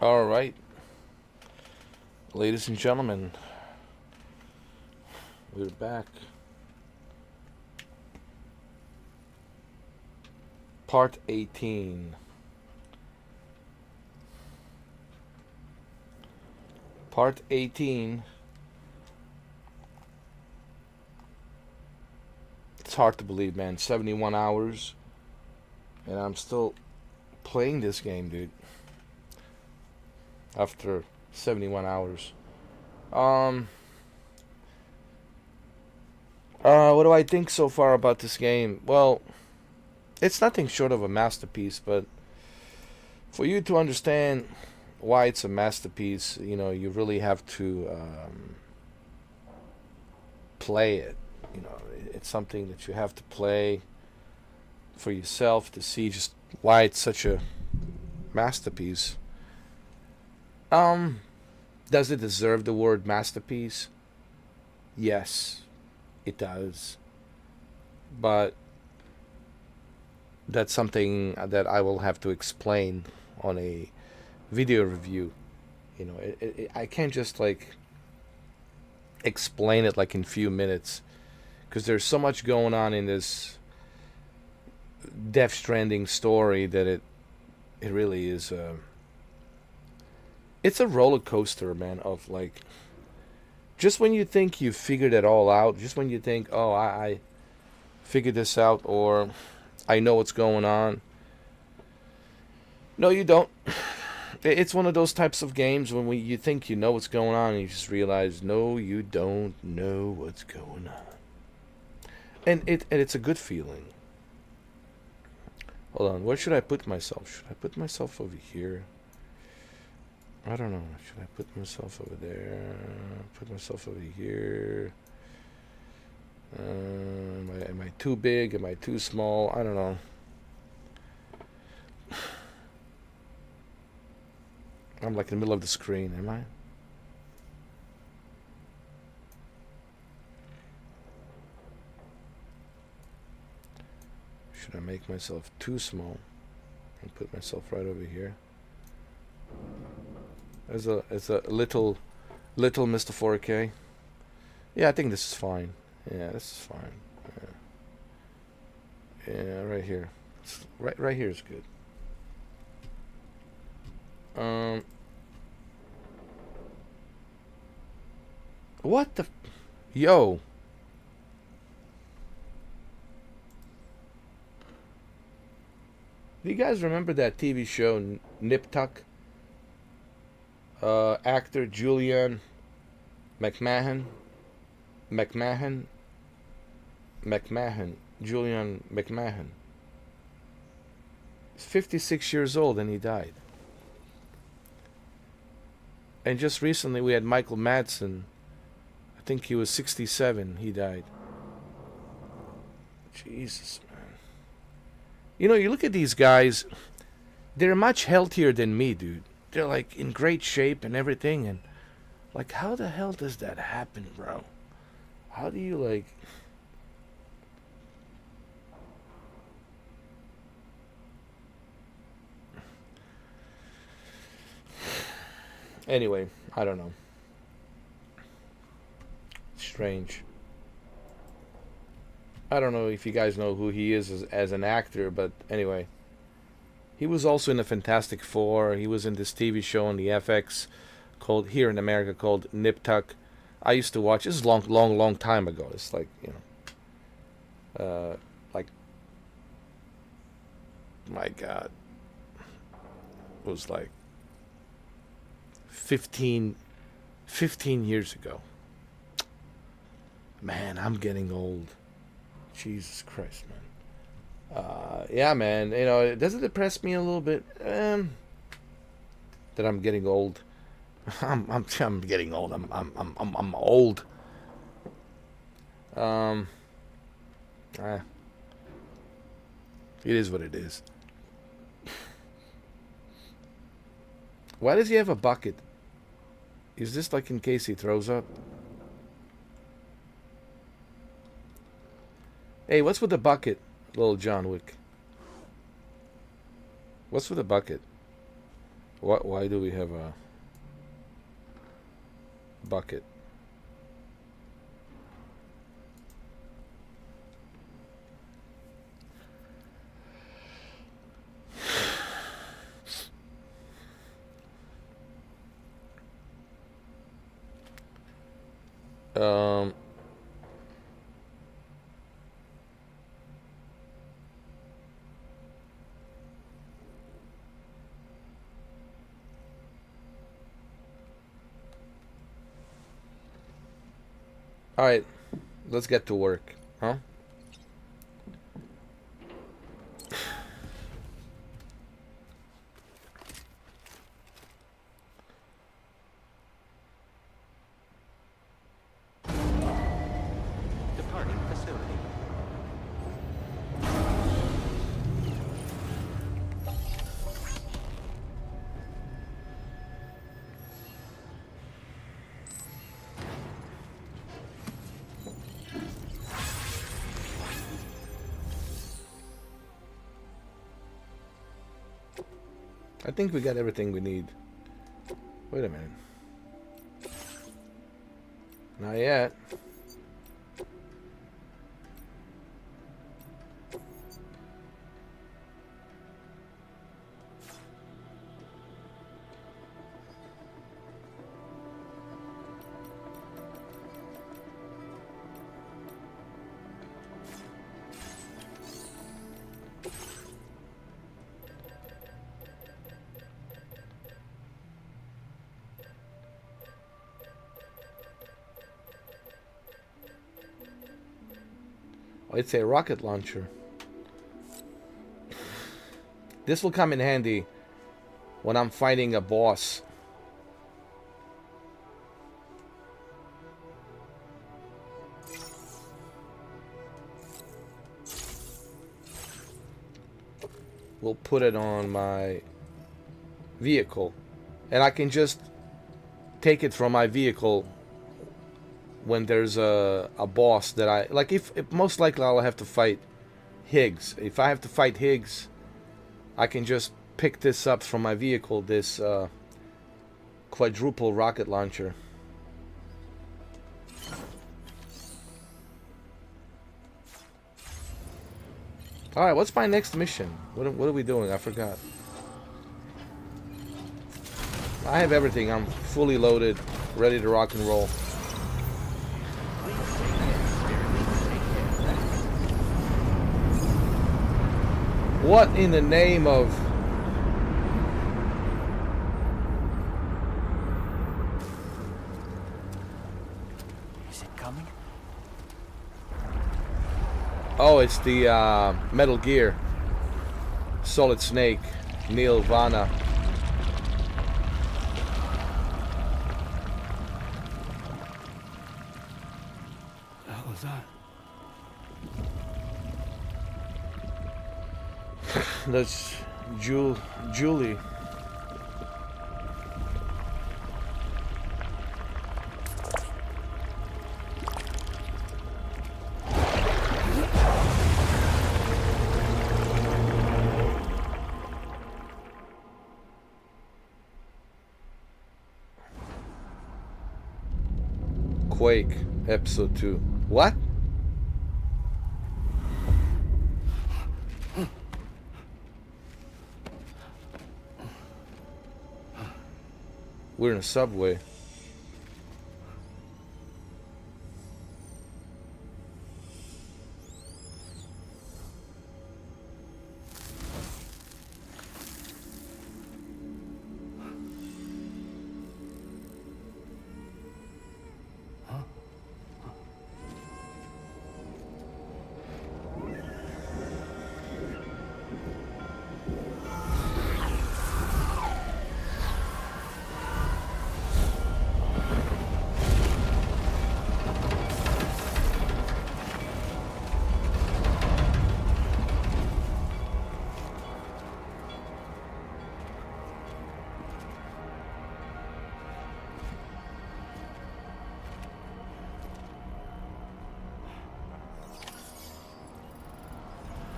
All right, ladies and gentlemen, we're back. Part 18. Part 18. It's hard to believe, man. 71 hours, and I'm still playing this game, dude. After 71 hours. Um, what do I think so far about this game? Well, it's nothing short of a masterpiece, but for you to understand why it's a masterpiece, you really have to play it. It's something that you have to play for yourself to see just why it's such a masterpiece. Um, does it deserve the word masterpiece? Yes, it does. But that's something that I will have to explain on a video review. I can't just like explain it like in few minutes because there's so much going on in this Death Stranding story that it really is. It's a roller coaster, man. Of like, just when you think you figured it all out, just when you think, oh, I figured this out, or I know what's going on. No, you don't. It's one of those types of games when you think you know what's going on, and you just realize, no, you don't know what's going on. And it's a good feeling. Hold on, where should I put myself? Should I put myself over here? I don't know. Should I put myself over there? Put myself over here? Am I too big? Am I too small? I don't know. I'm like in the middle of the screen, am I? Should I make myself too small and put myself right over here? As a little Mr. 4K. Yeah, I think this is fine. Yeah, this is fine. Yeah, right here. Right here is good. What the? Yo. Do you guys remember that TV show Nip Tuck? Actor Julian McMahon. McMahon. McMahon. Julian McMahon. He's 56 years old and he died. And just recently we had Michael Madsen. I think he was 67. He died. Jesus, man. You look at these guys. They're much healthier than me, dude. They're like in great shape and everything. And like, how the hell does that happen, bro? How do you like... Anyway, I don't know. Strange. I don't know if you guys know who he is as an actor, but anyway. He was also in the Fantastic Four. He was in this TV show on the FX called, here in America, called Nip Tuck. I used to watch. This is long time ago. It's like, like, my God. It was like 15 years ago. Man, I'm getting old. Jesus Christ, man. Yeah, man. Does it depress me a little bit that I'm getting old? I'm getting old. I'm old. Um, eh, it is what it is. Why does he have a bucket? Is this like in case he throws up? Hey, what's with the bucket, little John Wick? What's with the bucket? What? Why do we have a bucket? Um. All right, let's get to work, huh? Departing facility. I think we got everything we need. Wait a minute. Not yet. Oh, it's a rocket launcher. This will come in handy when I'm fighting a boss. We'll put it on my vehicle, and I can just take it from my vehicle when there's a boss that I like. If most likely I'll have to fight Higgs. If I have to fight Higgs, I can just pick this up from my vehicle, this quadruple rocket launcher. Alright, what's my next mission? What are we doing? I forgot. I have everything. I'm fully loaded, ready to rock and roll. What in the name of... Is it coming? Oh, it's the Metal Gear Solid Snake Nirvana. What the hell was that? That's Julie. Quake Episode 2. What? We're in a subway.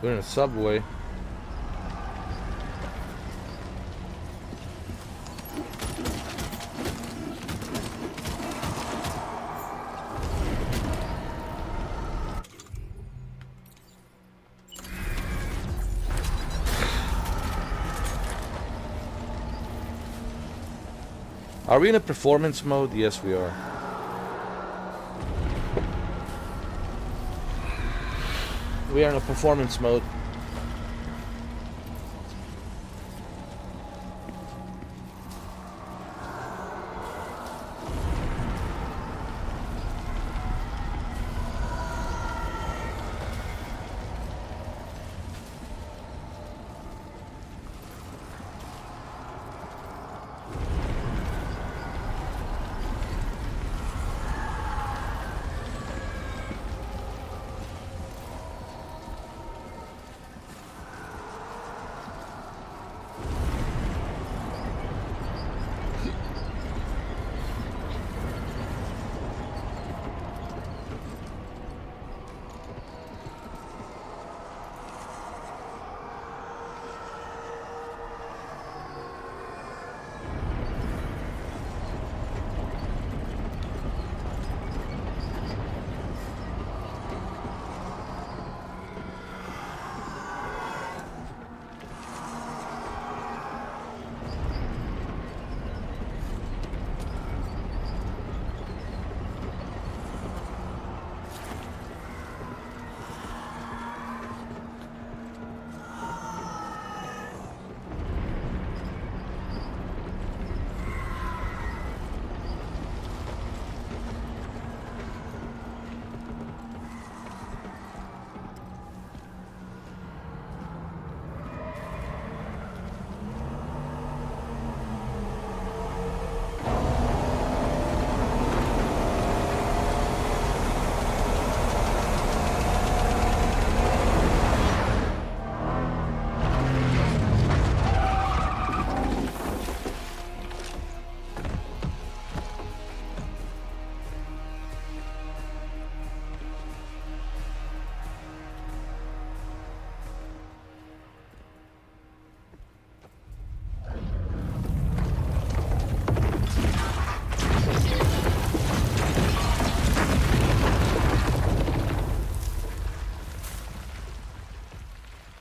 We're in a subway. Are we in a performance mode? Yes, we are. We are in a performance mode.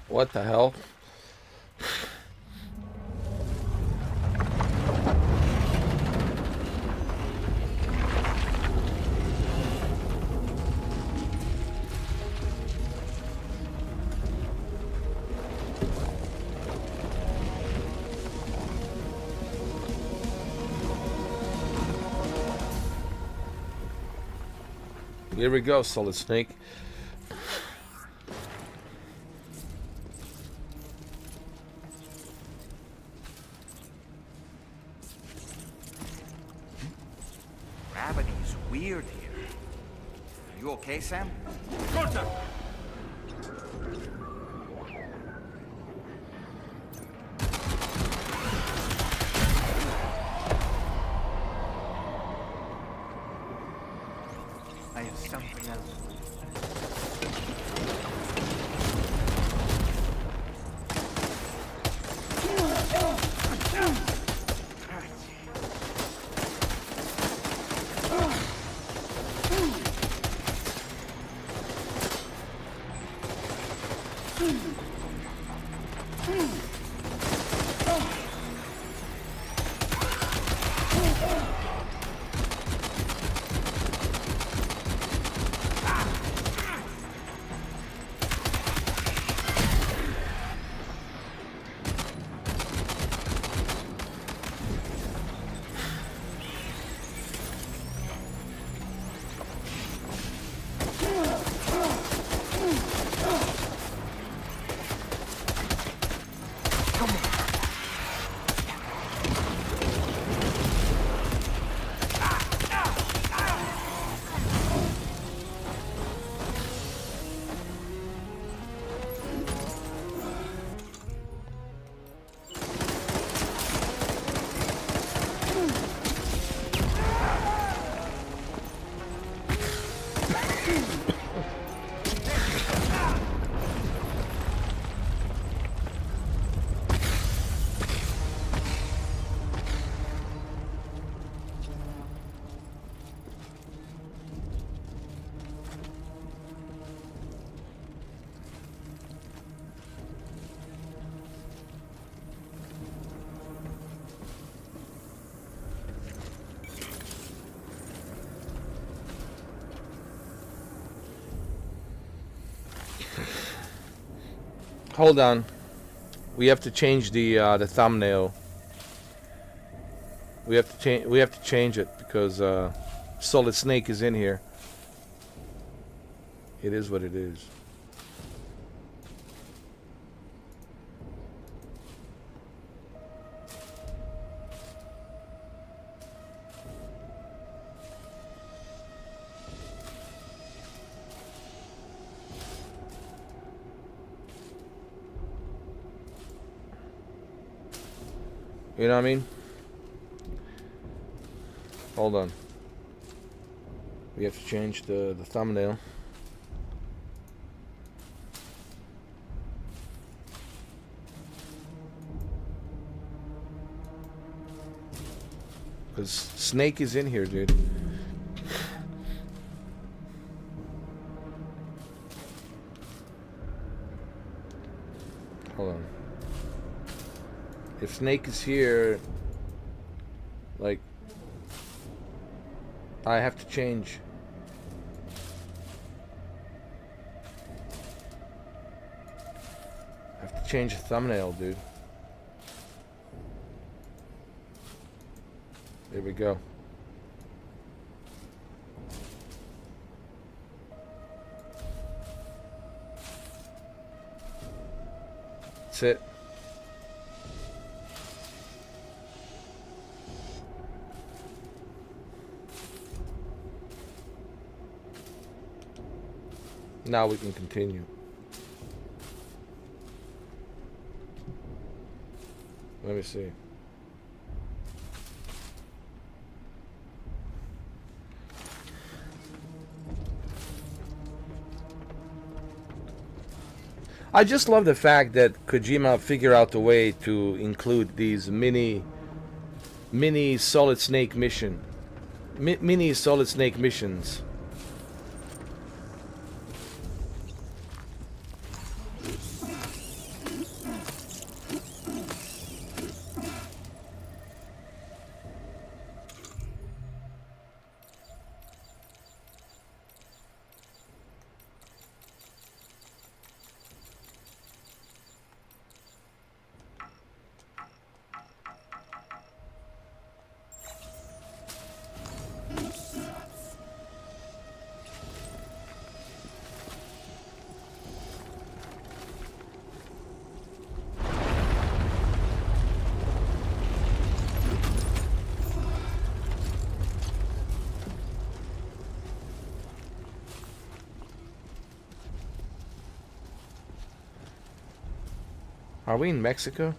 What the hell? Here we go, Solid Snake. Gravity's weird here. Are you okay, Sam? Contact! I have something else. Hold on. We have to change the thumbnail. We have to change. We have to change it because Solid Snake is in here. It is what it is. You know what I mean? Hold on. We have to change the thumbnail. Because Snake is in here, dude. Hold on. If Snake is here, like, I have to change. I have to change the thumbnail, dude. There we go. That's it. Now we can continue. Let me see. I just love the fact that Kojima figured out a way to include these mini Solid Snake mini Solid Snake missions. Are we in Mexico?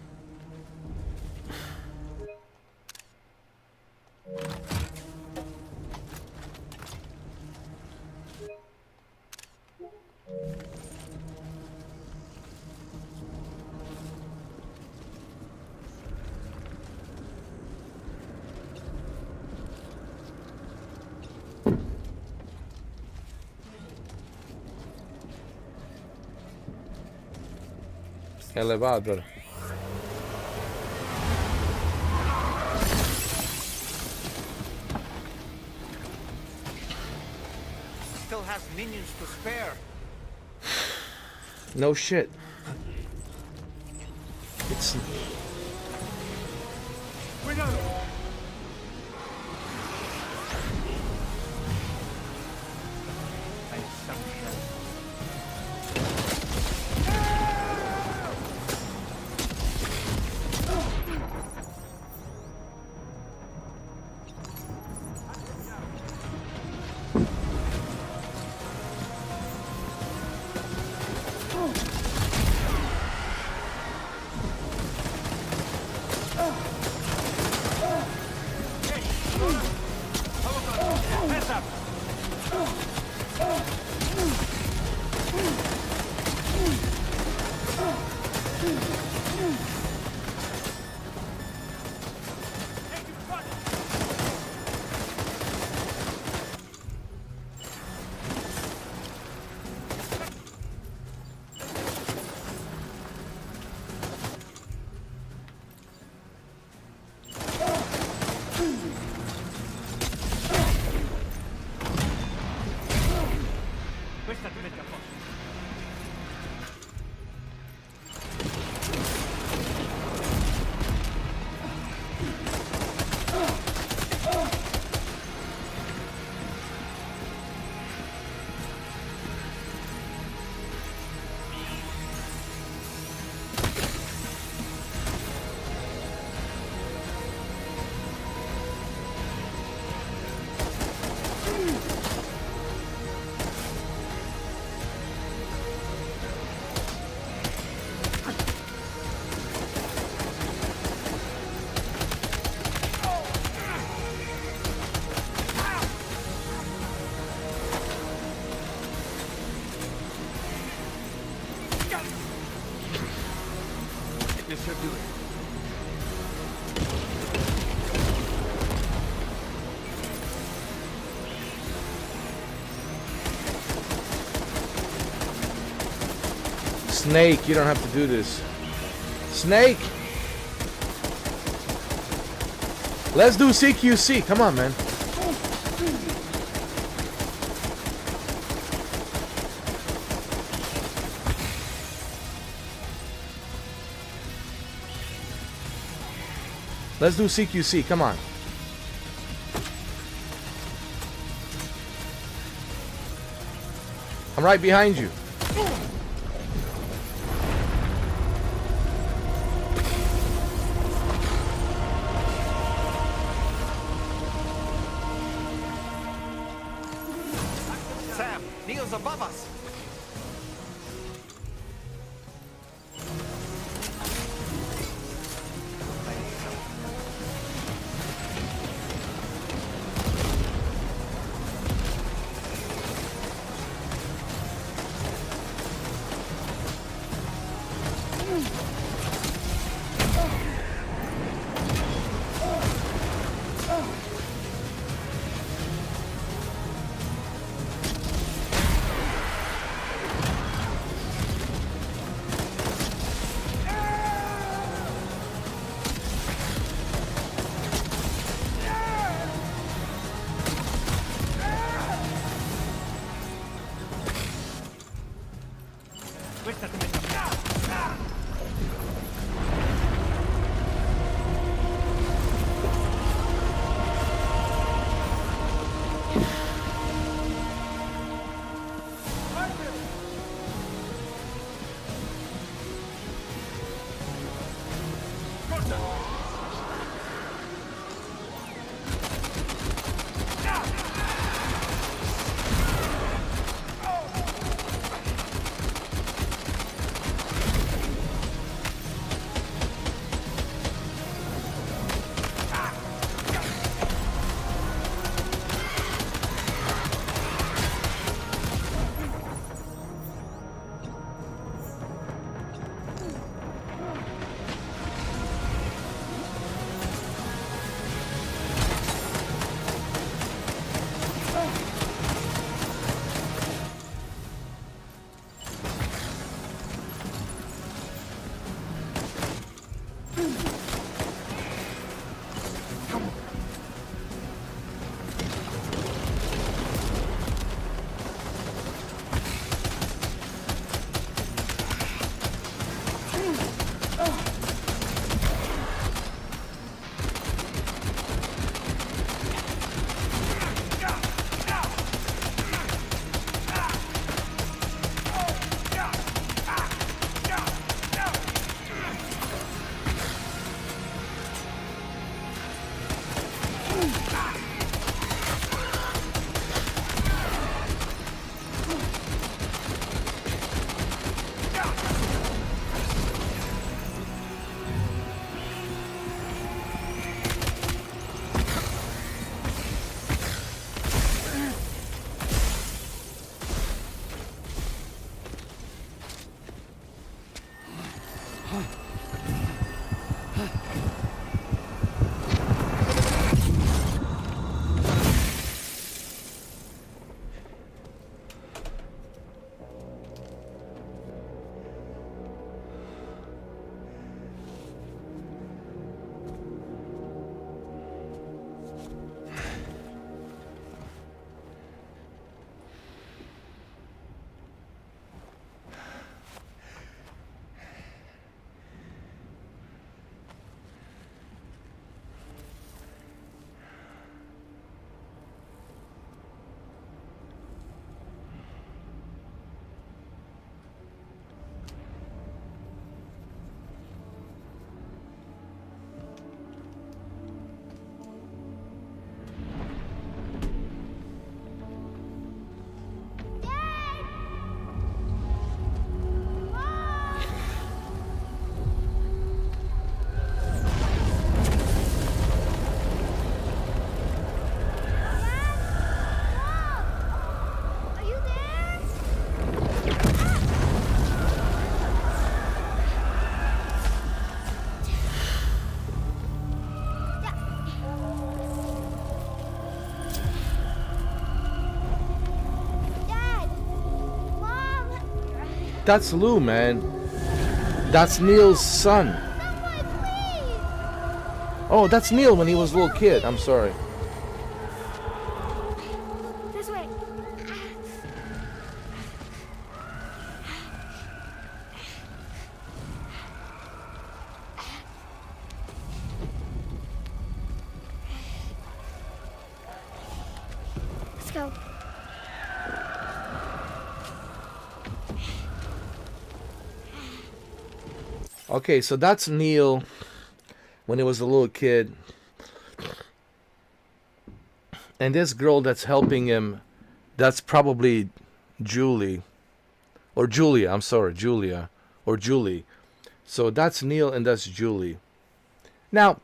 Elevador. Still has minions to spare. No shit. It's I have something else. This should do it. Snake, you don't have to do this. Snake! Let's do CQC. Come on, man. Let's do CQC. Come on. I'm right behind you. Sam, Neo's above us. That's Lou, man. That's Neil's son. Someone, please! Oh, that's Neil when he was a little kid. I'm sorry. This way. Let's go. Okay, so that's Neil when he was a little kid. And this girl that's helping him, that's probably Julie. Or Julia, I'm sorry, Julia. Or Julie. So that's Neil and that's Julie. Now,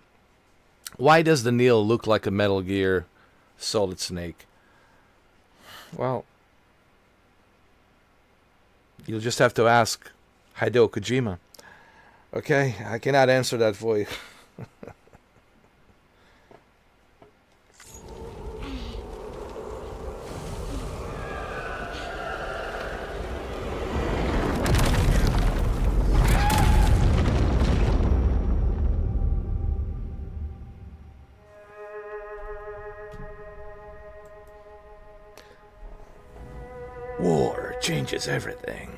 why does the Neil look like a Metal Gear Solid Snake? Well, you'll just have to ask Hideo Kojima. Okay, I cannot answer that for you. War changes everything.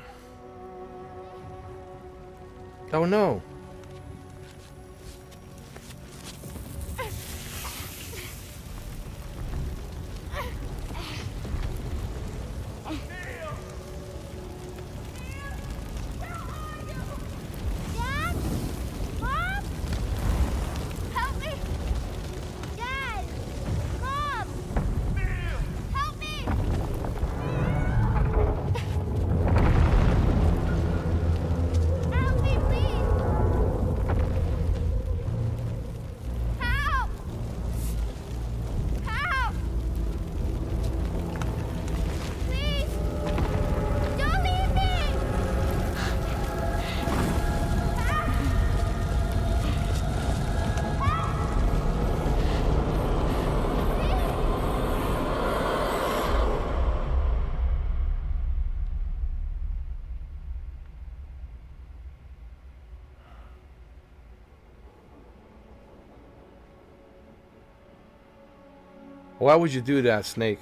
Oh no. Dad? Mom? Help me! Dad! Mom! Help me! Help me, please! Help! Help! Please! Don't leave me! Why would you do that, Snake?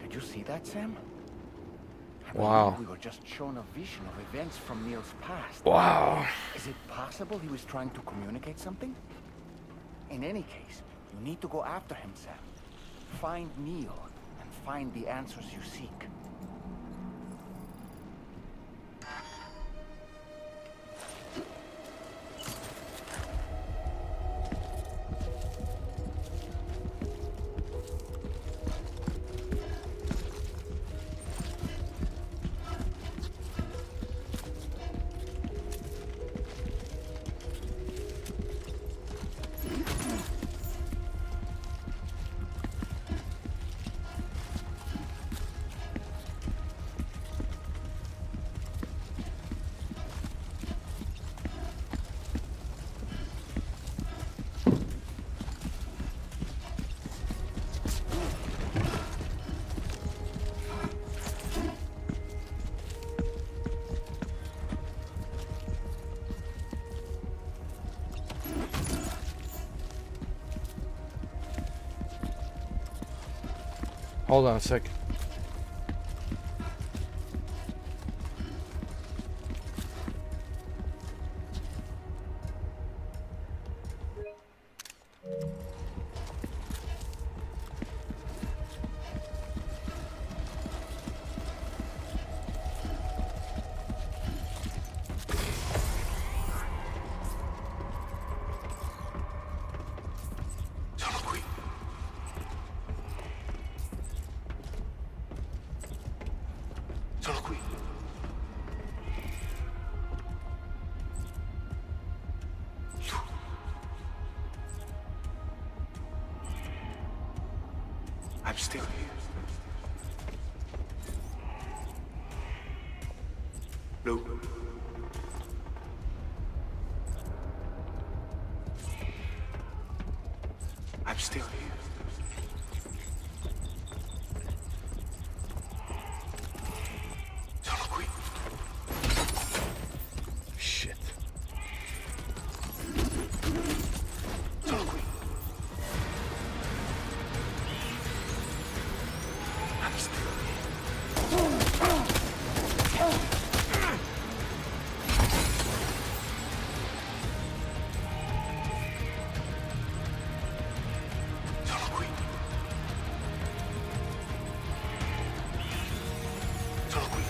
Did you see that, Sam? I Wow. believe we were just shown a vision of events from Neil's past. Wow. Is it possible he was trying to communicate something? In any case, you need to go after him, Sam. Find Neil and find the answers you seek. Hold on a sec. still here. Luke. I'm still here. Solo qui. Shit. Solo qui. I'm still here. Solo qui. Solo qui.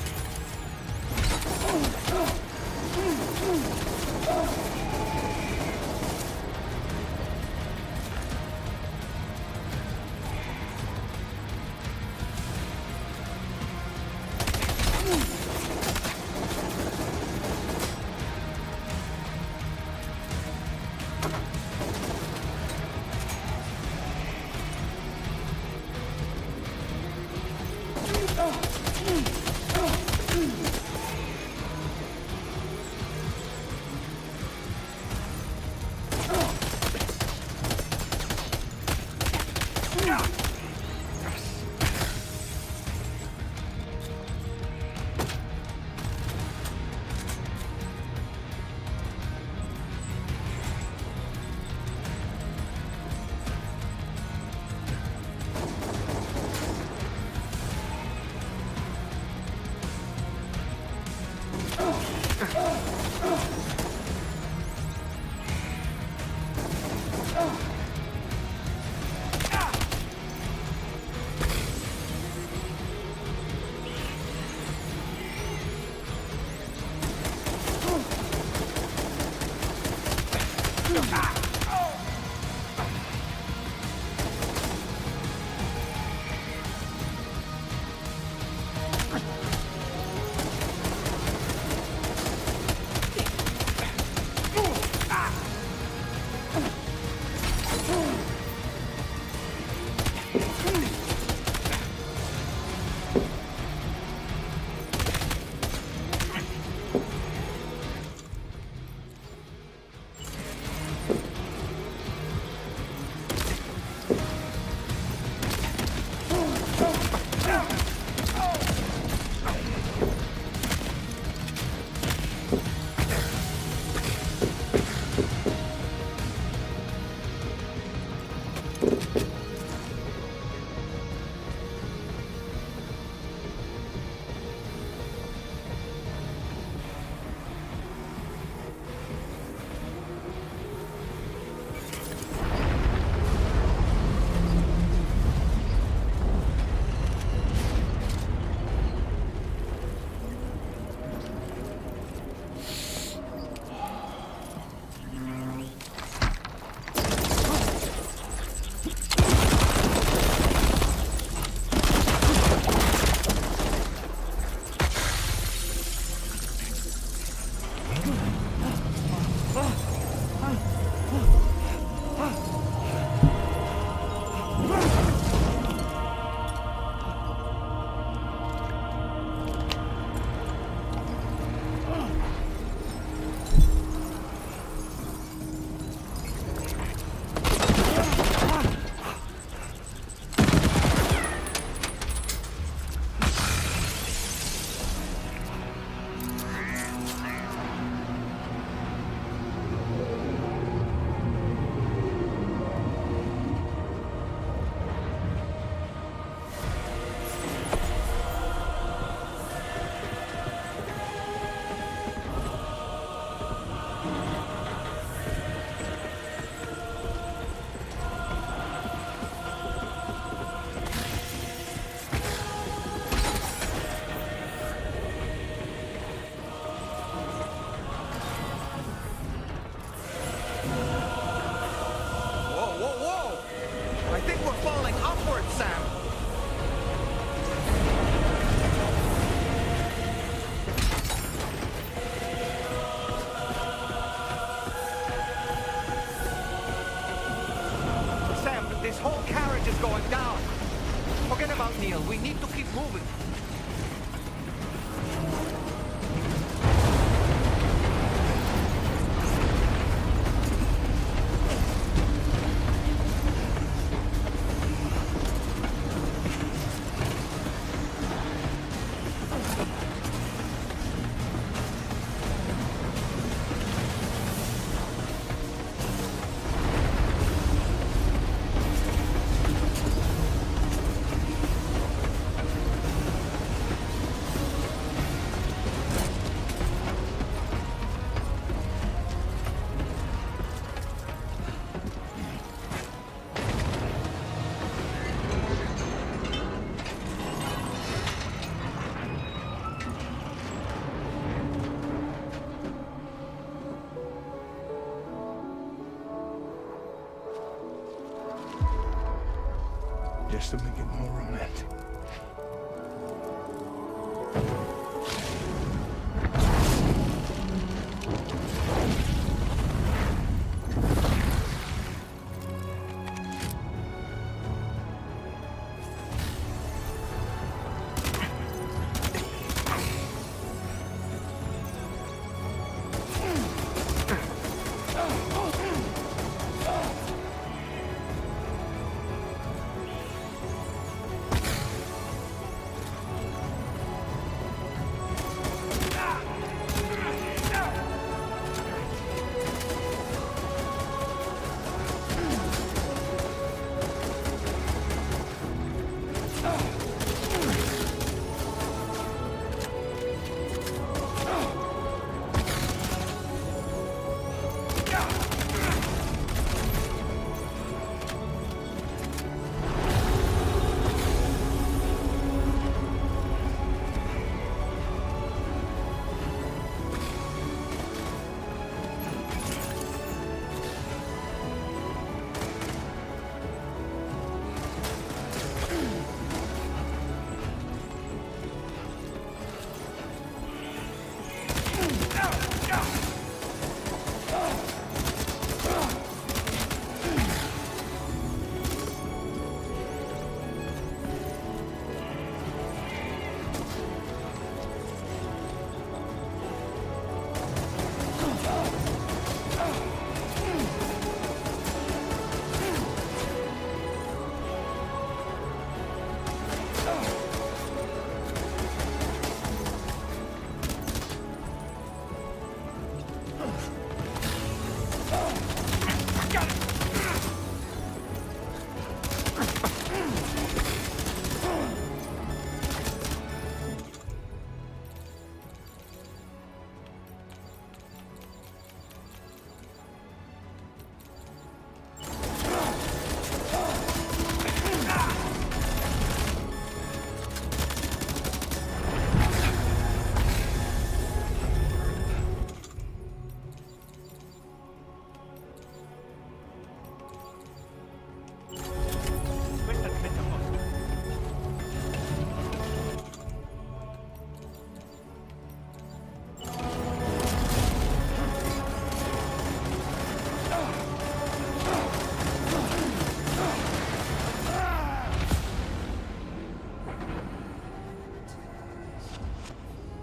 This whole carriage is going down. For out, Neil. We need to keep moving. Just to make it more romantic.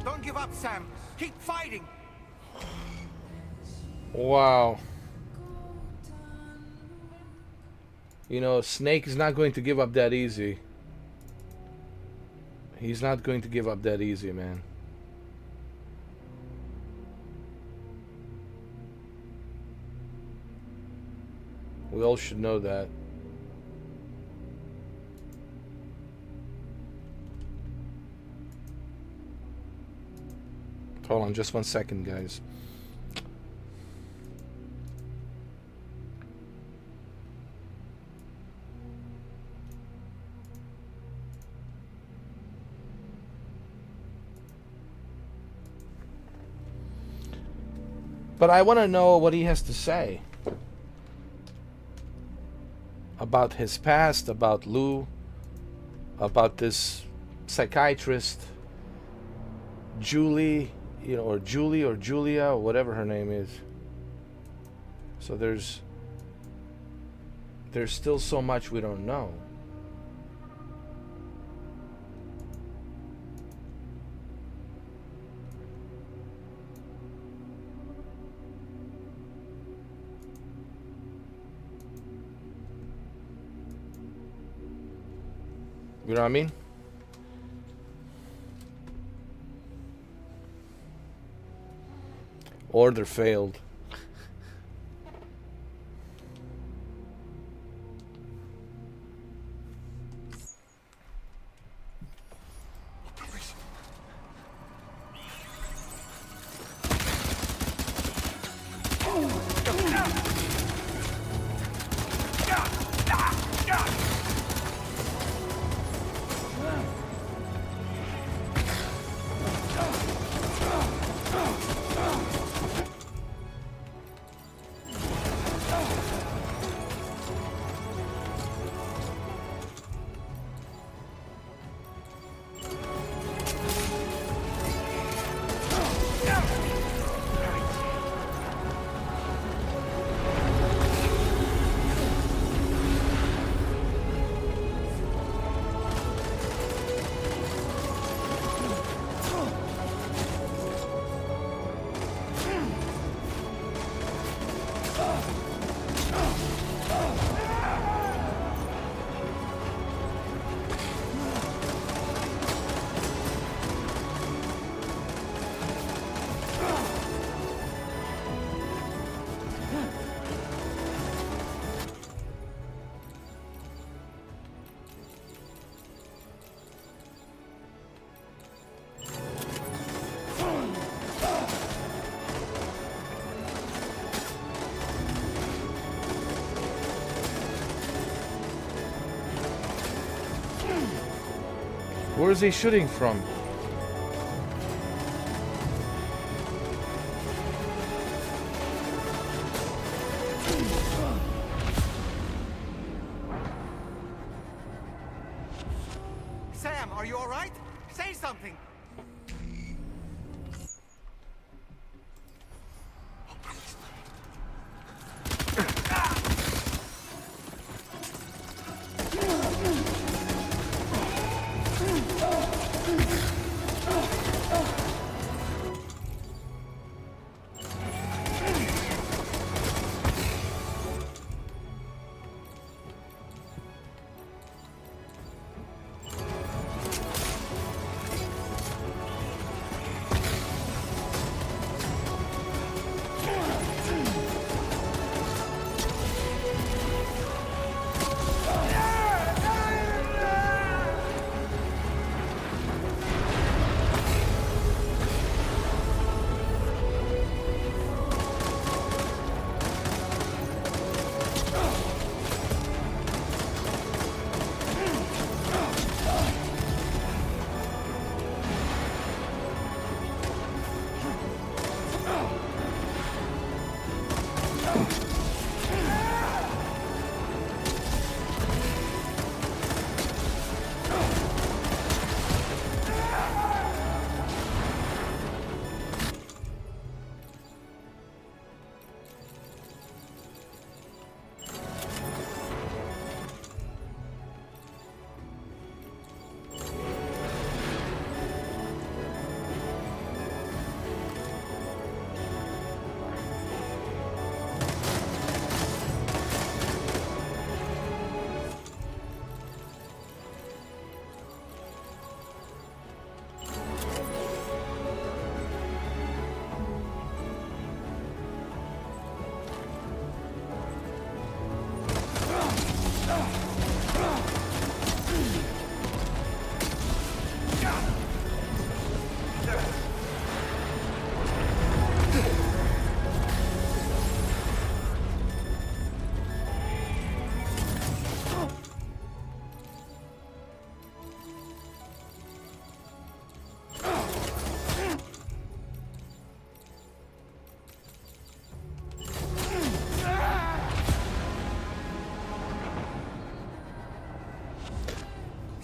Don't give up, Sam. Keep fighting. Wow. You know, Snake is not going to give up that easy. He's not going to give up that easy, man. We all should know that. Hold on just 1 second, guys. But I want to know what he has to say about his past, about Lou, about this psychiatrist, Julie, you know, or Julie or Julia, or whatever her name is. So there's still so much we don't know. You know what I mean? Order failed. Where is he shooting from? Sam, are you all right? Say something.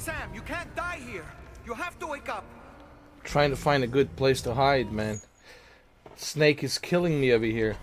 Sam, you can't die here. You have to wake up. Trying to find a good place to hide, man. Snake is killing me over here.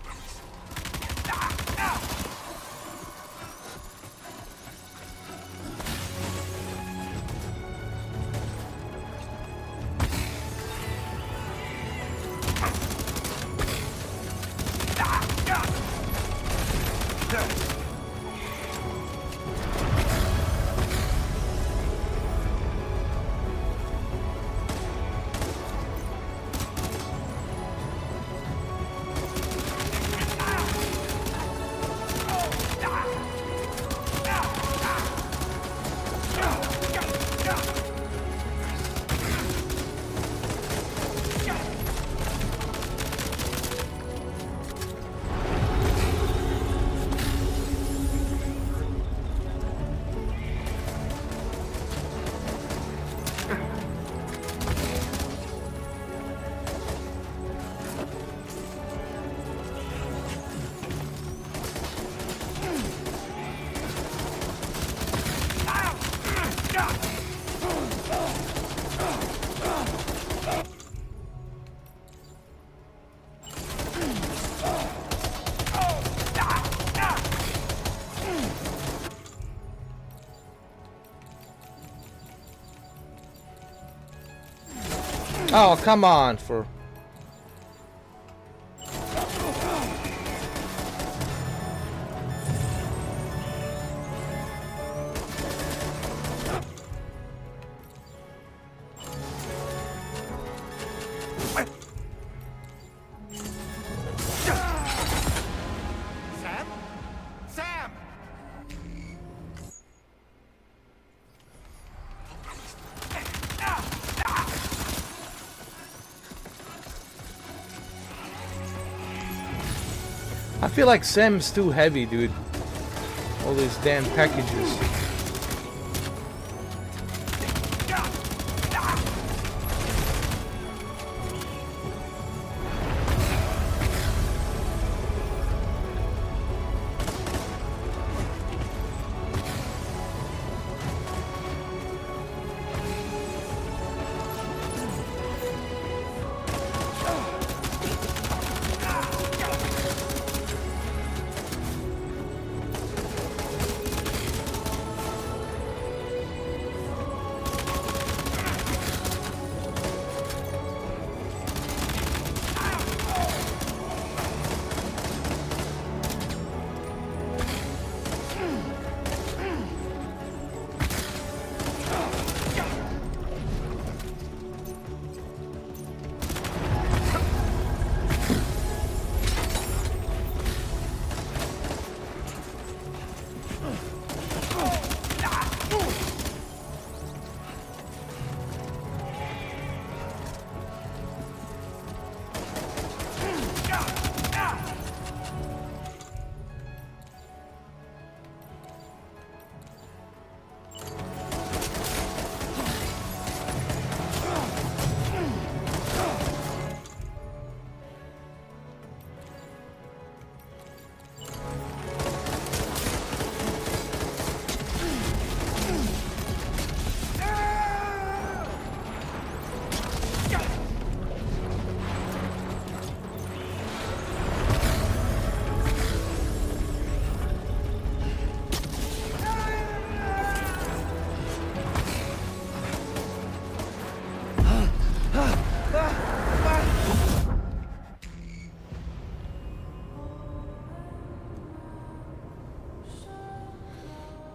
Oh, come on, for... Sam? Sam! I feel like Sam's too heavy, dude. All these damn packages.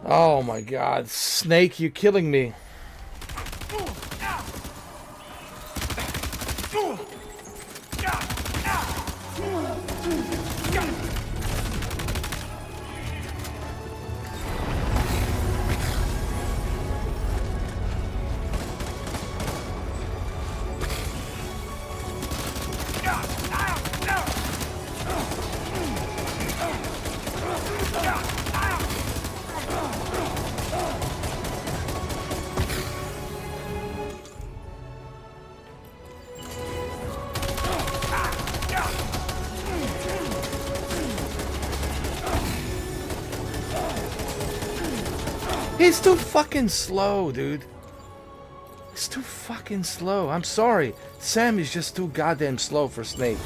Oh my god, Snake, you're killing me. He's too fucking slow, dude. He's too fucking slow. I'm sorry. Sam is just too goddamn slow for Snake.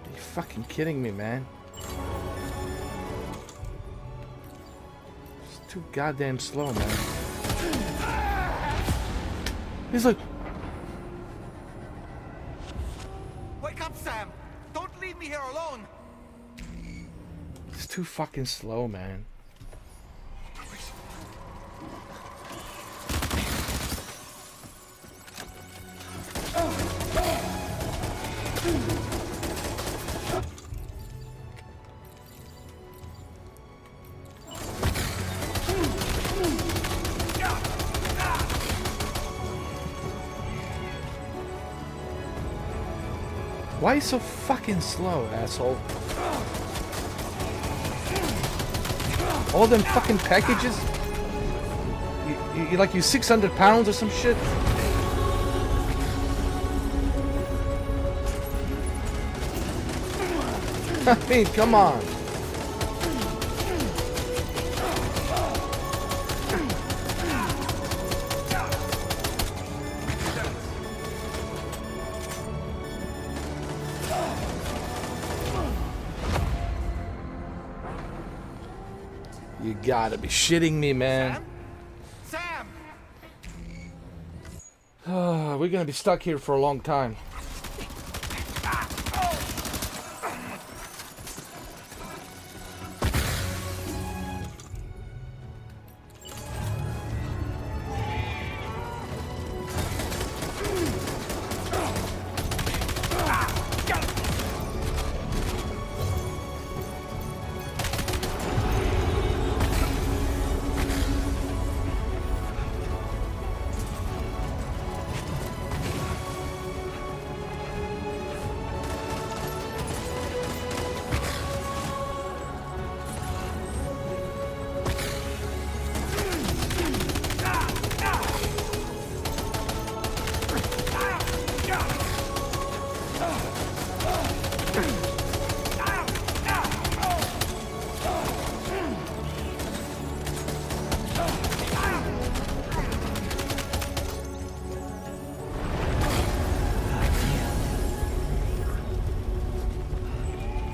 Are you fucking kidding me, man? He's too goddamn slow, man. He's like... Wake up, Sam! Don't leave me here alone! He's too fucking slow, man. Why are you so fucking slow, asshole? All them fucking packages? You like you 600 pounds or some shit? I mean, come on. You gotta be shitting me, man. Sam? Sam! We're gonna be stuck here for a long time.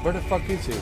Where the fuck is he?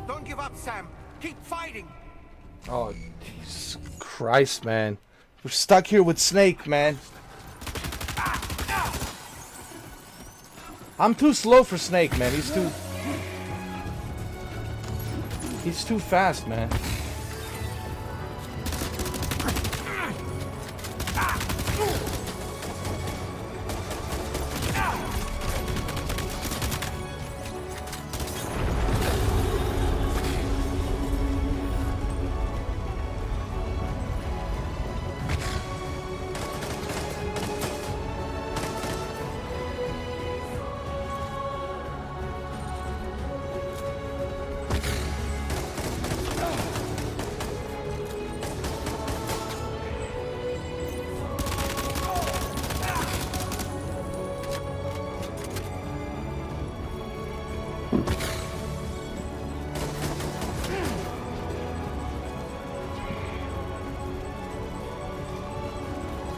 Don't give up, Sam. Keep fighting. Oh, Jesus Christ, man. We're stuck here with Snake, man. I'm too slow for Snake, man. He's too fast, man.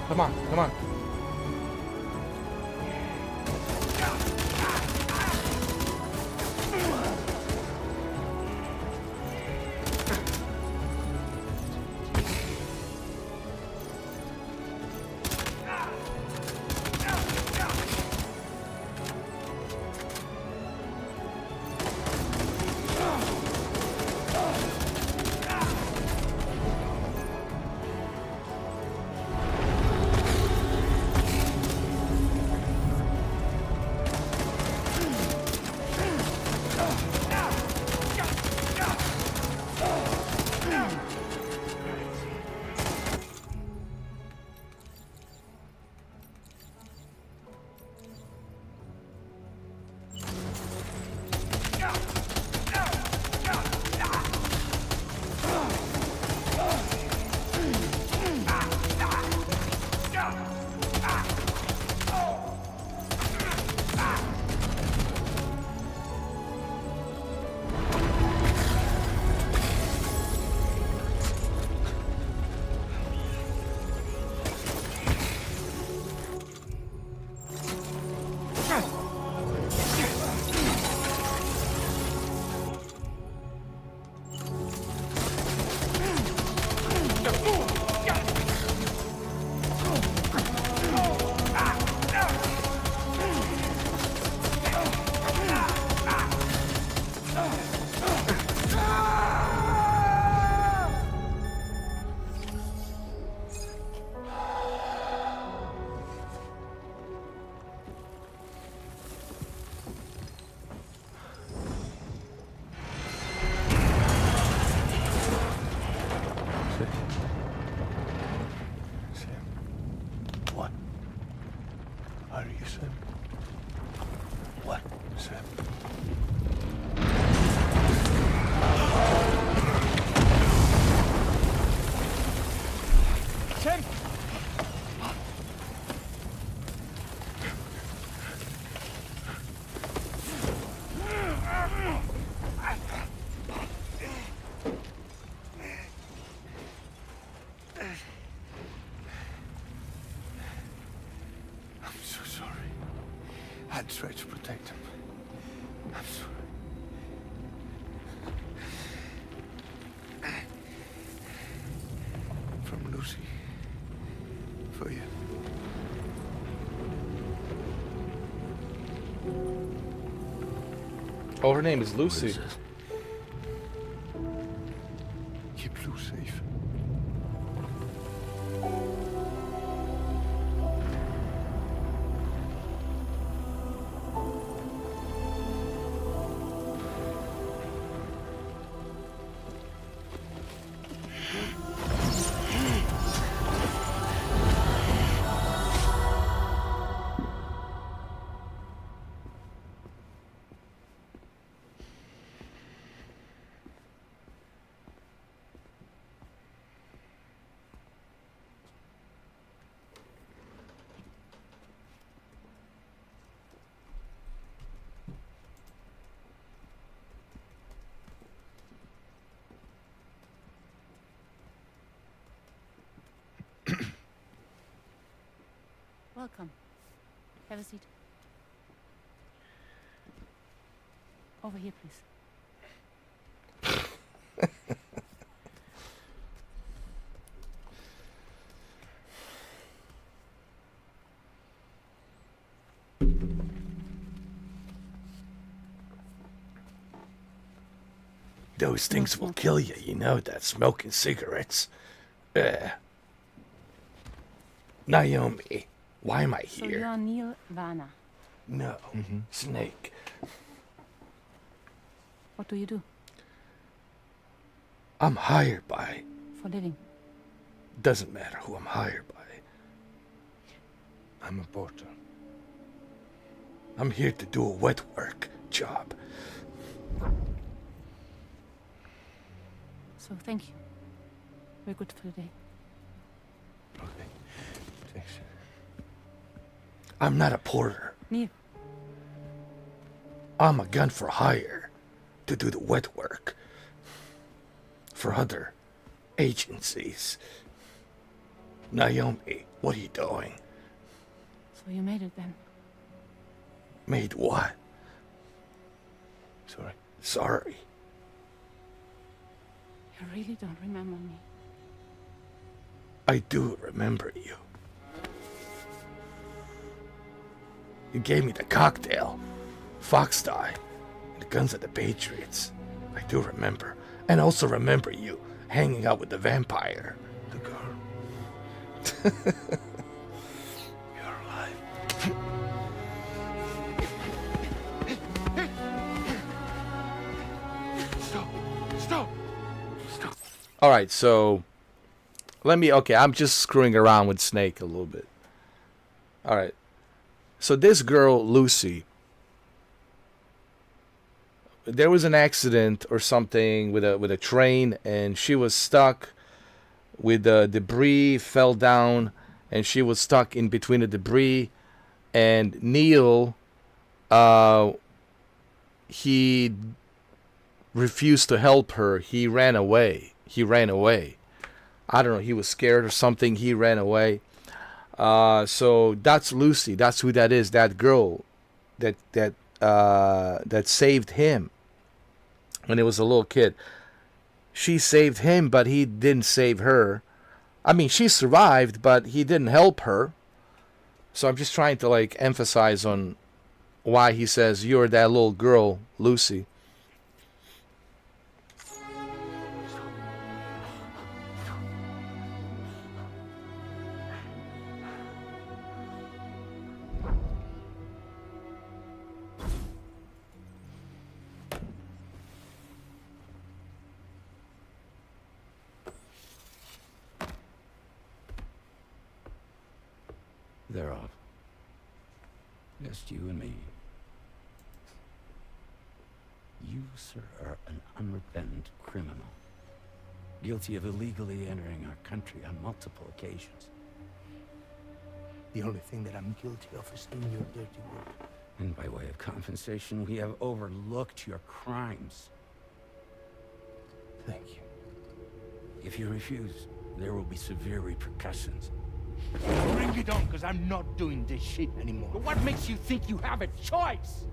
Come on, come on. Tim! I'm so sorry. I tried to protect him. I'm sorry. From Lucy. For you. Oh, her name is Lucy. Keep Lou safe. Welcome. Have a seat. Over here, please. Those things will kill you, you know that. Smoking cigarettes. Naomi, why am I So here? you're Neil Varner. No, Snake. What do you do I'm hired by. for a living? Doesn't matter who I'm hired by. I'm a porter. I'm here to do a wet work job. So thank you. We're good for the day. Okay. Thanks. I'm not a porter. Neil, I'm a gun for hire to do the wet work for other agencies. Naomi, what are you doing? so you made it then. Made what? Sorry. Sorry. You really don't remember me. I do remember you. You gave me the cocktail, Fox Die, and the guns of the Patriots. I do remember. And also remember you hanging out with the vampire. The girl. You're alive. Stop. Stop. Stop. Alright, so okay, I'm just screwing around with Snake a little bit. Alright. So this girl, Lucy, there was an accident or something with a train, and she was stuck with the debris, fell down, and she was stuck in between the debris. And Neil, he refused to help her. He ran away. I don't know, he was scared or something. He ran away. So that's Lucy. That's who that is. That girl that saved him when he was a little kid. She saved him, but he didn't save her. I mean, she survived, but he didn't help her. So I'm just trying to like emphasize on why he says you're that little girl, Lucy. They're off. Just you and me. You, sir, are an unrepentant criminal. guilty of illegally entering our country on multiple occasions. The only thing that I'm guilty of is doing your dirty work. And by way of compensation, we have overlooked your crimes. Thank you. If you refuse, there will be severe repercussions. Bring it on, because I'm not doing this shit anymore. But what makes you think you have a choice?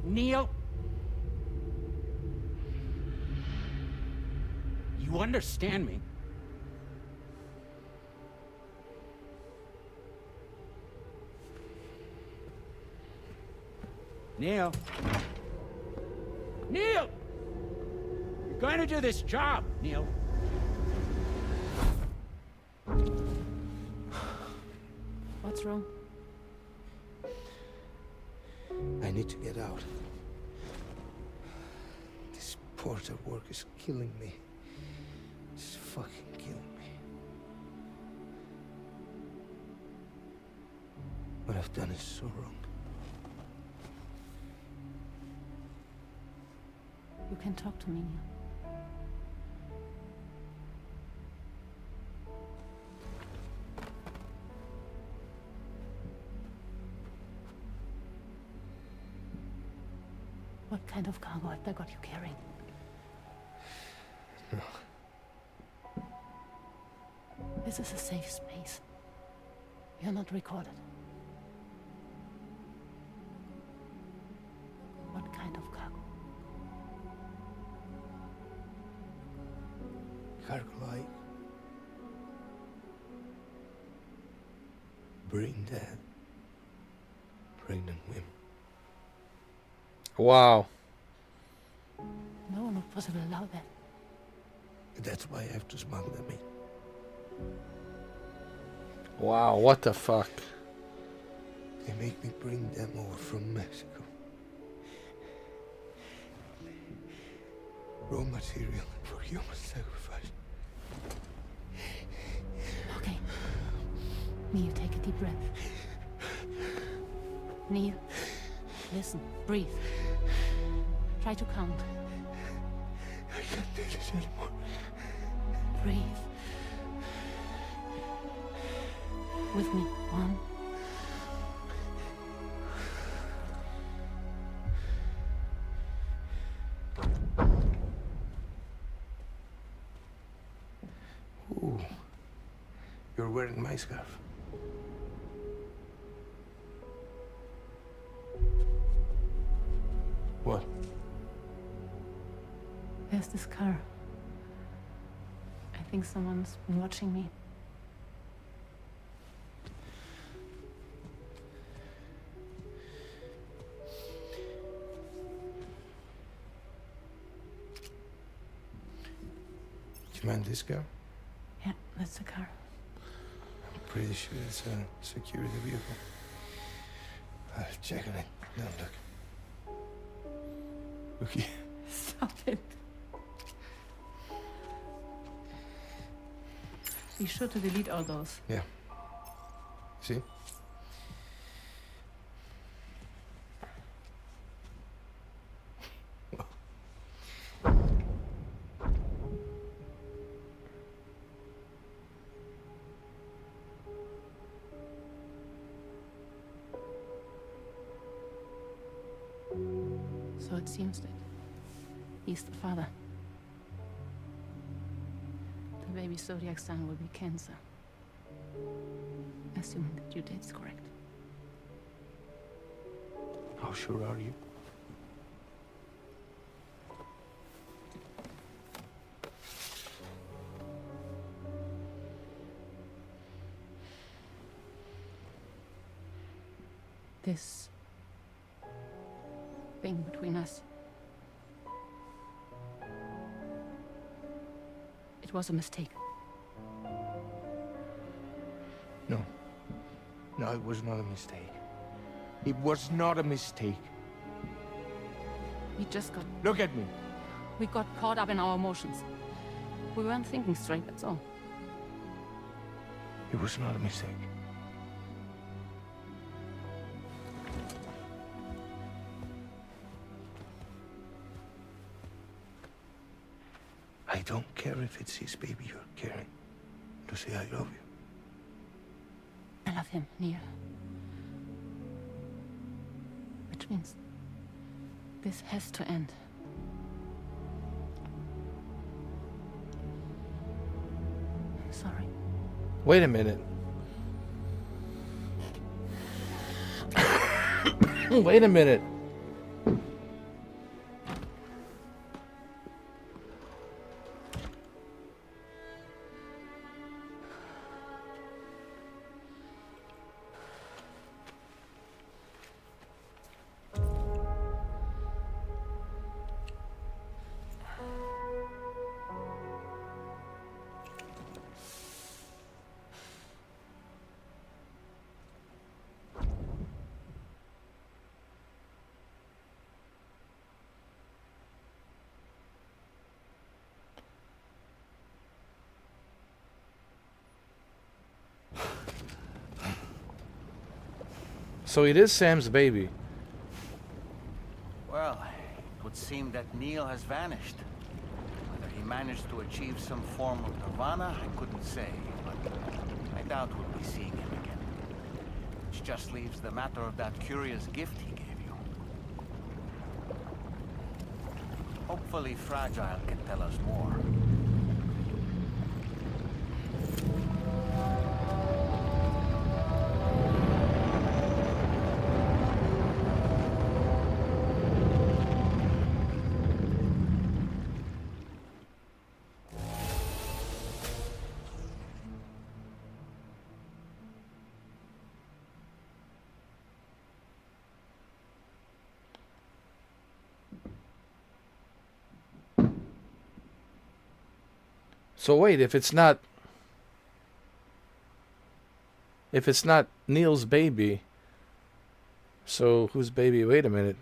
Neil? You understand me? Neil? Neil! You're going to do this job, Neil. What's wrong? I need to get out. This porter work is killing me. It's fucking killing me. What I've done is so wrong. You can talk to me, Neil. What kind of cargo have they got you carrying? This is a safe space. You're not recorded. What kind of cargo? Cargo like brain dead, pregnant women. Wow. No one would possibly allow that. That's why I have to smuggle them in. Wow, what the fuck? They make me bring them over from Mexico. Raw material for human sacrifice. Okay. Neil, take a deep breath. Neil, listen, breathe. Try to count. I can't do this anymore. Breathe. With me. 1. Ooh. You're wearing my scarf. What? There's this car. I think someone's been watching me. Do you mind this car? Yeah, that's the car. I'm pretty sure it's a security vehicle. I'll check on it. No, look. Look here. Stop it. Be sure to delete all those. Yeah. See? So it seems that he's the father. The baby zodiac sign will be Cancer. Assuming the due date's correct. How sure are you? This thing between us. It was a mistake. No. No, it was not a mistake. It was not a mistake. We just got... Look at me. We got caught up in our emotions. We weren't thinking straight, that's all. It was not a mistake. I don't care if it's his baby you're carrying. To say I love you. I love him, Neil. Which means this has to end. I'm sorry. Wait a minute. Wait a minute. So it is Sam's baby. Well, it would seem that Neil has vanished. Whether he managed to achieve some form of nirvana, I couldn't say, but I doubt we'll be seeing him again. Which just leaves the matter of that curious gift he gave you. Hopefully Fragile can tell us more. So wait, if it's not Neil's baby, so whose baby? Wait a minute.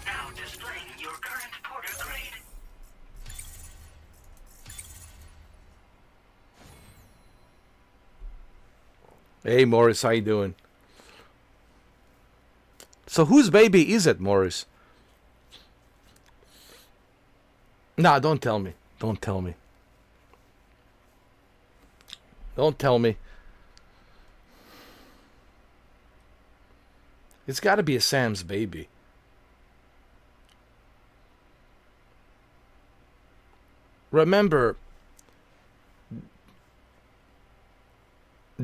Now displaying your current porter grade. Hey Morris, how you doing? So whose baby is it, Morris? Nah, don't tell me. Don't tell me. Don't tell me. It's got to be a Sam's baby. Remember,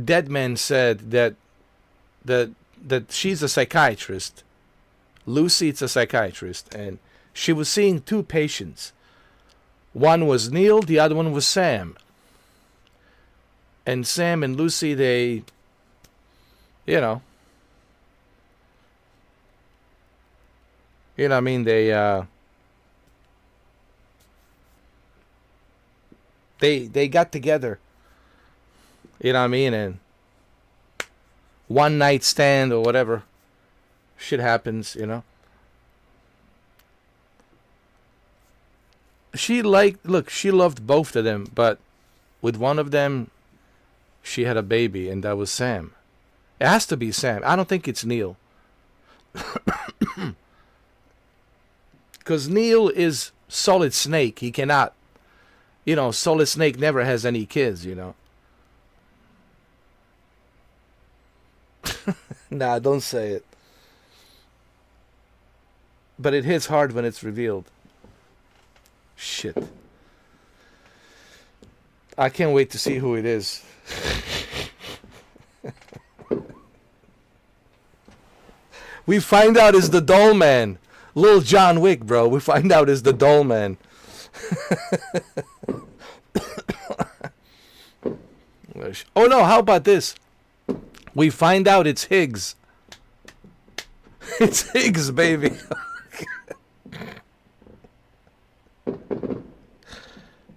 Deadman said that she's a psychiatrist. Lucy is a psychiatrist, and she was seeing two patients. One was Neil, the other one was Sam. And Sam and Lucy, they, you know what I mean, they got together. You know what I mean? And one night stand or whatever. Shit happens, you know. She loved both of them, but with one of them, she had a baby, and that was Sam. It has to be Sam. I don't think it's Neil. Because Neil is Solid Snake. He cannot, Solid Snake never has any kids, Nah, don't say it. But it hits hard when it's revealed. Shit. I can't wait to see who it is. We find out it's the Doll Man. Little John Wick, bro. We find out it's the Doll Man. Oh no, how about this? We find out it's Higgs. It's Higgs, baby.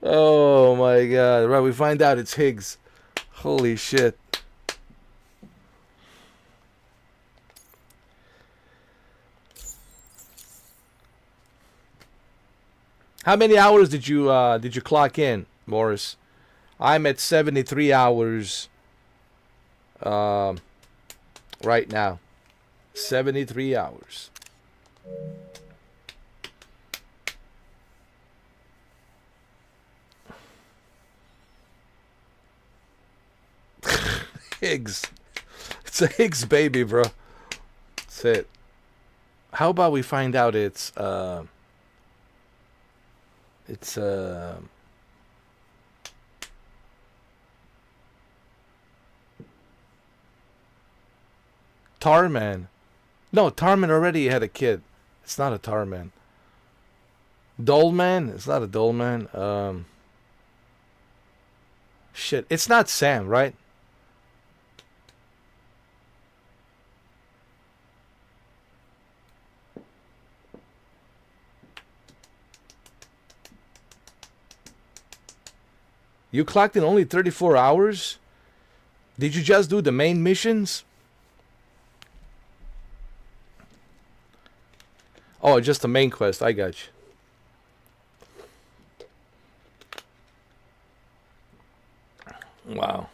Oh my god. Right, we find out it's Higgs. Holy shit. How many hours did you clock in, Morris? I'm at 73 hours right now. 73 hours. Higgs. It's a Higgs baby, bro. That's it. How about we find out it's Tarman. No, Tarman already had a kid. It's not a Tarman. Dolman? It's not a Dolman. Shit. It's not Sam, right? You clocked in only 34 hours? Did you just do the main missions? Oh, just the main quest. I got you. Wow.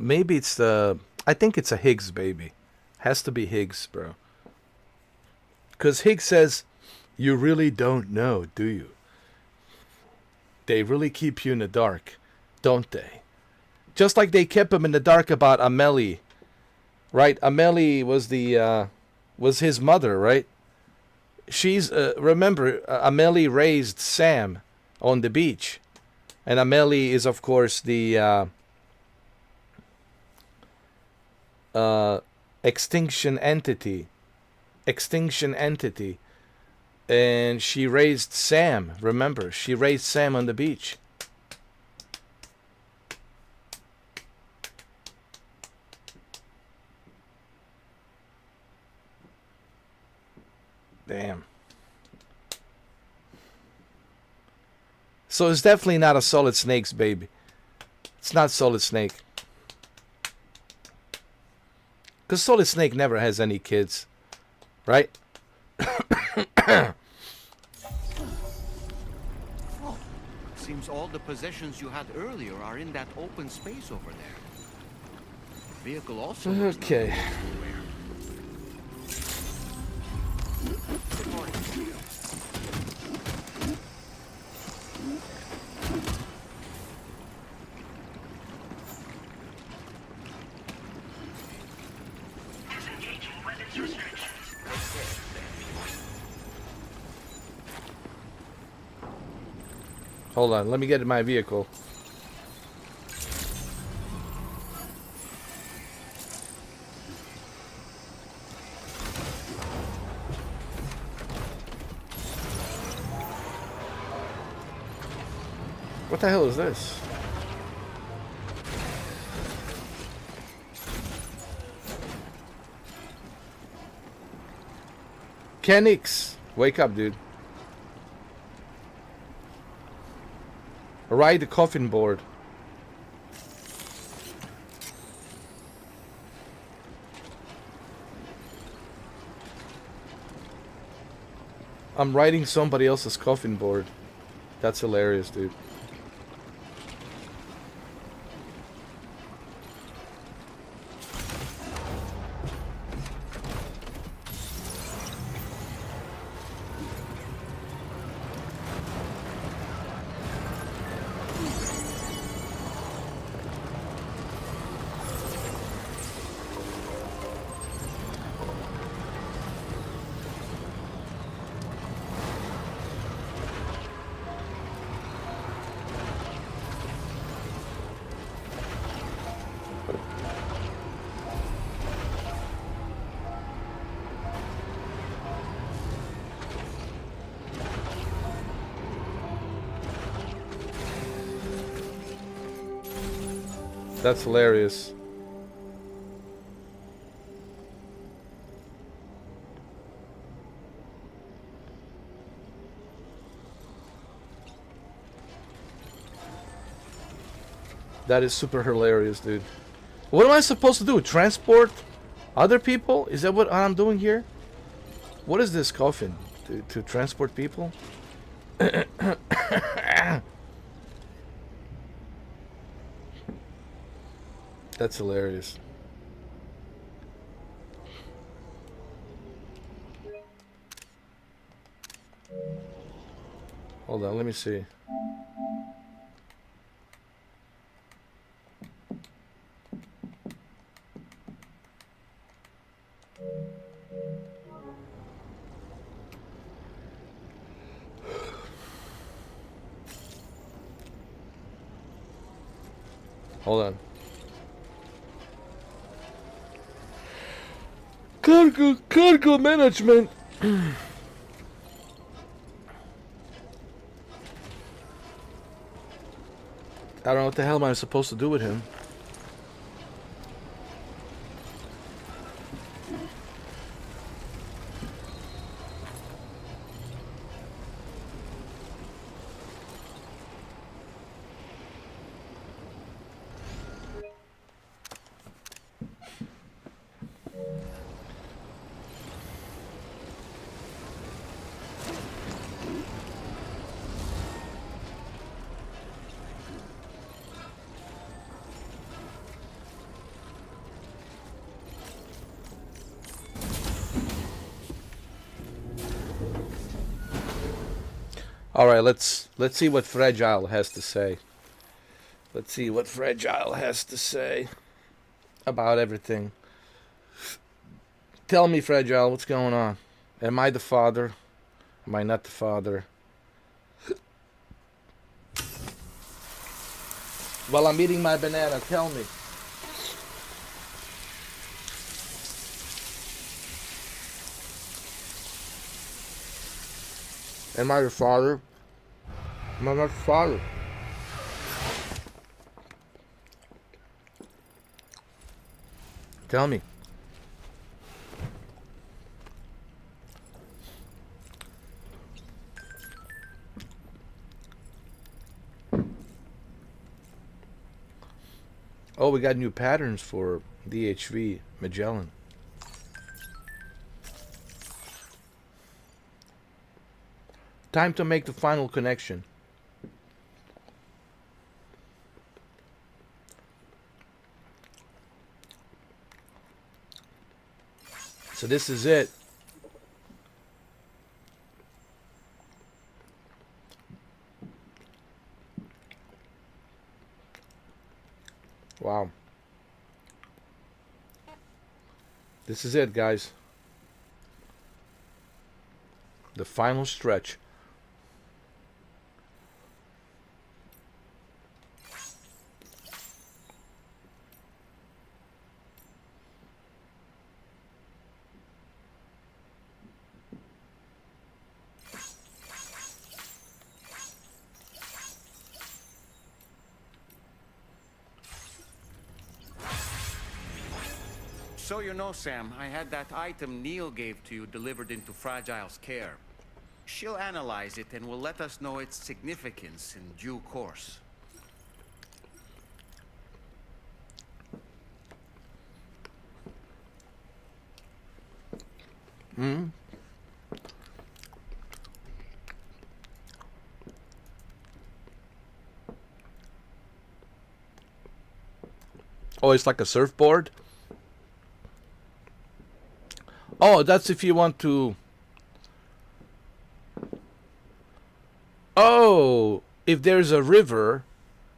Maybe it's the... I think it's a Higgs baby. Has to be Higgs, bro. Because Higgs says, you really don't know, do you? They really keep you in the dark, don't they? Just like they kept him in the dark about Amelie. Right? Amelie was the... was his mother, right? She's... remember, Amelie raised Sam on the beach. And Amelie is, of course, the... extinction entity, and she raised Sam. Remember, she raised Sam on the beach. Damn. So it's definitely not a Solid Snake's baby. It's not Solid Snake. Because Solid Snake never has any kids. Right? Seems all the possessions you had earlier are in that open space over there. The vehicle also looks Okay. Disengaging weapons restrictions. Hold on, let me get in my vehicle. What the hell is this? Kenix, wake up, dude. Ride the coffin board. I'm riding somebody else's coffin board. That's hilarious, dude. That's hilarious. That is super hilarious, dude. What am I supposed to do? Transport other people? Is that what I'm doing here? What is this coffin? To transport people? That's hilarious. Hold on, let me see. Hold on. Cargo management. I don't know what the hell am I supposed to do with him. All right, let's see what Fragile has to say. Let's see what Fragile has to say about everything. Tell me, Fragile, what's going on? Am I the father? Am I not the father? While I'm eating my banana, tell me. Am I the father? Am I not the father? Tell me. Oh, we got new patterns for DHV Magellan. Time to make the final connection. So this is it. Wow. This is it, guys. The final stretch. So you know, Sam, I had that item Neil gave to you delivered into Fragile's care. She'll analyze it and will let us know its significance in due course. Hmm? Oh, it's like a surfboard? Oh, that's if you want to... Oh, if there's a river,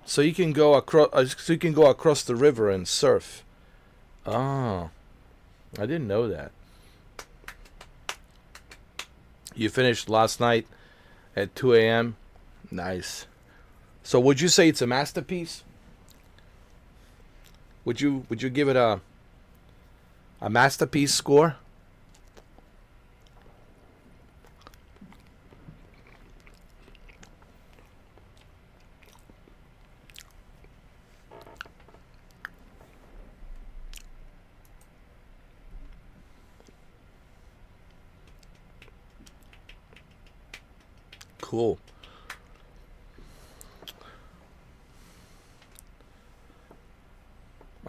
so you can go across the river and surf. Oh, I didn't know that. You finished last night at 2 a.m. Nice. So would you say it's a masterpiece? Would you give it a masterpiece score? Cool.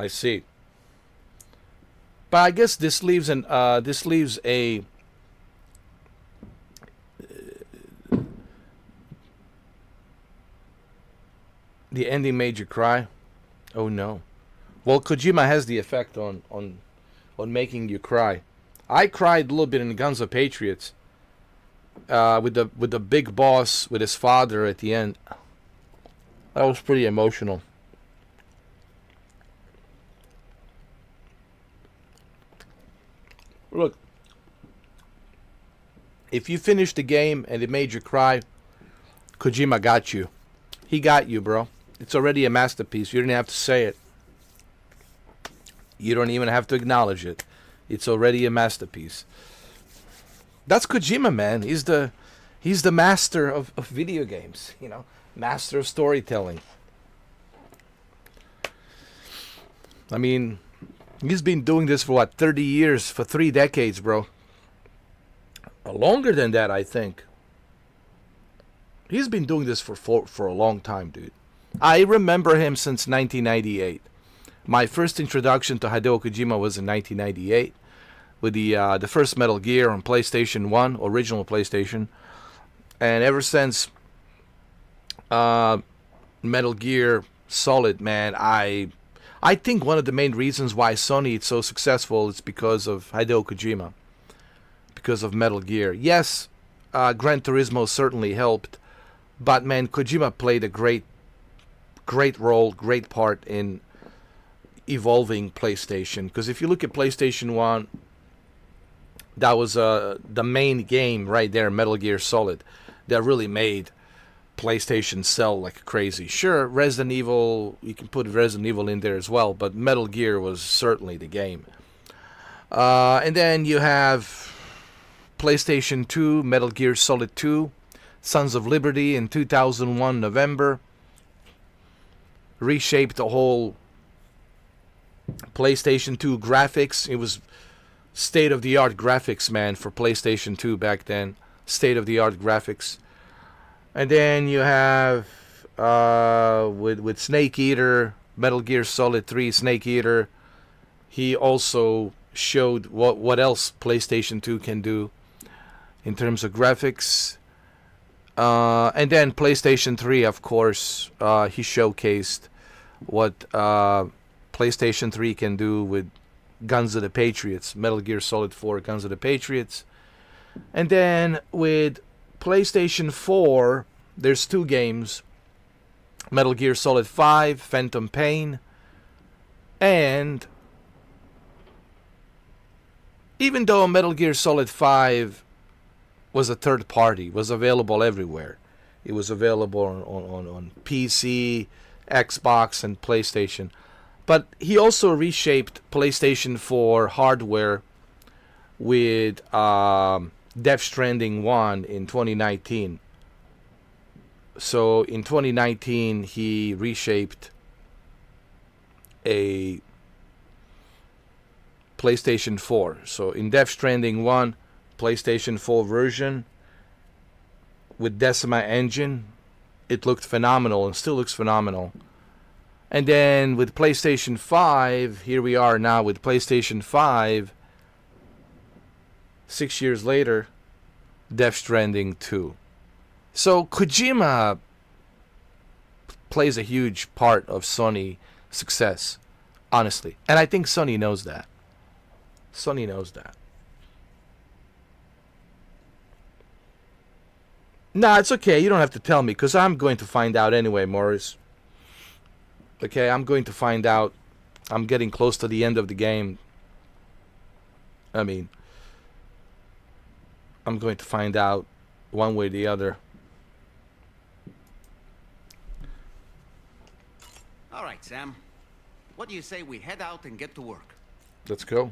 I see. But I guess this leaves a the ending made you cry. Oh no. Well, Kojima has the effect on making you cry. I cried a little bit in Guns of Patriots with the big boss with his father at the end. That was pretty emotional. Look, if you finished the game and it made you cry, Kojima got you. He got you, bro. It's already a masterpiece. You don't have to say it. You don't even have to acknowledge it. It's already a masterpiece. That's Kojima, man. He's the master of video games, you know, master of storytelling. I mean, he's been doing this for what, 30 years, for 3 decades, bro. Longer than that, I think. He's been doing this for a long time, dude. I remember him since 1998. My first introduction to Hideo Kojima was in 1998 with the first Metal Gear on PlayStation 1, original PlayStation. And ever since Metal Gear Solid, man, I think one of the main reasons why Sony is so successful is because of Hideo Kojima. Because of Metal Gear. Yes, Gran Turismo certainly helped. But man, Kojima played a great role, great part in evolving PlayStation. Because if you look at PlayStation 1, that was the main game right there, Metal Gear Solid, that really made PlayStation sell like crazy. Sure, Resident Evil, you can put Resident Evil in there as well, but Metal Gear was certainly the game. And then you have PlayStation 2, Metal Gear Solid 2, Sons of Liberty in 2001 November. Reshaped the whole PlayStation 2 graphics. It was state-of-the-art graphics, man, for PlayStation 2 back then. State-of-the-art graphics. And then you have with Snake Eater, Metal Gear Solid 3 Snake Eater. He also showed what else PlayStation 2 can do in terms of graphics. And then PlayStation 3, of course, he showcased what PlayStation 3 can do with Guns of the Patriots, Metal Gear Solid 4, Guns of the Patriots. And then with PlayStation 4, there's 2 games, Metal Gear Solid 5, Phantom Pain, and even though Metal Gear Solid 5 was a third party, was available everywhere. It was available on PC, Xbox, and PlayStation. But he also reshaped PlayStation 4 hardware with Death Stranding 1 in 2019. So in 2019, he reshaped a PlayStation 4. So in Death Stranding 1, PlayStation 4 version with Decima engine, it looked phenomenal and still looks phenomenal. And then with PlayStation 5, here we are now with PlayStation 5, 6 years later, Death Stranding 2. So Kojima plays a huge part of Sony success, honestly. And I think Sony knows that. Sony knows that. Nah, it's okay. You don't have to tell me, because I'm going to find out anyway, Morris. Okay, I'm going to find out. I'm getting close to the end of the game. I mean, I'm going to find out one way or the other. All right, Sam. What do you say we head out and get to work? Let's go.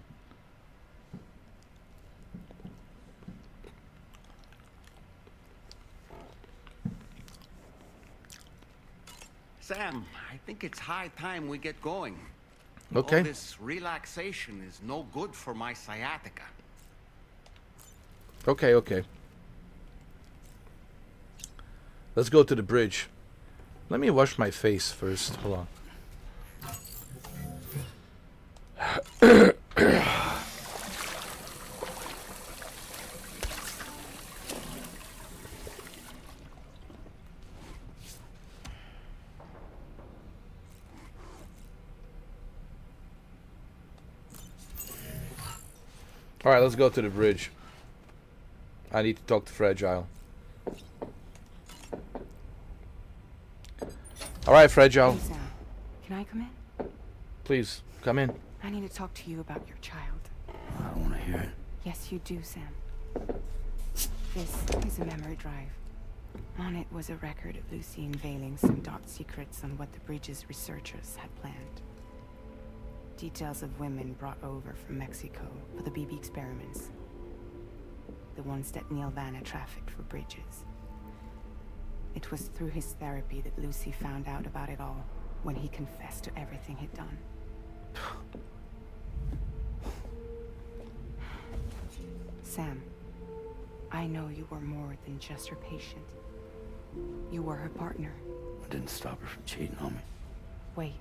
Sam, I think it's high time we get going. Okay. All this relaxation is no good for my sciatica. Okay. Let's go to the bridge. Let me wash my face first. Hold on. All right, let's go to the bridge. I need to talk to Fragile. All right, Fragile. Hey, Sam. Can I come in? Please, come in. I need to talk to you about your child. I don't want to hear it. Yes, you do, Sam. This is a memory drive. On it was a record of Lucy unveiling some dark secrets on what the bridge's researchers had planned. Details of women brought over from Mexico for the BB experiments. The ones that Neil Vanna trafficked for bridges. It was through his therapy that Lucy found out about it all when he confessed to everything he'd done. Sam, I know you were more than just her patient. You were her partner. I didn't stop her from cheating on me. Wait.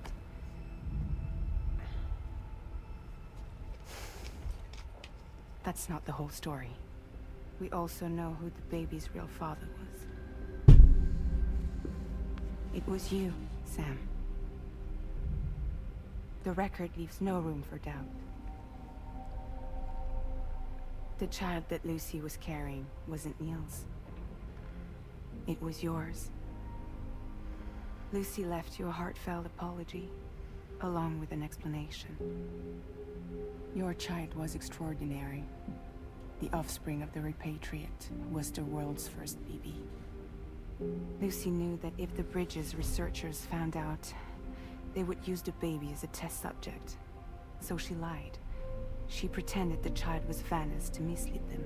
That's not the whole story. We also know who the baby's real father was. It was you, Sam. The record leaves no room for doubt. The child that Lucy was carrying wasn't Neil's. It was yours. Lucy left you a heartfelt apology, along with an explanation. Your child was extraordinary. The offspring of the repatriate who was the world's first BB. Lucy knew that if the bridge's researchers found out, they would use the baby as a test subject. So she lied. She pretended the child was Vanna's to mislead them.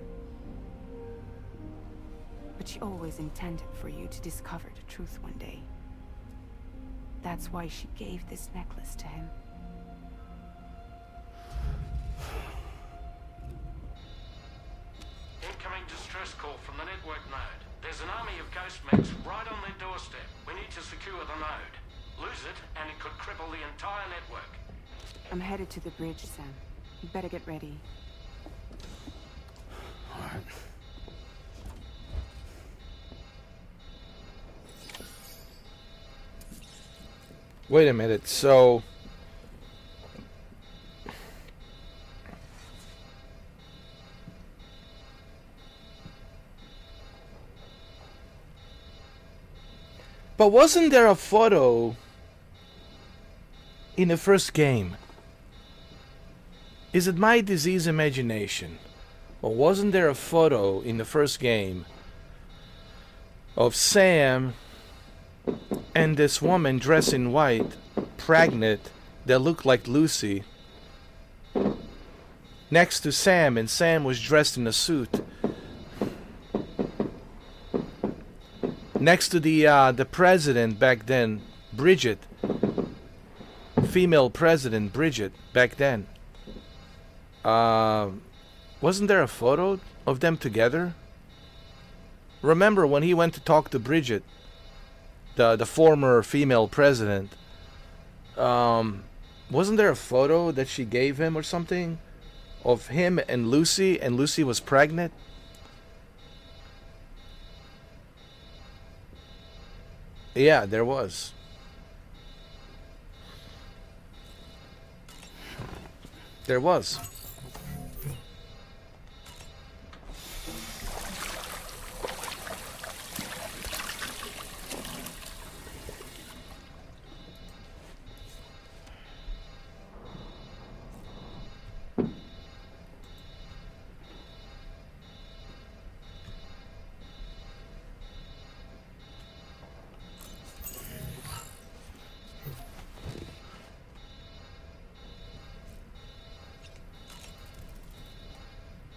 But she always intended for you to discover the truth one day. That's why she gave this necklace to him. Incoming distress call from the network node. There's an army of ghost mechs right on their doorstep. We need to secure the node. Lose it, and it could cripple the entire network. I'm headed to the bridge, Sam. You better get ready. All right. Wait a minute. So, but wasn't there a photo in the first game? Is it my diseased imagination? Or wasn't there a photo in the first game of Sam and this woman dressed in white, pregnant, that looked like Lucy, next to Sam, and Sam was dressed in a suit, next to the president back then, Bridget, female president Bridget back then. Wasn't there a photo of them together? Remember when he went to talk to Bridget, the former female president, wasn't there a photo that she gave him or something of him and Lucy was pregnant? Yeah, there was. There was.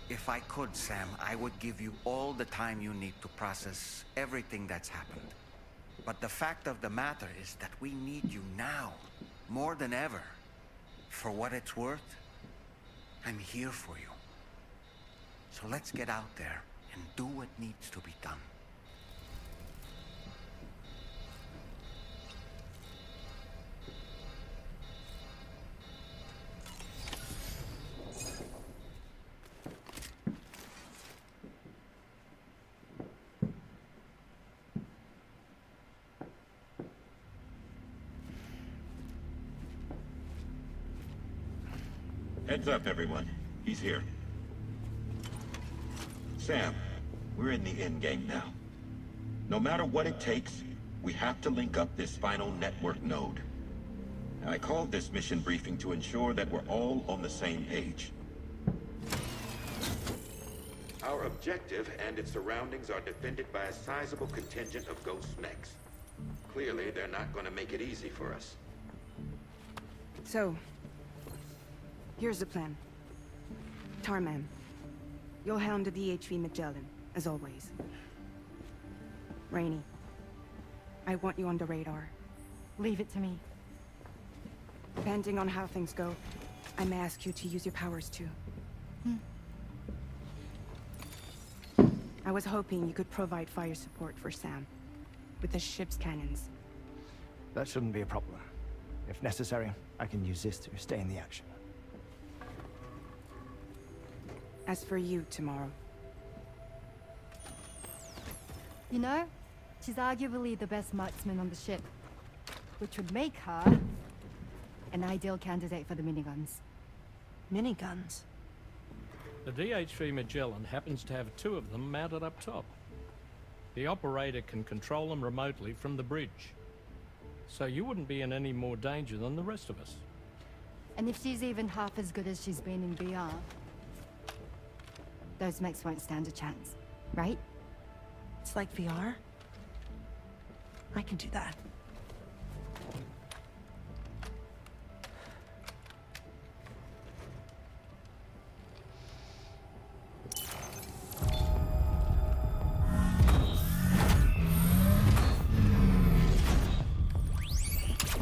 If I could, Sam, I would give you all the time you need to process everything that's happened. But the fact of the matter is that we need you now, more than ever. For what it's worth, I'm here for you. So let's get out there and do what needs to be done. Heads up, everyone. He's here. Sam, we're in the endgame now. No matter what it takes, we have to link up this final network node. I called this mission briefing to ensure that we're all on the same page. Our objective and its surroundings are defended by a sizable contingent of ghost mechs. Clearly, they're not going to make it easy for us. So, here's the plan. Tarman, you'll helm the DHV Magellan, as always. Rainey, I want you on the radar. Leave it to me. Depending on how things go, I may ask you to use your powers too. I was hoping you could provide fire support for Sam, with the ship's cannons. That shouldn't be a problem. If necessary, I can use this to stay in the action. As for you, tomorrow. You know, she's arguably the best marksman on the ship, which would make her an ideal candidate for the miniguns. Miniguns? The DHV Magellan happens to have 2 of them mounted up top. The operator can control them remotely from the bridge. So you wouldn't be in any more danger than the rest of us. And if she's even half as good as she's been in VR, those mechs won't stand a chance, right? It's like VR? I can do that.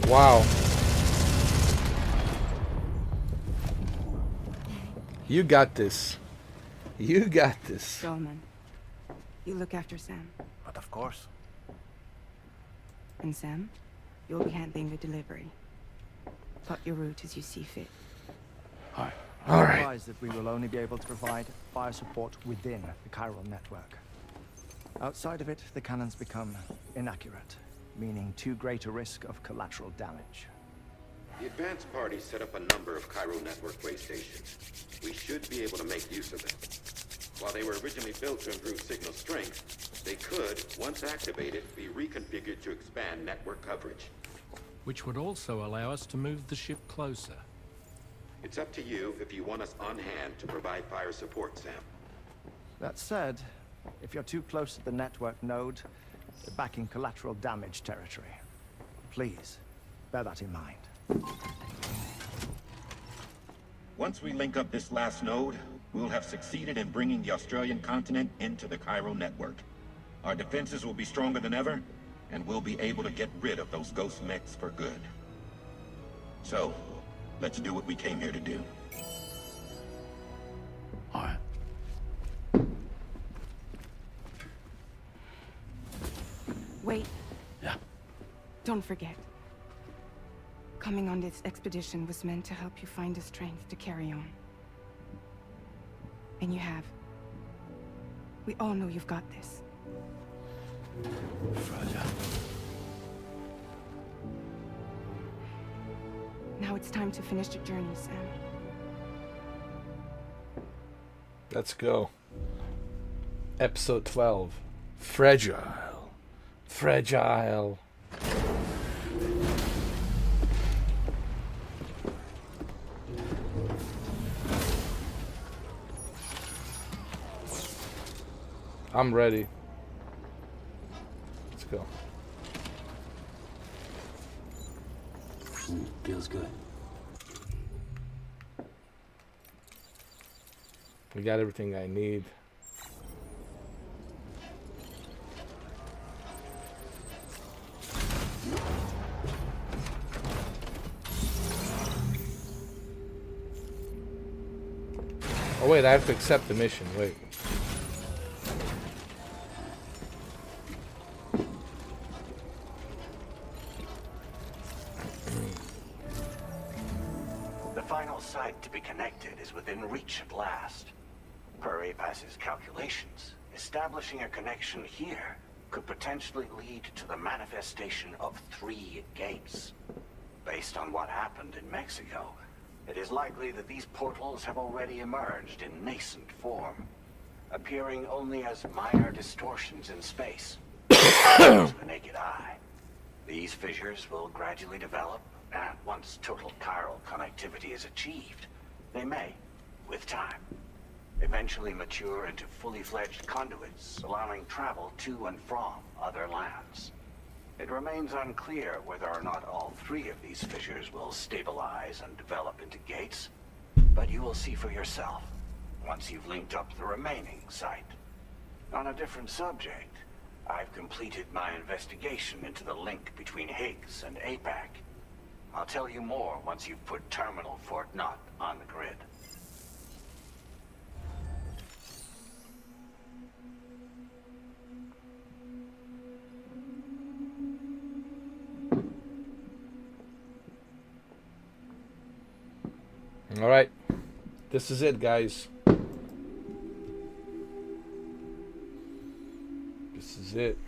Wow. You got this. You got this. Dolman, you look after Sam. But of course. And Sam, you'll be handling the delivery. Plot your route as you see fit. All I'm right. advised that we will only be able to provide fire support within the chiral network. Outside of it, the cannons become inaccurate, meaning too great a risk of collateral damage. The advanced party set up a number of chiral network way stations. We should be able to make use of them. While they were originally built to improve signal strength, they could, once activated, be reconfigured to expand network coverage. Which would also allow us to move the ship closer. It's up to you if you want us on hand to provide fire support, Sam. That said, if you're too close to the network node, you're back in collateral damage territory. Please, bear that in mind. Once we link up this last node, we'll have succeeded in bringing the Australian continent into the chiral network. Our defenses will be stronger than ever, and we'll be able to get rid of those ghost mechs for good. So, let's do what we came here to do. All right. Wait. Yeah. Don't forget. Coming on this expedition was meant to help you find the strength to carry on. And you have. We all know you've got this. Fragile. Now it's time to finish the journey, Sam. Let's go. Episode 12. Fragile. Fragile. I'm ready. Let's go. Feels good. We got everything I need. Oh wait, I have to accept the mission. Wait. The final site to be connected is within reach at last. Per APAS's calculations, establishing a connection here could potentially lead to the manifestation of 3 gates. Based on what happened in Mexico, it is likely that these portals have already emerged in nascent form. appearing only as minor distortions in space to the naked eye. These fissures will gradually develop, and once total chiral connectivity is achieved, they may, with time, eventually mature into fully fledged conduits, allowing travel to and from other lands. It remains unclear whether or not all three of these fissures will stabilize and develop into gates, but you will see for yourself once you've linked up the remaining site. On a different subject, I've completed my investigation into the link between Higgs and APAC. I'll tell you more once you've put Terminal Fort Knott on the grid. All right, this is it, guys. This is it.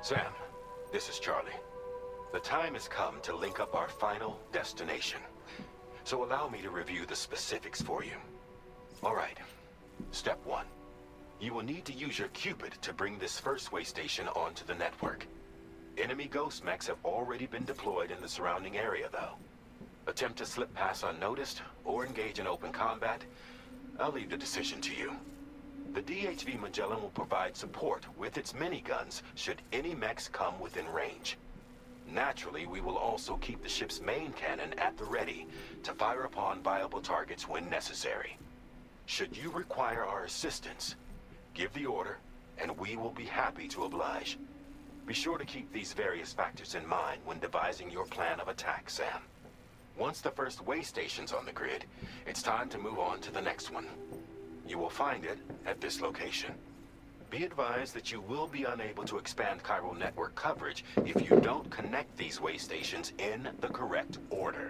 Sam, this is Charlie. The time has come to link up our final destination. So allow me to review the specifics for you. All right. Step 1. You will need to use your Cupid to bring this first way station onto the network. Enemy ghost mechs have already been deployed in the surrounding area, though. Attempt to slip past unnoticed or engage in open combat, I'll leave the decision to you. The DHV Magellan will provide support with its miniguns should any mechs come within range. Naturally, we will also keep the ship's main cannon at the ready to fire upon viable targets when necessary. Should you require our assistance, give the order, and we will be happy to oblige. Be sure to keep these various factors in mind when devising your plan of attack, Sam. Once the first way station's on the grid, it's time to move on to the next one. You will find it at this location. Be advised that you will be unable to expand chiral network coverage if you don't connect these way stations in the correct order.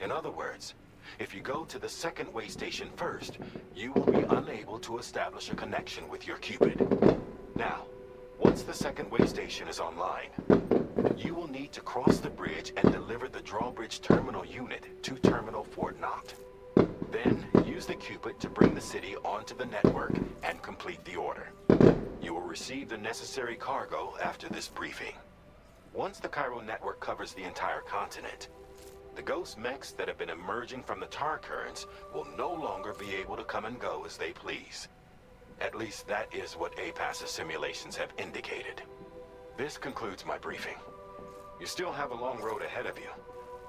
In other words, if you go to the second way station first, you will be unable to establish a connection with your Cupid. Now, once the second way station is online, you will need to cross the bridge and deliver the drawbridge terminal unit to Terminal Fort Knott. Then, use the Cupid to bring the city onto the network and complete the order. You will receive the necessary cargo after this briefing. Once the chiral network covers the entire continent, the ghost mechs that have been emerging from the tar currents will no longer be able to come and go as they please. At least that is what APAS's simulations have indicated. This concludes my briefing. You still have a long road ahead of you,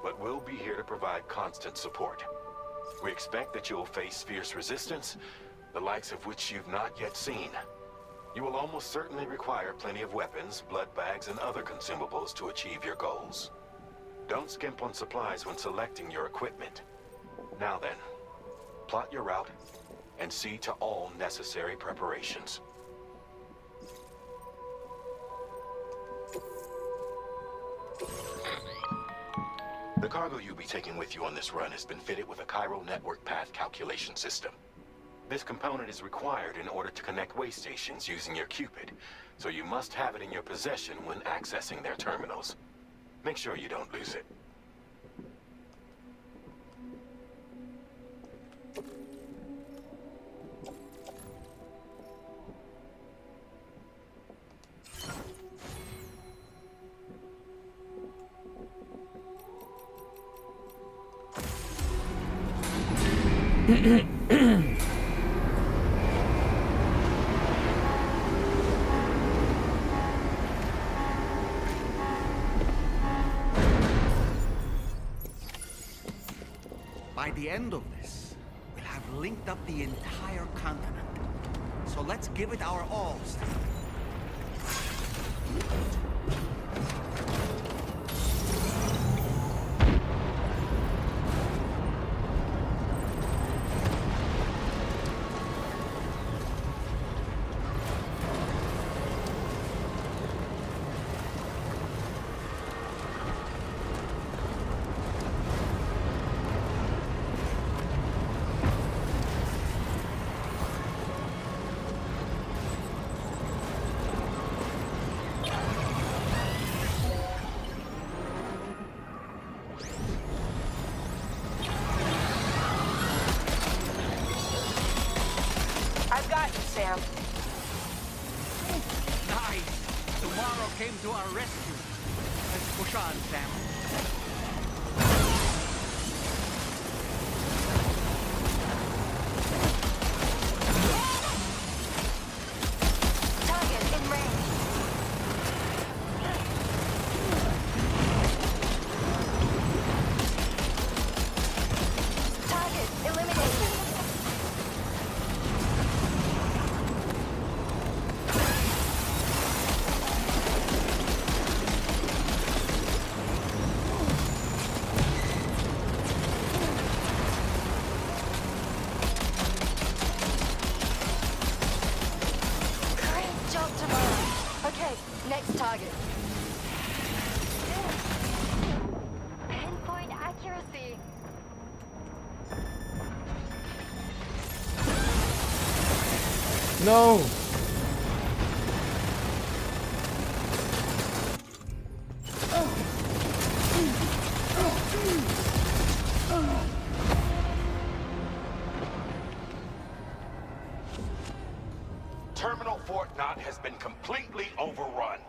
but we'll be here to provide constant support. We expect that you will face fierce resistance, the likes of which you've not yet seen. You will almost certainly require plenty of weapons, blood bags, and other consumables to achieve your goals. Don't skimp on supplies when selecting your equipment. Now then, plot your route and see to all necessary preparations. The cargo you'll be taking with you on this run has been fitted with a chiral network path calculation system. This component is required in order to connect way stations using your Cupid, so you must have it in your possession when accessing their terminals. Make sure you don't lose it. By the end of this, we'll have linked up the entire continent. So let's give it our all, Steve. I've got you, Sam. Nice! Tomorrow came to our rescue. Let's push on, Sam. Target in range. Target eliminated. Great job tomorrow. Okay, next target. Pinpoint accuracy. No! Terminal Fort Knott has been completely overrun.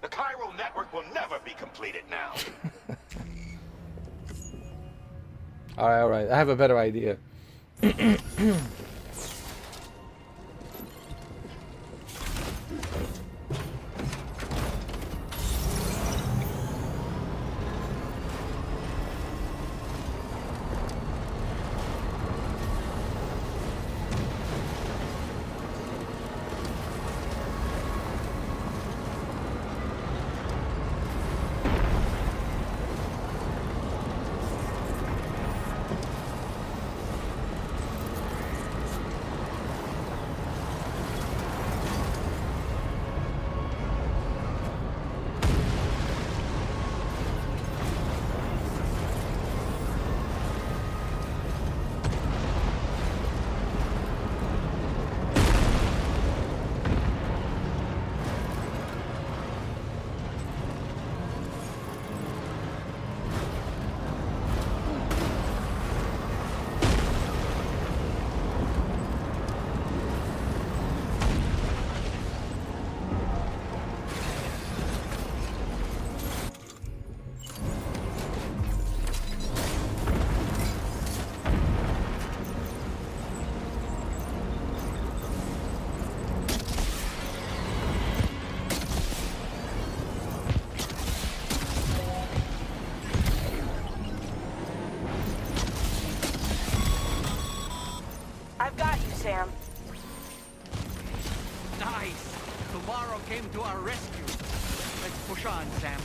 The chiral network will never be completed now. Alright. I have a better idea. I've got you, Sam. Nice! Tomorrow came to our rescue. Let's push on, Sam.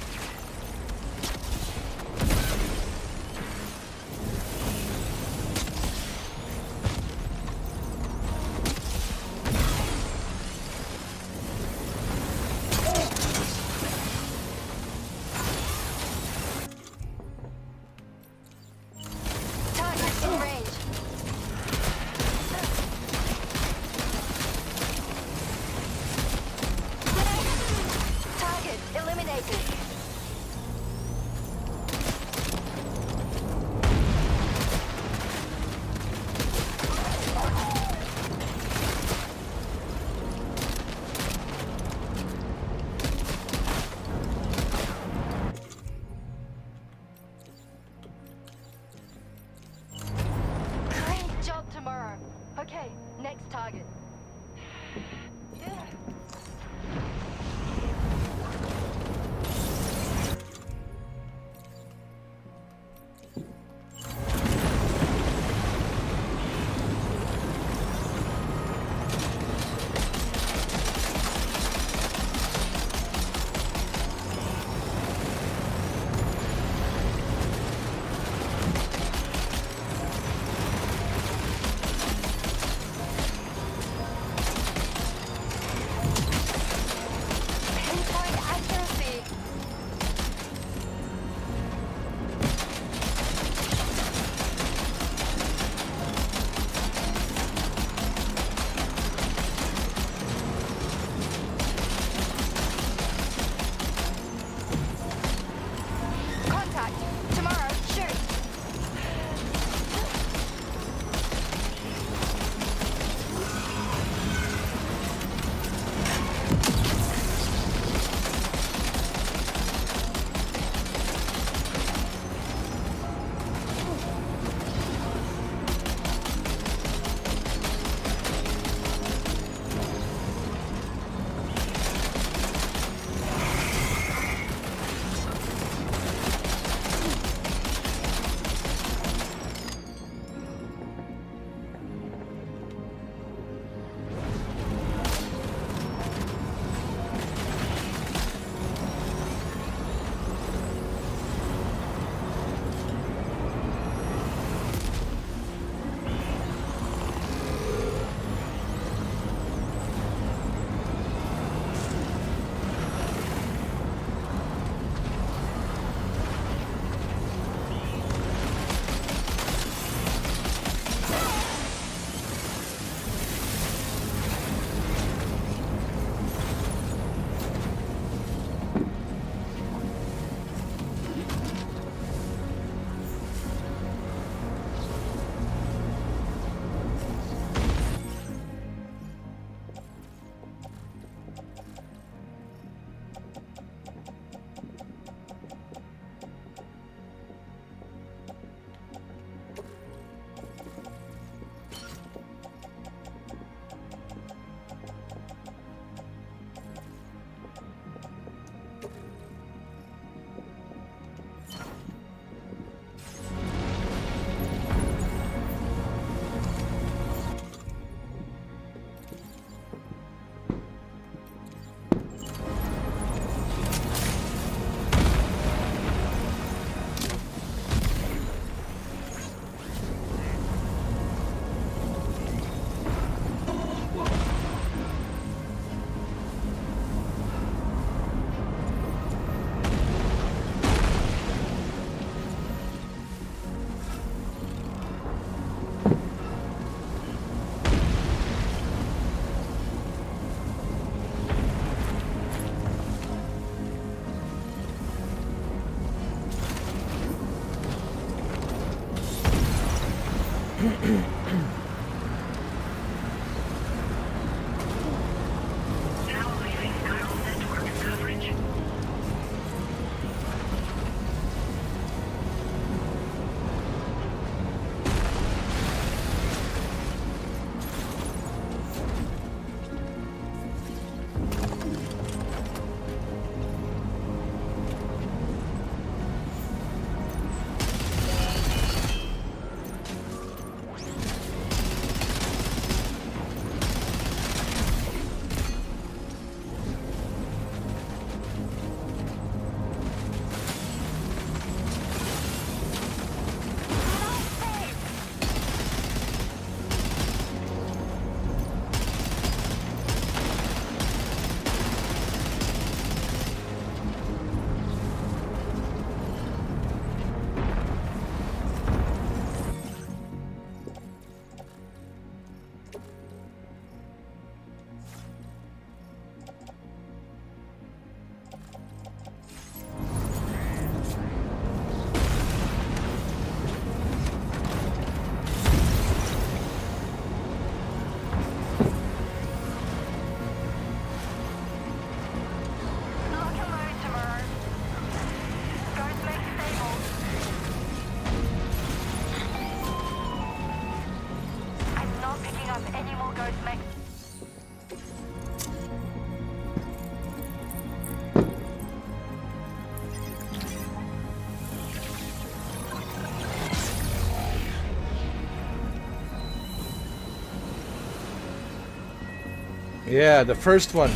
Yeah, the first one.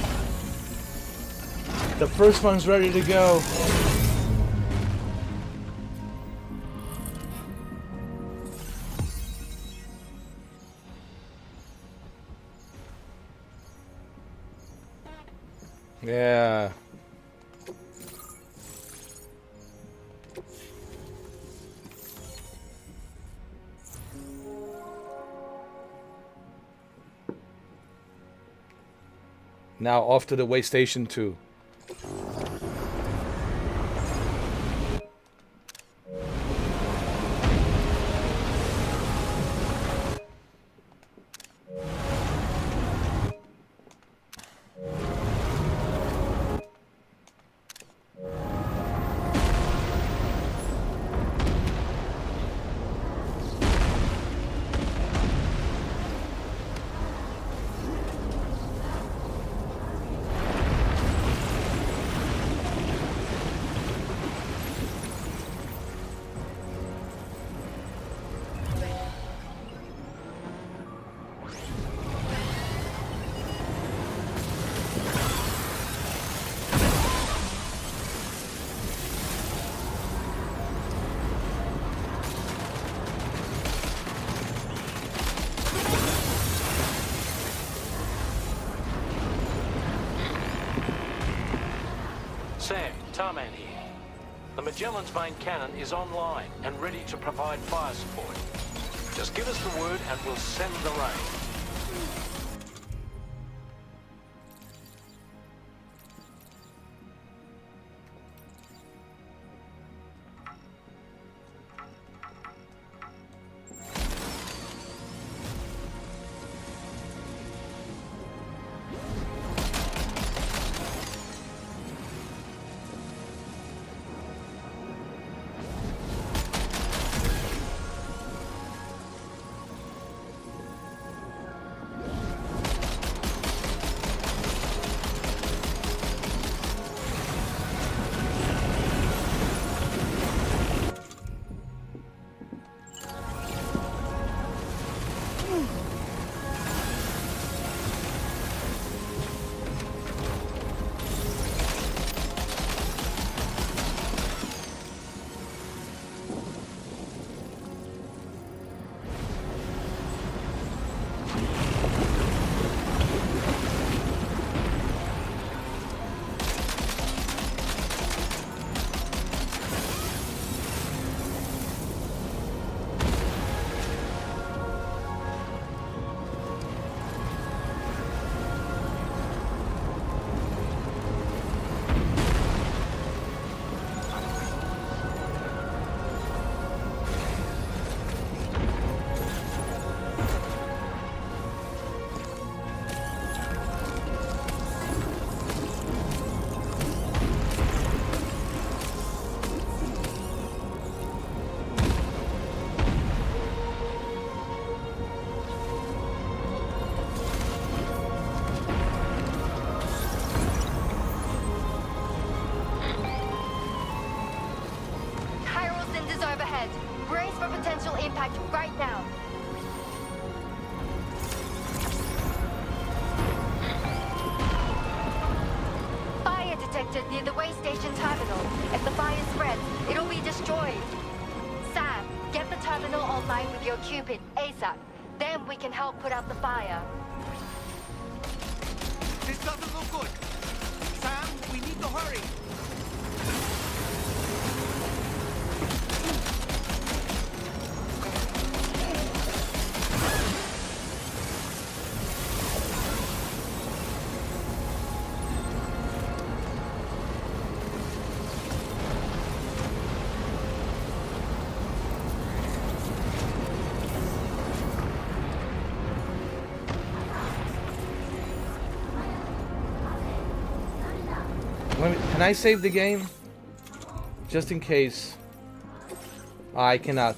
The first one's ready to go. Yeah. Now off to the way station 2. Sam, Tarman here. The Magellan's main cannon is online and ready to provide fire support. Just give us the word and we'll send the rain. impact right now. Fire detected near the way station terminal. If the fire spreads, it'll be destroyed. Sam, get the terminal online with your Cupid ASAP. Then we can help put out the fire. This doesn't look good. Sam, we need to hurry. Can I save the game? Just in case. I cannot.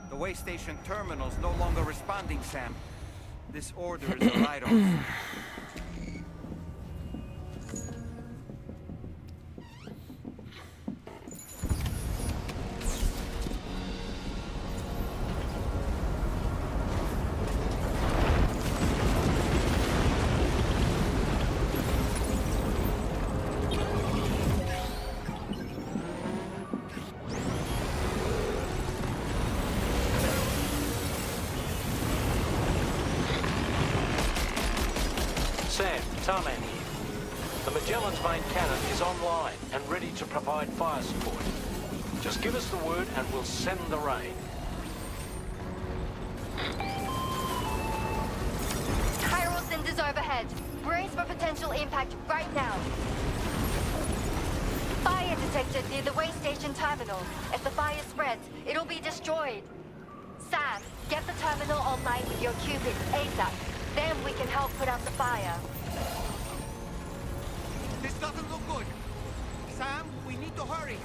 The way station terminal's no longer responding, Sam. This order is a write-off. Sam, Tarman here. The Magellan's main cannon is online and ready to provide fire support. Just give us the word and we'll send the rain. Chiral cinders overhead. Brace for potential impact right now. Fire detected near the way station terminal. If the fire spreads, it'll be destroyed. Sam, get the terminal online with your Cupid ASAP. Then we can help put out the fire. This doesn't look good. Sam, we need to hurry.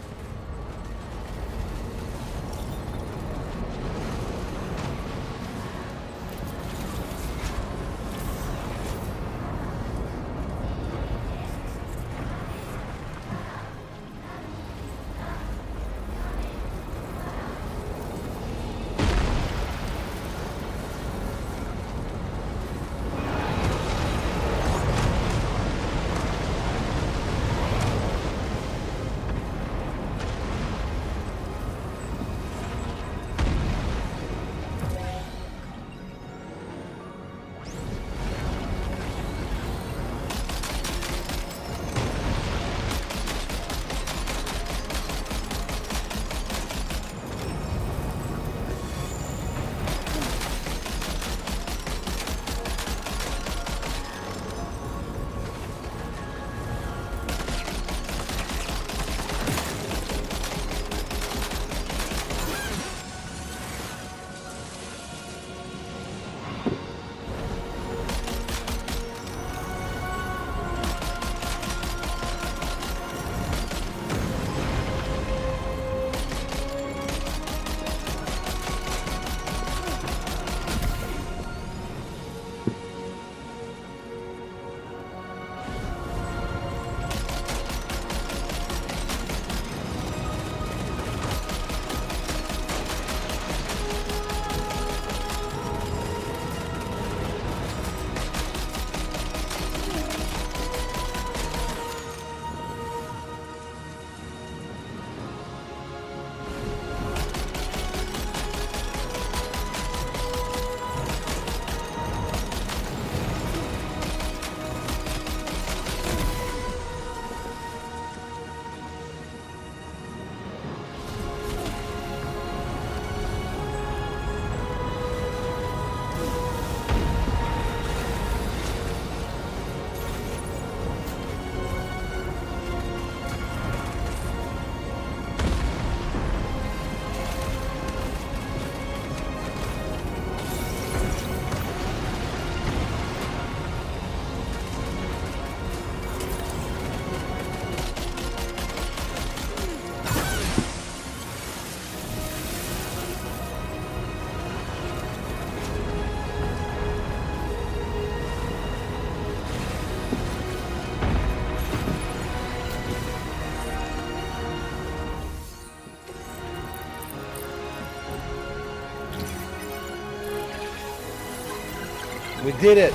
We did it.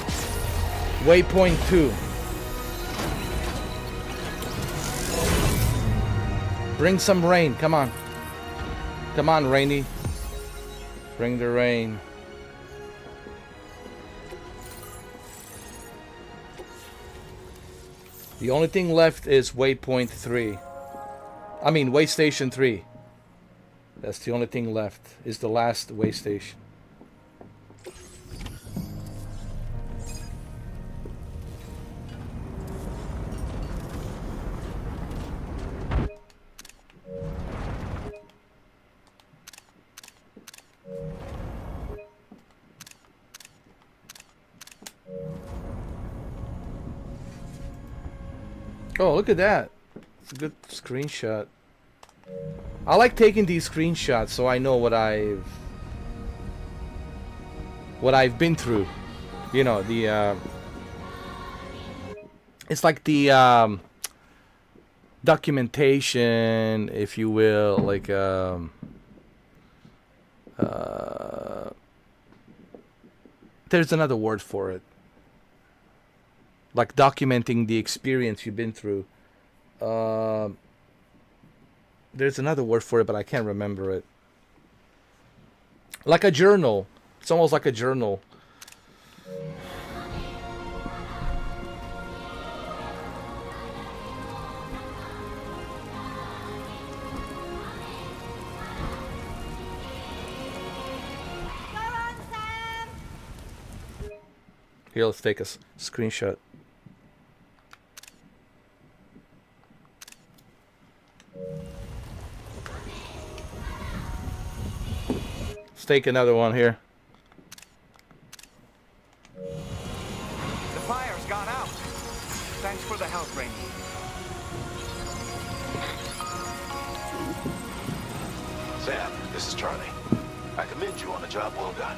Waypoint 2. Bring some rain. Come on. Come on, Rainy. Bring the rain. The only thing left is waypoint 3. I mean, way station 3. That's the only thing left. Is the last way station. Oh, look at that. It's a good screenshot. I like taking these screenshots so I know what I've been through. You know, the it's like the documentation, if you will, like there's another word for it. Like documenting the experience you've been through. There's another word for it, but I can't remember it. Like a journal. It's almost like a journal. Here, let's take a screenshot. Let's take another one here. The fire's gone out. Thanks for the help, Rainy. Sam, this is Charlie. I commend you on a job well done.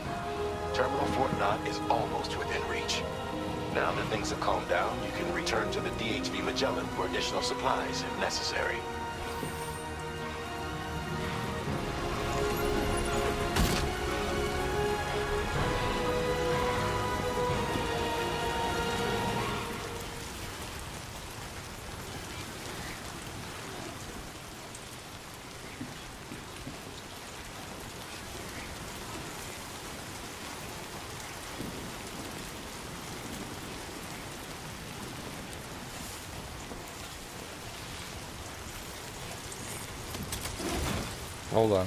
Terminal Fort Knott is almost within reach. Now that things have calmed down, you can return to the DHV Magellan for additional supplies if necessary. Hold on.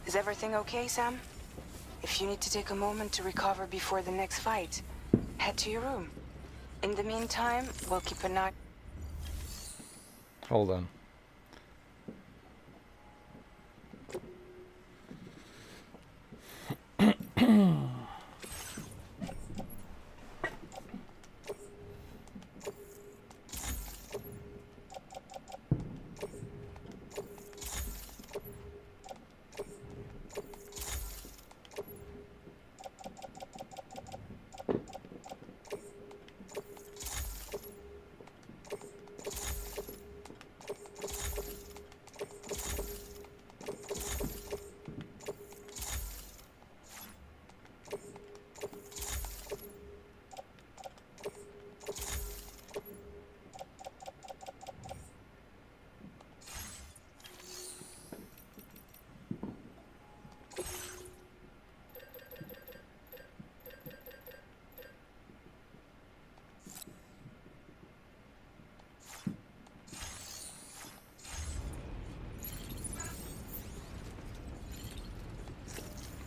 Is everything okay, Sam? If you need to take a moment to recover before the next fight, head to your room. In the meantime, we'll keep an eye... Hold on.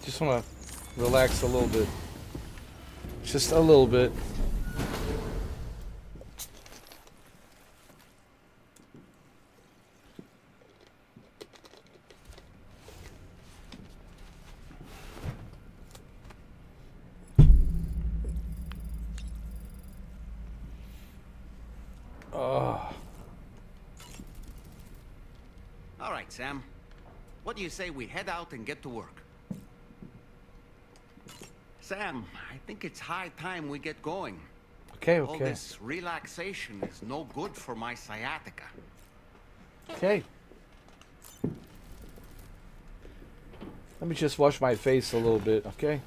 Just want to relax a little bit. Just a little bit. right, Sam. What do you say we head out and get to work? Sam, I think it's high time we get going. Okay, All okay. this relaxation is no good for my sciatica. Okay. Let me just wash my face a little bit, okay?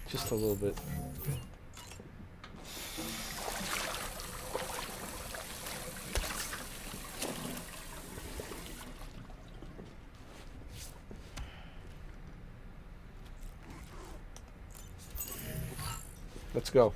Just a little bit. Let's go.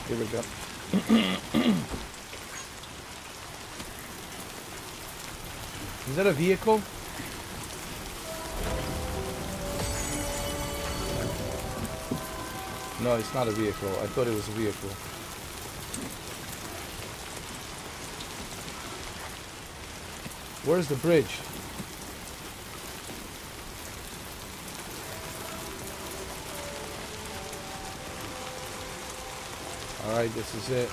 Here we go. Is that a vehicle? No, it's not a vehicle. I thought it was a vehicle. Where's the bridge? Alright, this is it.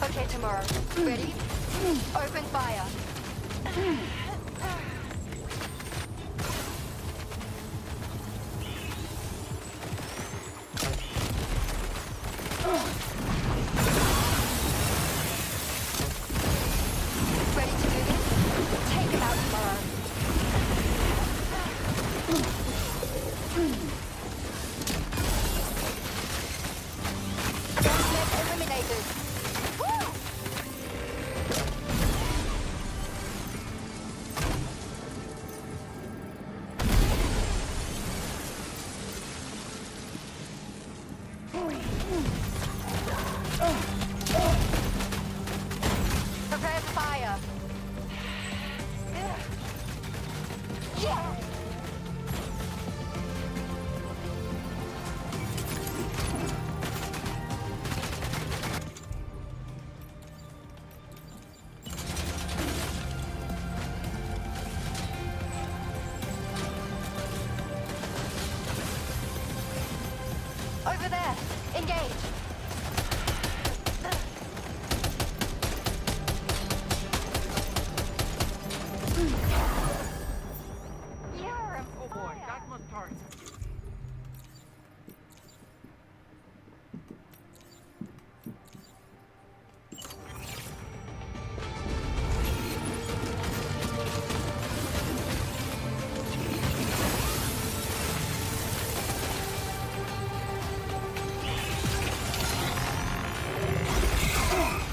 Okay, tomorrow. Ready? Open fire. Ready to do this? Take him out tomorrow. Gas eliminated. Woo! Prepare for fire. Yeah. Over there. Engage. Oh boy, that must hurt.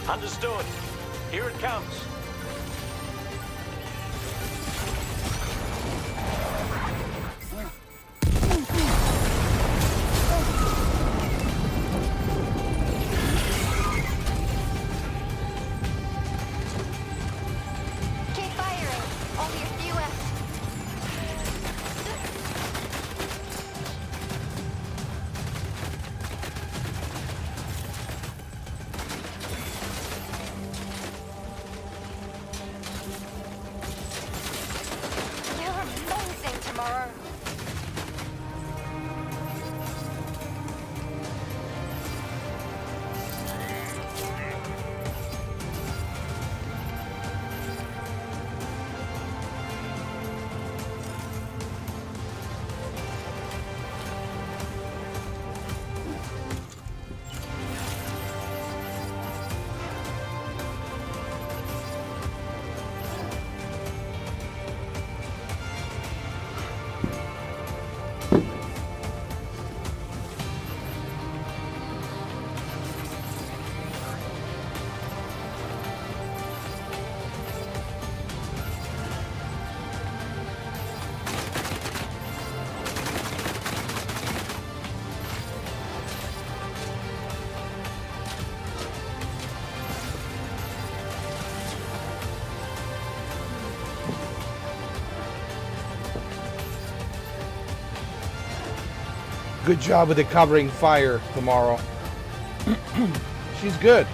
Understood. Here it comes. Keep firing. Only a few left. You're amazing tomorrow. Good job with the covering fire tomorrow. She's good.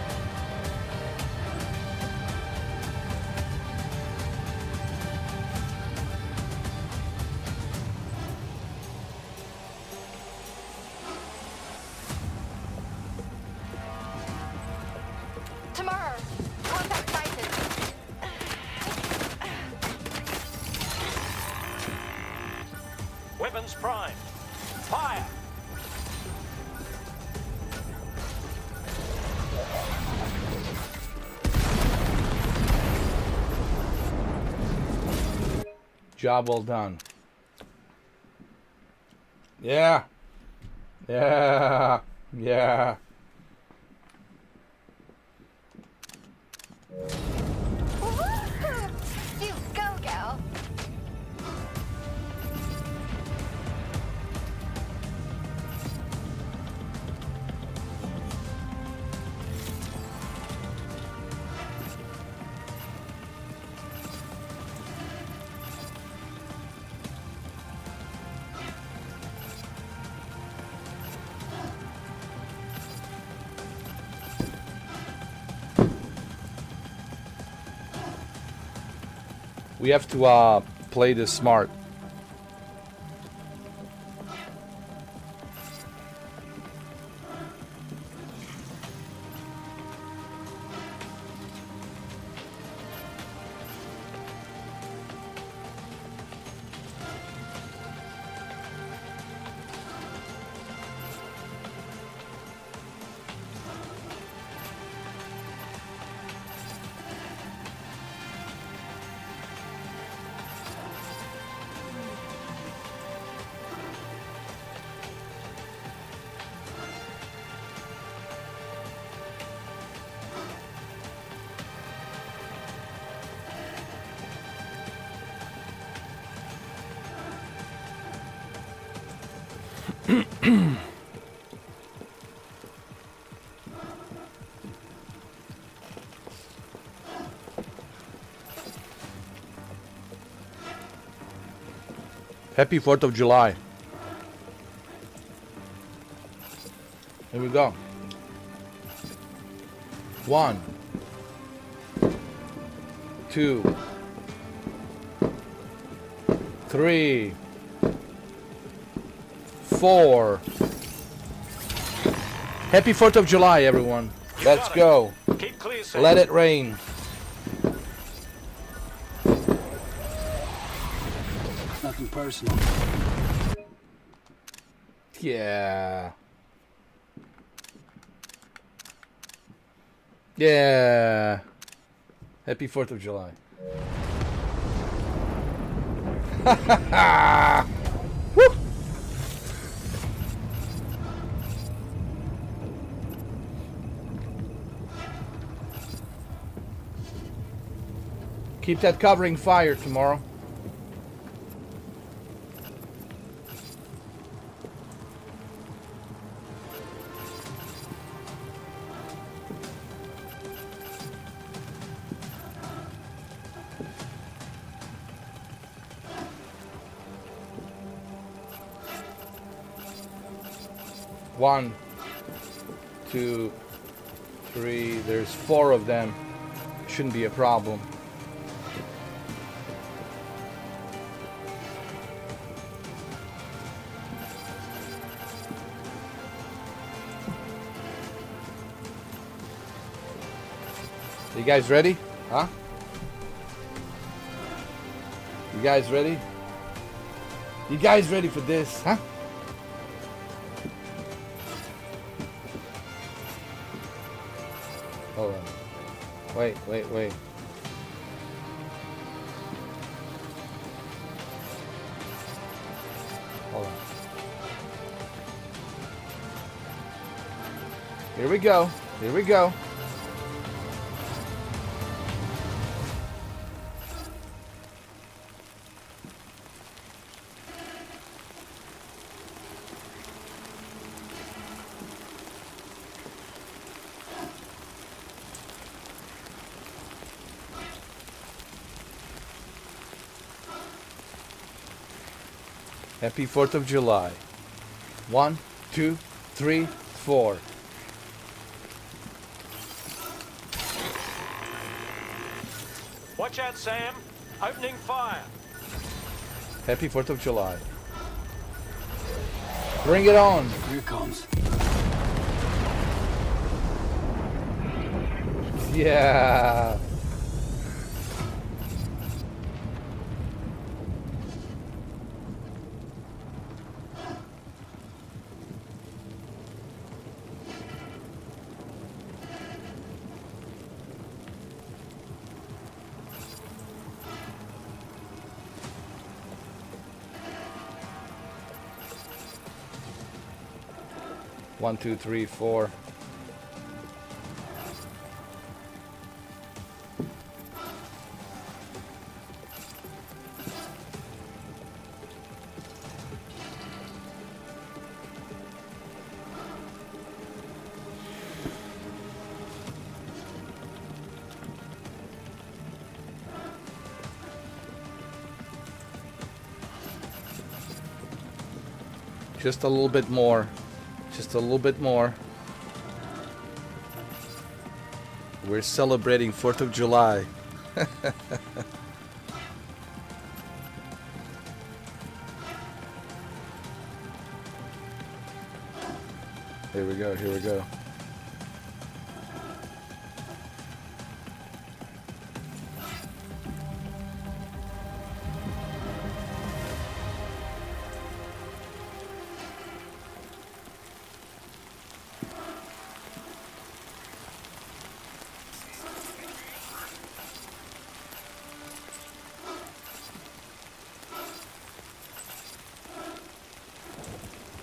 Tomorrow. Contact sighted. Weapons primed. Fire! Job well done. Yeah. Yeah. Yeah. Woohoo! You go, gal. We have to play this smart. Happy 4th of July. Here we go. 1, 2, 3, 4. Happy 4th of July, everyone. Let's go. Keep clear, Let it rain. Nothing personal. Yeah. Yeah. Happy 4th of July. Woo! Keep that covering fire tomorrow. One, two, three. There's 4 of them. Shouldn't be a problem. You guys ready? Huh? You guys ready? You guys ready for this? Huh? Hold on. Wait. Hold on. Here we go. Here we go. Happy 4th of July. 1, 2, 3, 4. Watch out, Sam. Opening fire. Happy 4th of July. Bring it on. Here it comes. Yeah. One, two, three, 4. Just a little bit more. Just a little bit more. We're celebrating 4th of July. Here we go, here we go.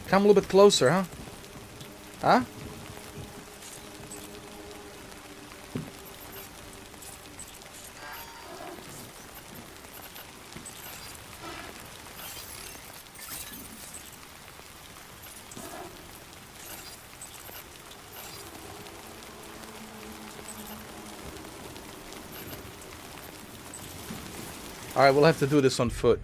Come a little bit closer, huh? Huh? All right, we'll have to do this on foot.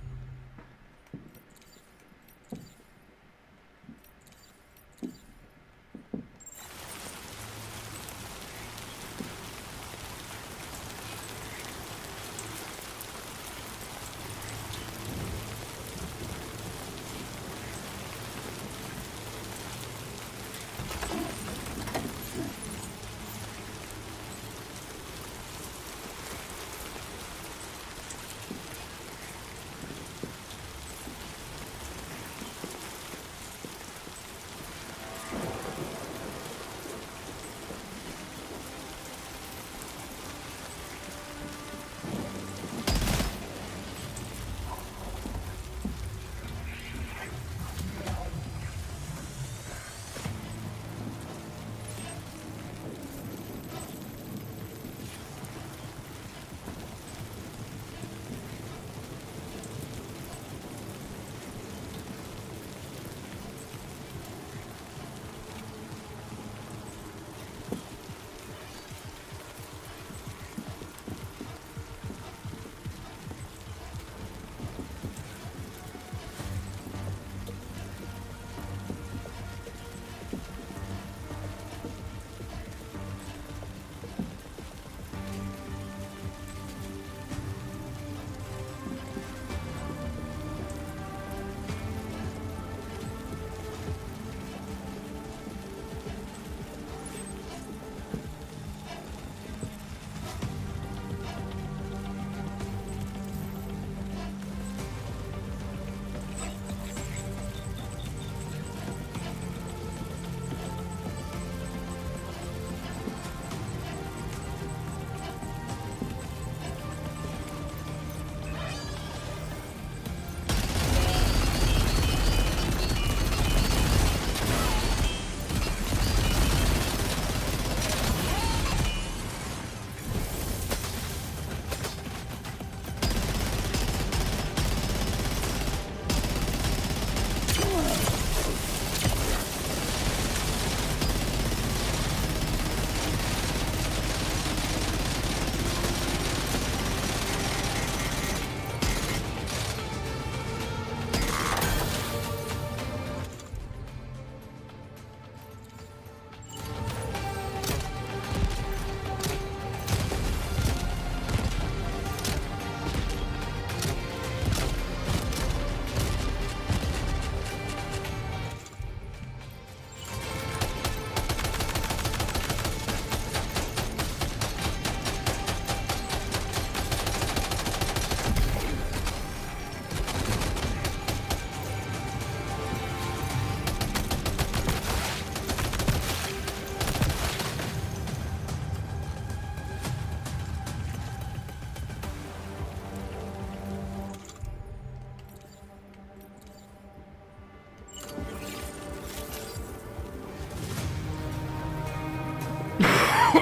Sam,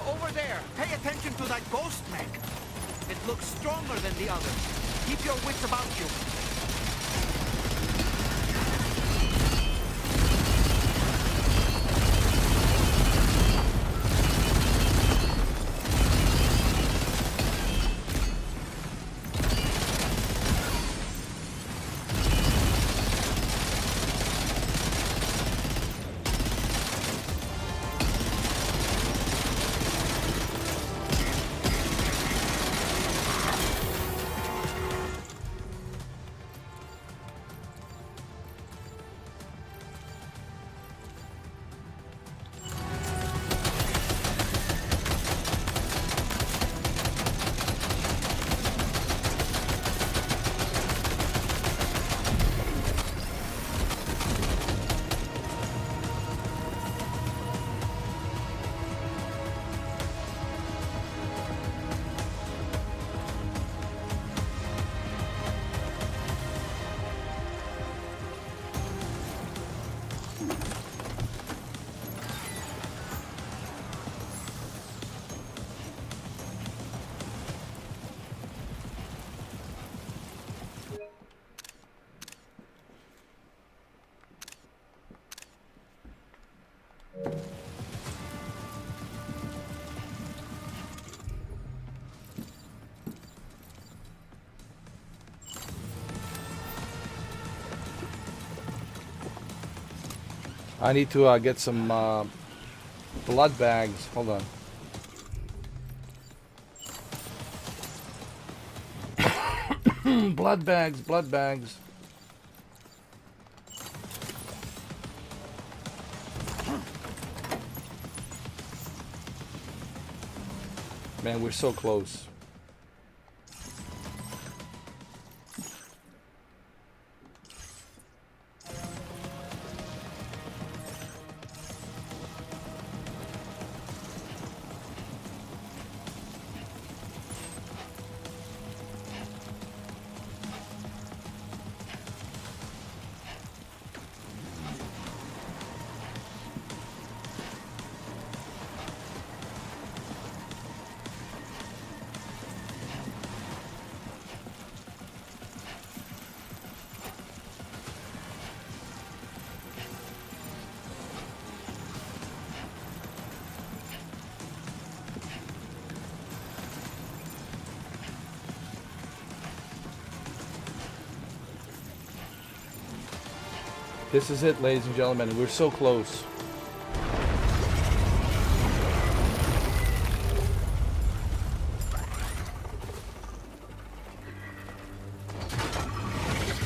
over there! Pay attention to that ghost mech! It looks stronger than the others. Keep your wits about you. I need to get some blood bags. Hold on. Blood bags, blood bags. Man, we're so close. This is it, ladies and gentlemen. We're so close.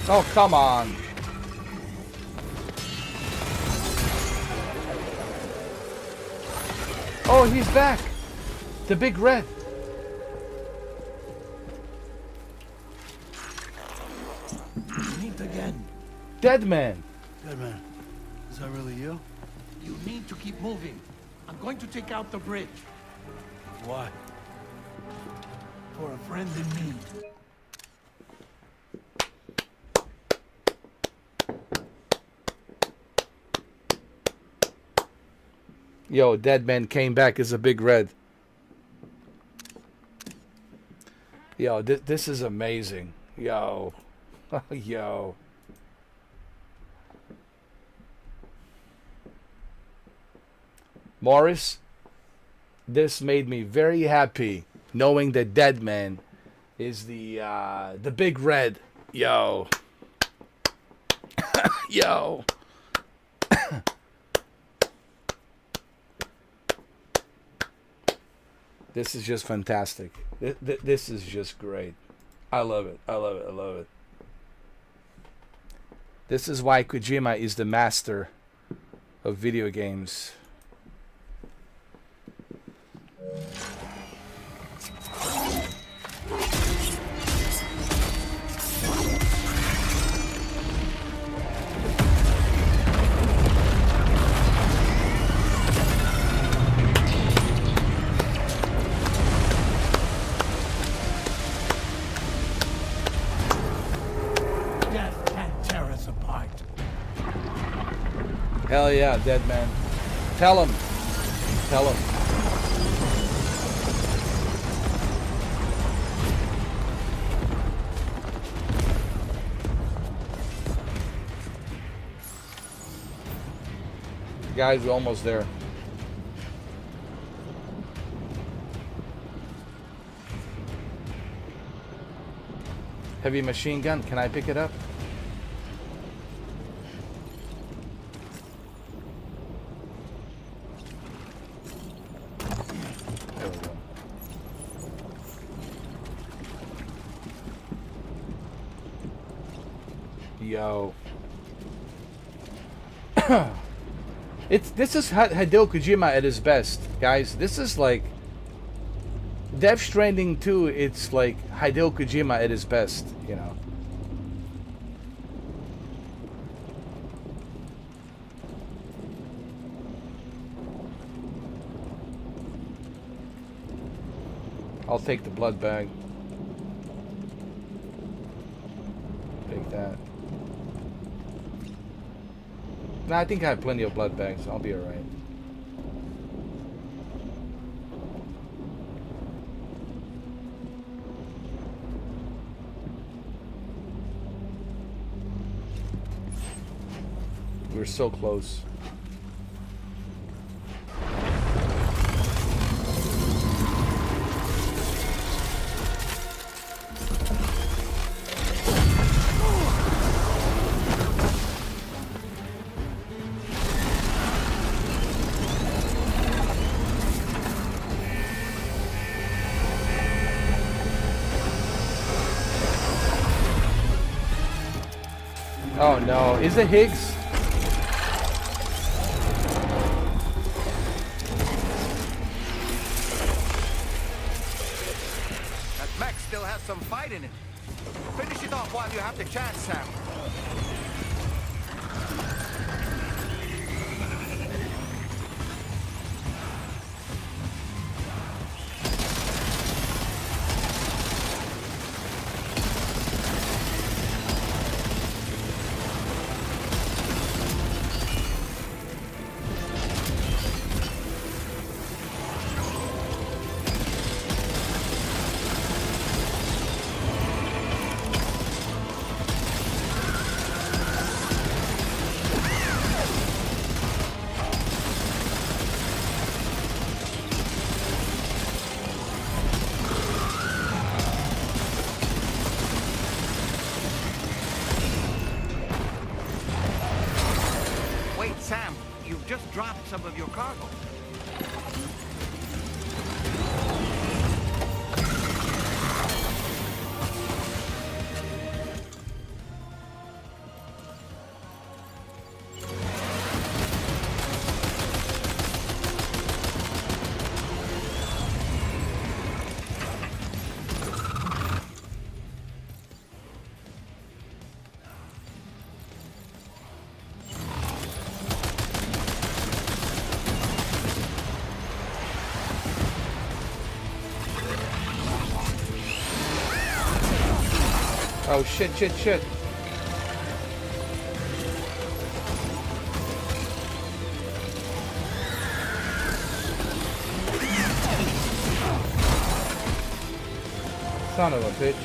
Oh, come on. Oh, he's back. The big red. Meet again. Dead man. Dead man. Is that really you? You need to keep moving. I'm going to take out the bridge. Why? For a friend in need. Yo, Dead Man came back as a big red. Yo, this is amazing. Yo. Yo. Morris, this made me very happy knowing that Dead Man is the big red. Yo. Yo. This is just fantastic. This is just great. I love it. I love it. I love it. This is why Kojima is the master of video games. Death can't tear us apart. Hell yeah, Dead Man. Tell him. Tell him. Guys, we're almost there. Heavy machine gun, can I pick it up? There we go. Yo. This is Hideo Kojima at his best, guys. This is like Death Stranding 2. It's like Hideo Kojima at his best, you know. I'll take the blood bag. Take that. No, I think I have plenty of blood bags. I'll be alright. We're so close. Oh no, is it Higgs? That mech still has some fight in it. Finish it off while you have the chance, Sam. Wait, Sam, you've just dropped some of your cargo. Oh shit, shit, shit. Son of a bitch.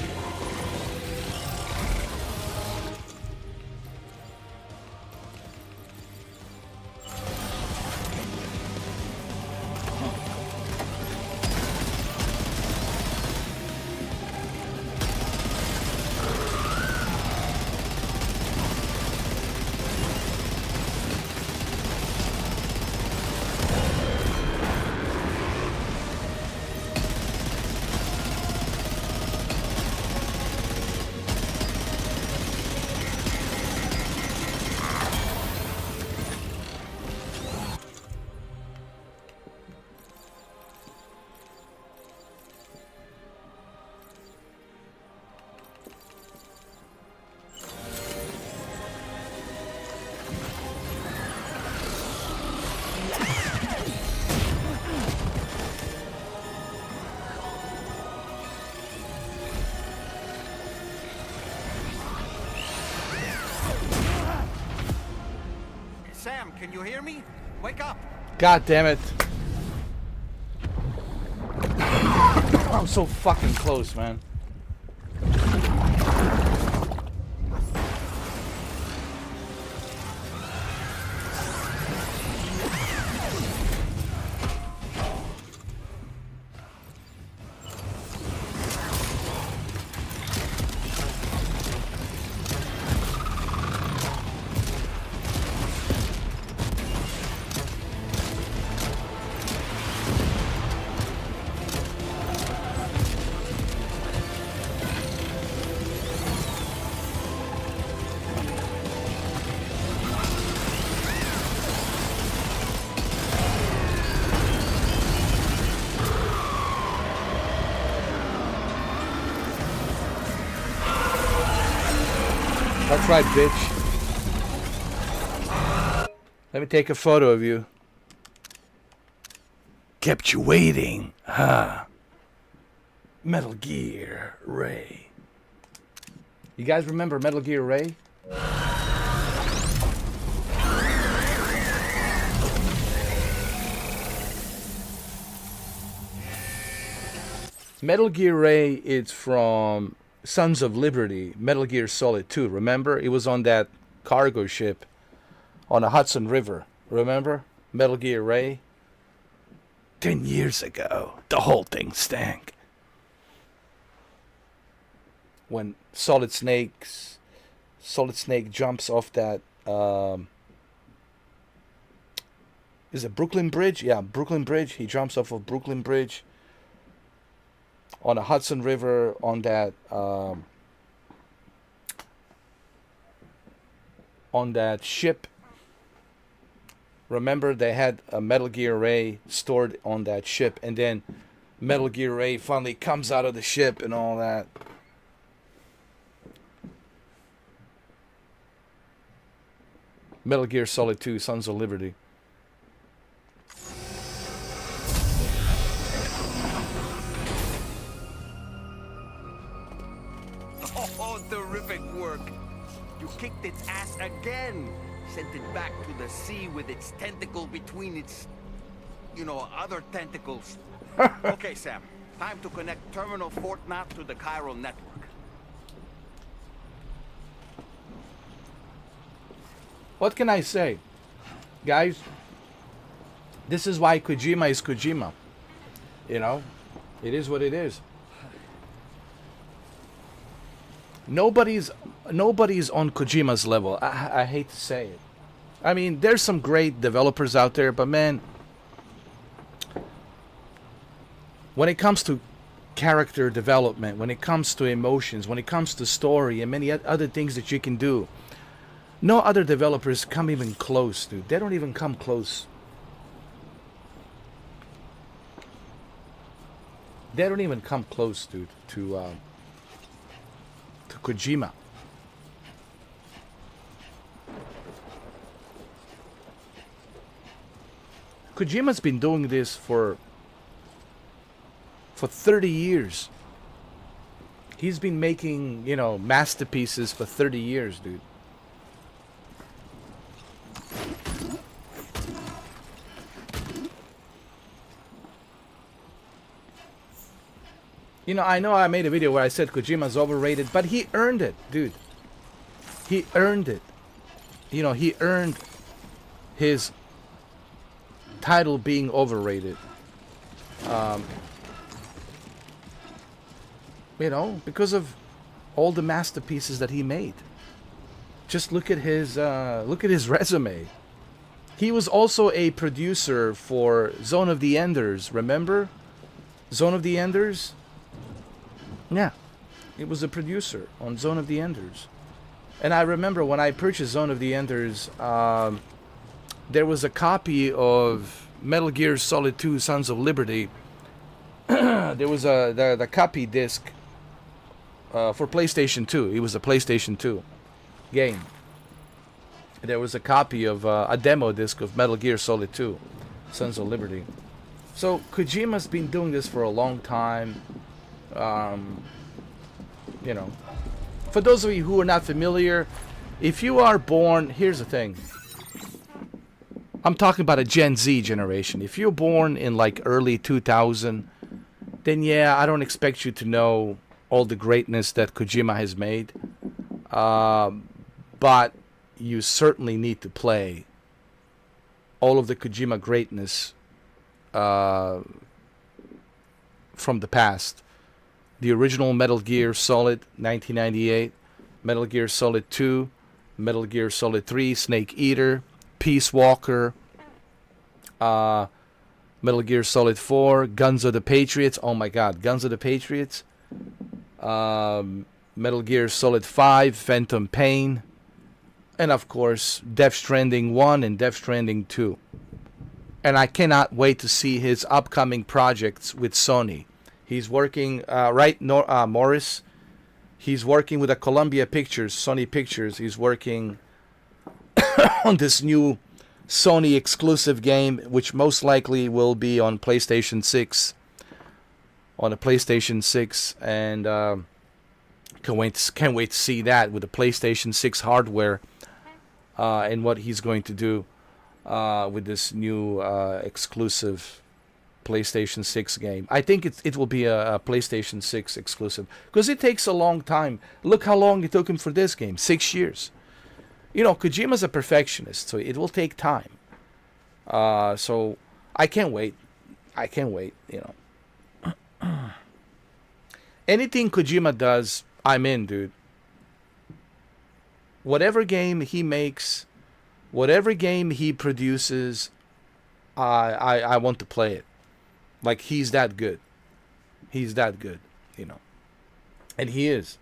Sam, can you hear me? Wake up! God damn it. I'm so fucking close, man. That's right, bitch. Let me take a photo of you. Kept you waiting, huh? Metal Gear Ray. You guys remember Metal Gear Ray? Metal Gear Ray, it's from Sons of Liberty, Metal Gear Solid 2. Remember? It was on that cargo ship on the Hudson River. Remember? Metal Gear Ray? 10 years ago, the whole thing stank. When Solid Snake jumps off that, is it Brooklyn Bridge? Yeah, Brooklyn Bridge. He jumps off of Brooklyn Bridge on the Hudson River on that ship. Remember, they had a Metal Gear Ray stored on that ship, and then Metal Gear Ray finally comes out of the ship and all that. Metal Gear Solid 2, Sons of Liberty. Oh, terrific work. You kicked its ass again. Sent it back to the sea with its tentacle between its, other tentacles. Okay, Sam. Time to connect Terminal Fort Map to the Chiral network. What can I say? Guys, this is why Kojima is Kojima. You know? It is what it is. Nobody's on Kojima's level. I hate to say it. I mean, there's some great developers out there, but man, when it comes to character development, when it comes to emotions, when it comes to story and many other things that you can do, no other developers come even close, dude. They don't even come close. They don't even come close, dude, to Kojima. Kojima's been doing this for 30 years. He's been making, masterpieces for 30 years, dude. You know I made a video where I said Kojima's overrated, but he earned it, dude. He earned it. You know, he earned his title being overrated. You know, because of all the masterpieces that he made. Just look at his resume. He was also a producer for Zone of the Enders, remember? Zone of the Enders? Yeah. He was a producer on Zone of the Enders. And I remember when I purchased Zone of the Enders, there was a copy of Metal Gear Solid 2 Sons of Liberty. There was the copy disc for PlayStation 2. It was a PlayStation 2 game. There was a copy of a demo disc of Metal Gear Solid 2 Sons of Liberty. So Kojima's been doing this for a long time. You know, for those of you who are not familiar, if you are born, here's the thing. I'm talking about a Gen Z generation. If you're born in like early 2000, then yeah, I don't expect you to know all the greatness that Kojima has made. But you certainly need to play all of the Kojima greatness from the past. The original Metal Gear Solid 1998, Metal Gear Solid 2, Metal Gear Solid 3, Snake Eater, Peace Walker, Metal Gear Solid 4, Guns of the Patriots. Oh my God, Guns of the Patriots. Metal Gear Solid 5, Phantom Pain. And of course, Death Stranding 1 and Death Stranding 2. And I cannot wait to see his upcoming projects with Sony. He's working, Morris? He's working with Columbia Pictures, Sony Pictures. He's working on this new Sony exclusive game, which most likely will be on PlayStation 6. On a PlayStation 6. And can't wait to see that with the PlayStation 6 hardware. And what he's going to do with this new exclusive PlayStation 6 game. I think it will be a PlayStation 6 exclusive because it takes a long time. Look how long it took him for this game, 6 years. You know, Kojima's a perfectionist, so it will take time. So I can't wait. You know, anything Kojima does, I'm in, dude. Whatever game he makes, whatever game he produces, I want to play it. Like, he's that good. He's that good, you know. And he is.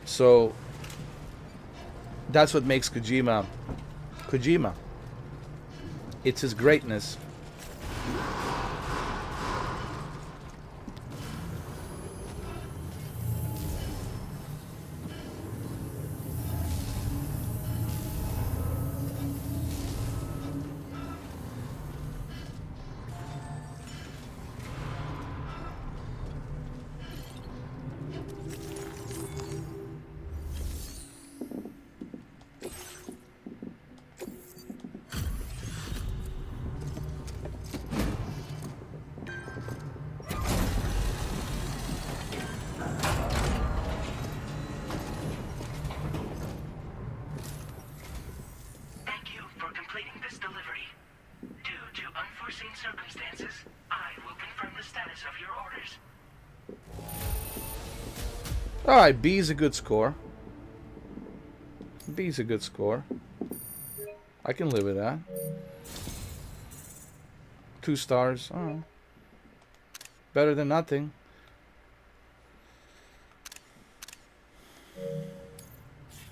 So, that's what makes Kojima Kojima. It's his greatness. Alright, B is a good score. B is a good score. I can live with that. 2 stars. Oh. Better than nothing.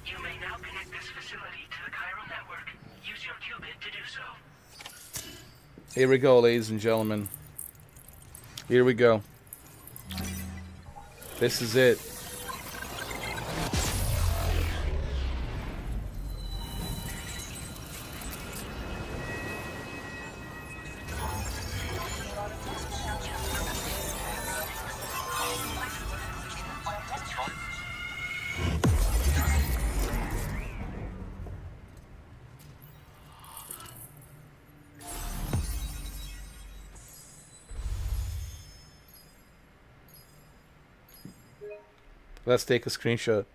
You may now connect this facility to the chiral network. Use your qubit to do so. Here we go, ladies and gentlemen. Here we go. This is it. Let's take a screenshot.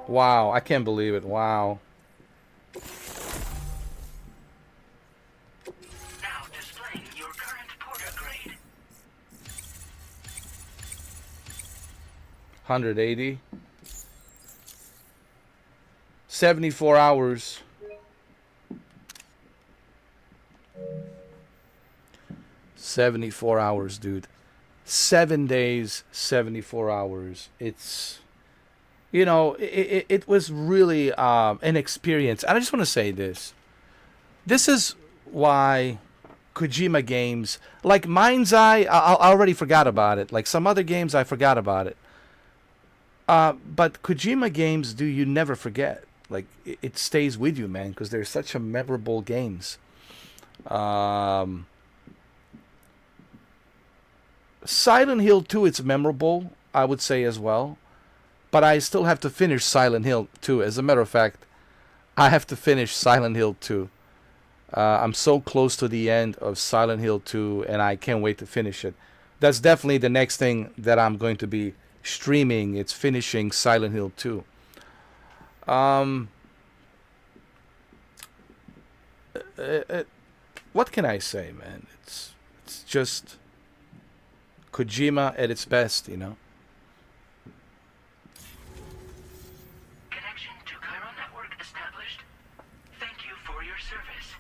Wow, I can't believe it. Wow. Now displaying your current porter grade. 180. 74 hours. $74, dude. 7 days, 74 hours. It's, you know, it was really an experience. And I just want to say this. This is why Kojima games, like Mind's Eye, I already forgot about it. Like some other games, I forgot about it. But Kojima games, you never forget. Like, it stays with you, man, because they're such a memorable games. Silent Hill 2, it's memorable, I would say as well. But I still have to finish Silent Hill 2. As a matter of fact, I have to finish Silent Hill 2. I'm so close to the end of Silent Hill 2, and I can't wait to finish it. That's definitely the next thing that I'm going to be streaming. It's finishing Silent Hill 2. What can I say, man? It's just Kojima at its best, you know. Connection to Chiral network established. Thank you for your service.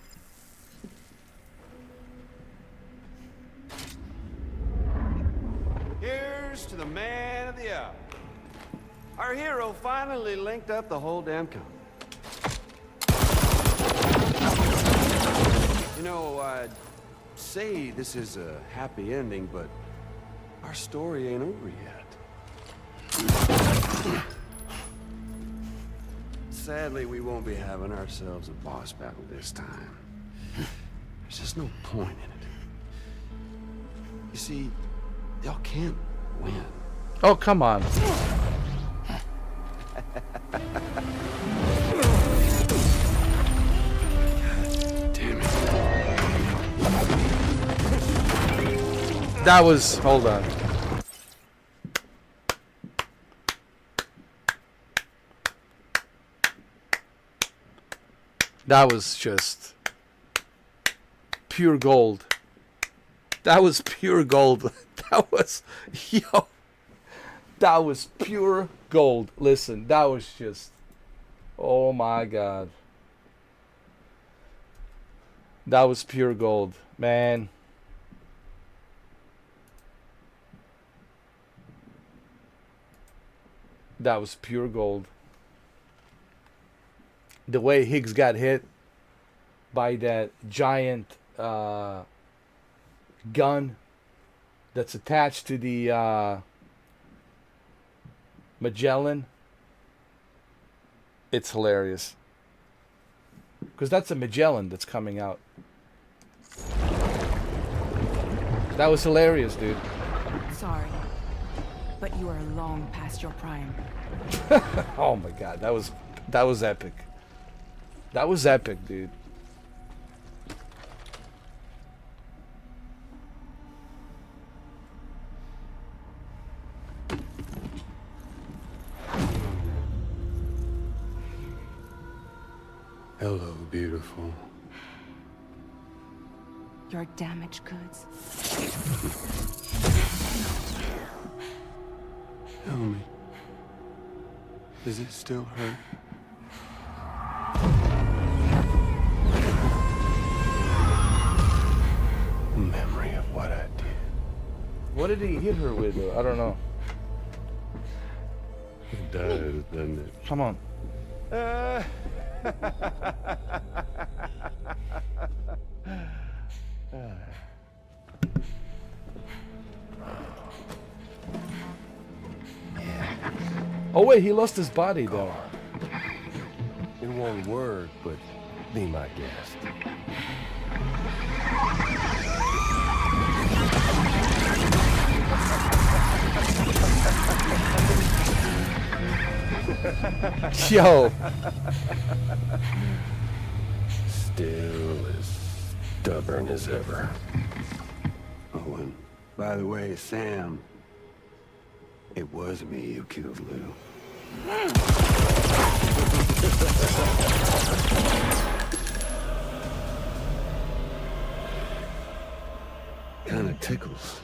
Here's to the man of the hour. Our hero finally linked up the whole damn company. You know, I'd say this is a happy ending, but our story ain't over yet. Sadly, we won't be having ourselves a boss battle this time. There's just no point in it. You see, y'all can't win. Oh, come on. That was, hold on. That was just pure gold. That was pure gold. That was, yo, that was pure gold. Listen, that was just, oh my God. That was pure gold, man. That was pure gold. The way Higgs got hit by that giant gun that's attached to the Magellan, it's hilarious. Because that's a Magellan that's coming out. That was hilarious, dude. Sorry, but you are long past your prime. Oh my God, that was epic. That was epic, dude. Hello, beautiful. Your damaged goods. Tell me, does it still hurt? Memory of what I did. What did he hit her with? I don't know. It does, doesn't it? Come on. Oh wait, he lost his body though. It won't work, but be my guest. Yo. Still as stubborn as ever. Oh, and by the way, Sam, it was me who killed Lou. Kinda tickles.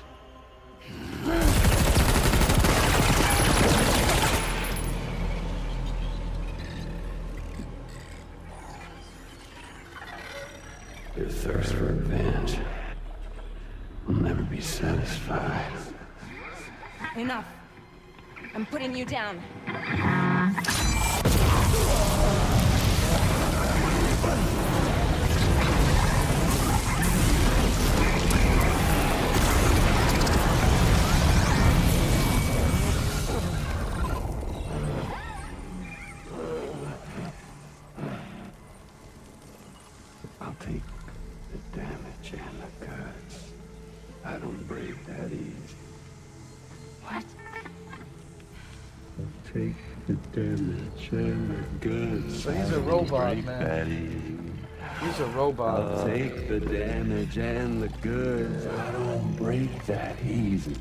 Your thirst for revenge will never be satisfied. Enough. I'm putting you down. I'll take the damage and the goods. I don't break that easy. What? I'll take the damage and the goods. So he's a I don't robot, break man. that easy. He's a robot. I'll take the damage and the goods. I don't break that easy.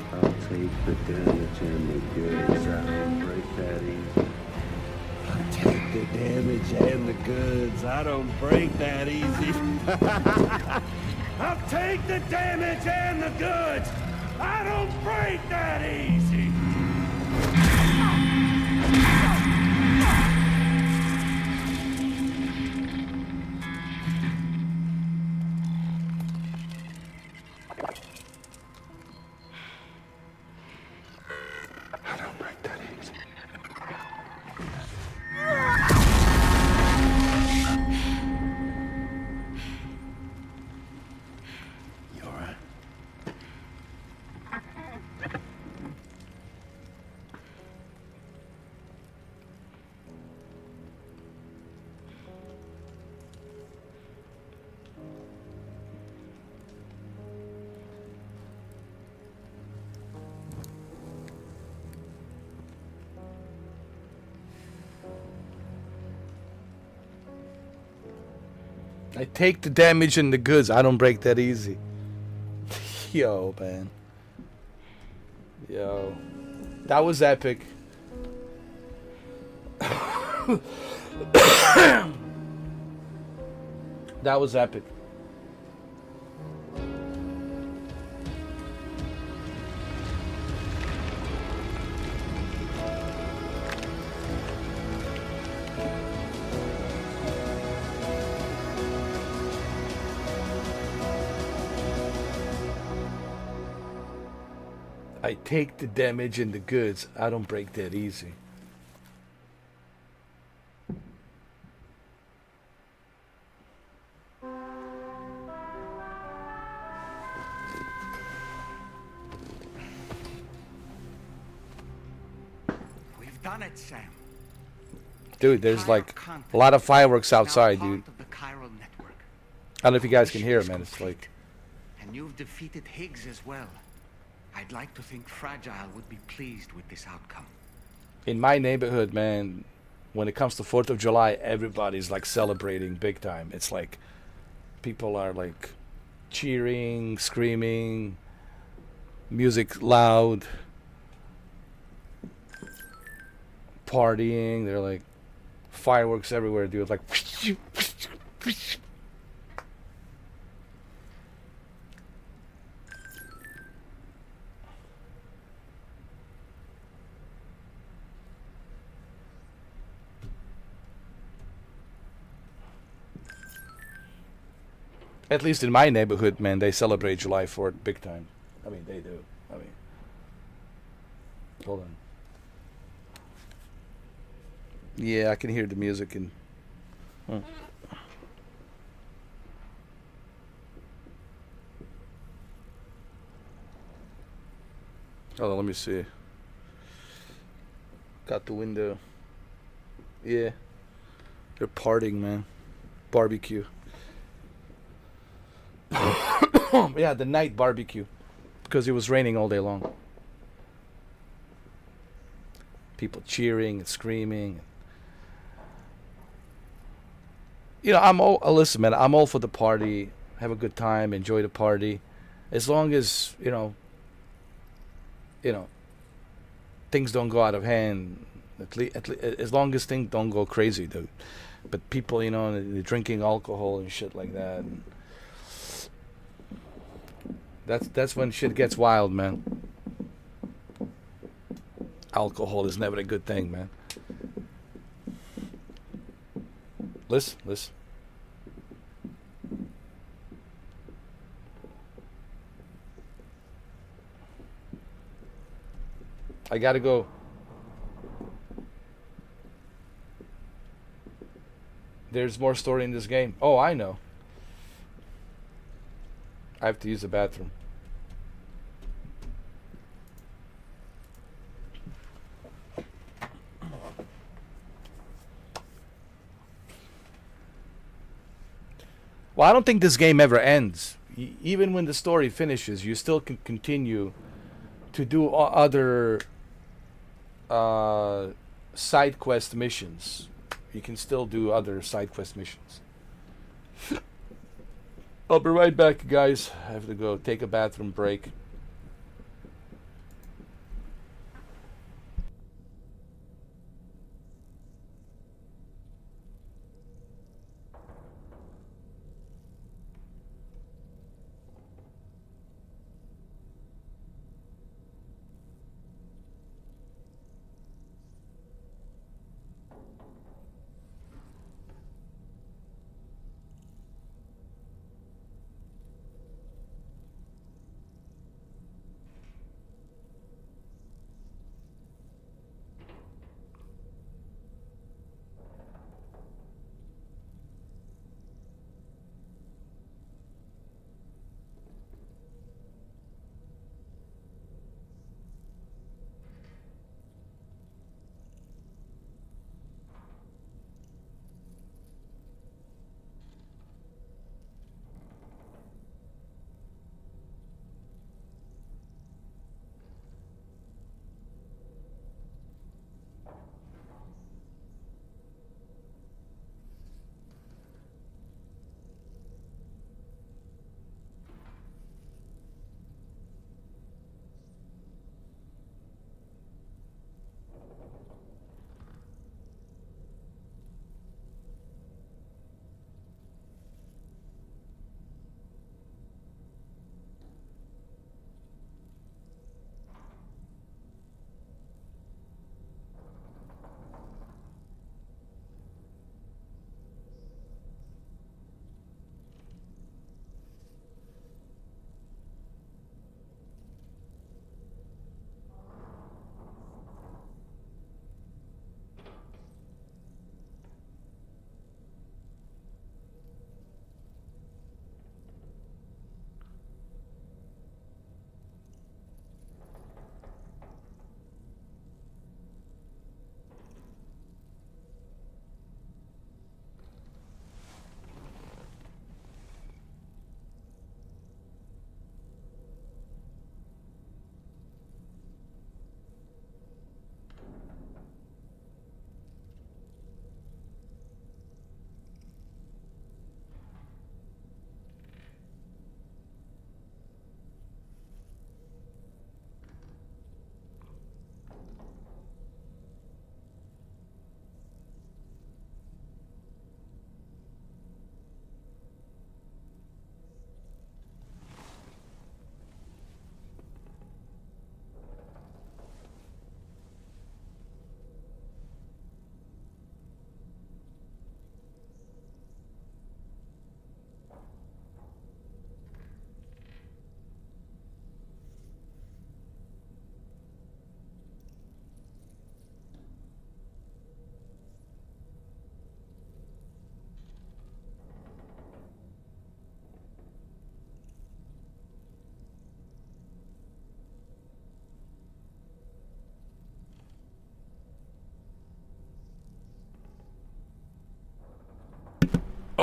I'll take the damage and the goods. I don't break that easy. I'll take the damage and the goods. I don't break that easy. I'll take the damage and the goods. I don't break that easy. I don't break that easy. You all right? I take the damage and the goods. I don't break that easy. Yo, man. Yo. That was epic. That was epic. I take the damage and the goods. I don't break that easy. We've done it, Sam. Dude, there's like a lot of fireworks outside, dude. Of the Chiral network. I don't know if you guys can hear it, man. It's like... And you've defeated Higgs as well. I'd like to think Fragile would be pleased with this outcome. In my neighborhood, man, when it comes to 4th of July, everybody's like celebrating big time. It's like people are like cheering, screaming, music loud, partying. They're like fireworks everywhere, dude. Like at least in my neighborhood, man, they celebrate July 4th big time. I mean, they do. I mean, hold on. Yeah, I can hear the music and... Hold on, let me see. Got the window. Yeah. They're partying, man. Barbecue. Yeah, the night barbecue. Because it was raining all day long. People cheering and screaming. You know, listen, man, I'm all for the party. Have a good time, enjoy the party. As long as, you know, things don't go out of hand. As long as things don't go crazy, dude. But people, you know, they're drinking alcohol and shit like that. And that's when shit gets wild, man. Alcohol is never a good thing, man. Listen. I gotta go. There's more story in this game. Oh, I know. I have to use the bathroom. Well, I don't think this game ever ends. Even when the story finishes, you still can continue to do other side quest missions. You can still do other side quest missions. I'll be right back, guys. I have to go take a bathroom break.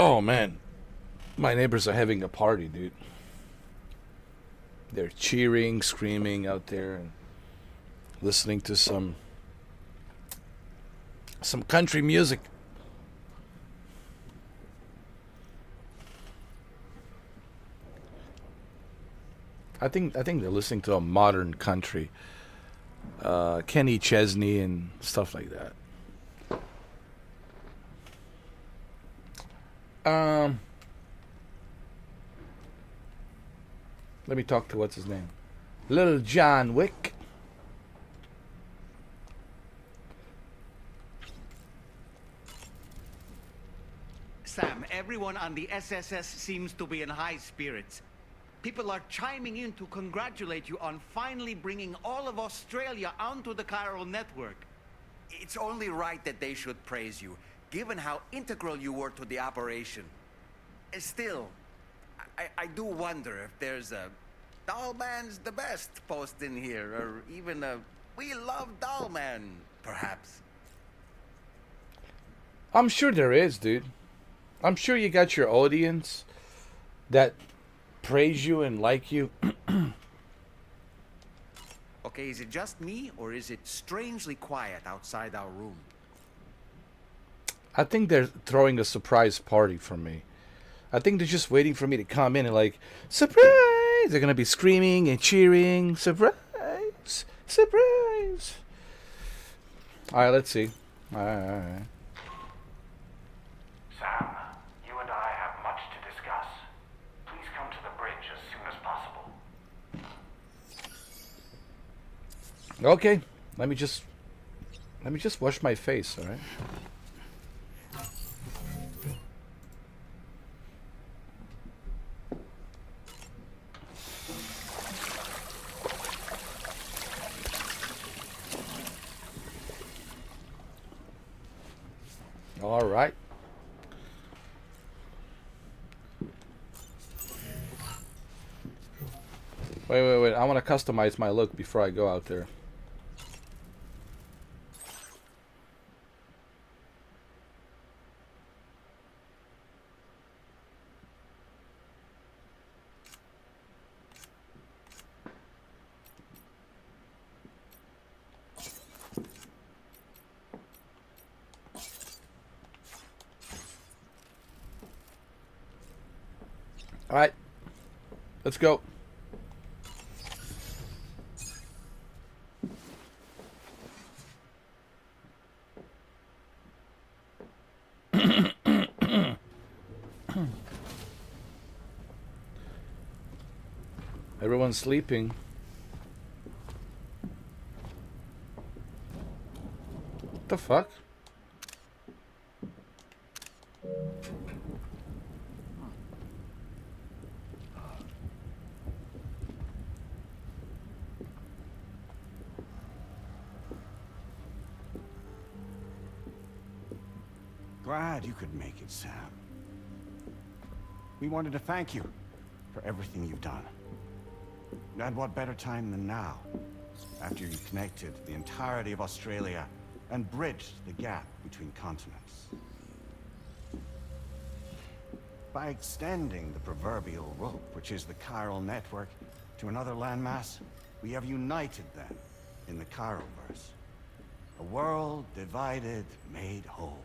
Oh man, my neighbors are having a party, dude. They're cheering, screaming out there, and listening to some country music. I think they're listening to a modern country, Kenny Chesney and stuff like that. Let me talk to what's his name, Little John Wick. Sam, everyone on the SSS seems to be in high spirits. People are chiming in to congratulate you on finally bringing all of Australia onto the chiral network. It's only right that they should praise you, given how integral you were to the operation. Still, I do wonder if there's a Dollman's the best post in here, or even a We Love Dollman, perhaps. I'm sure there is, dude. I'm sure you got your audience that praise you and like you. Okay, is it just me, or is it strangely quiet outside our room? I think they're throwing a surprise party for me. I think they're just waiting for me to come in and like, surprise! They're gonna be screaming and cheering. Surprise! Surprise! Alright, let's see. Alright. Sam, you and I have much to discuss. Please come to the bridge as soon as possible. Okay, let me just wash my face, alright? All right. Wait. I want to customize my look before I go out there. All right, let's go. Everyone's sleeping. What the fuck? Glad you could make it, Sam. We wanted to thank you for everything you've done. And what better time than now, after you connected the entirety of Australia and bridged the gap between continents. By extending the proverbial rope, which is the chiral network, to another landmass, we have united them in the Chiralverse. A world divided, made whole.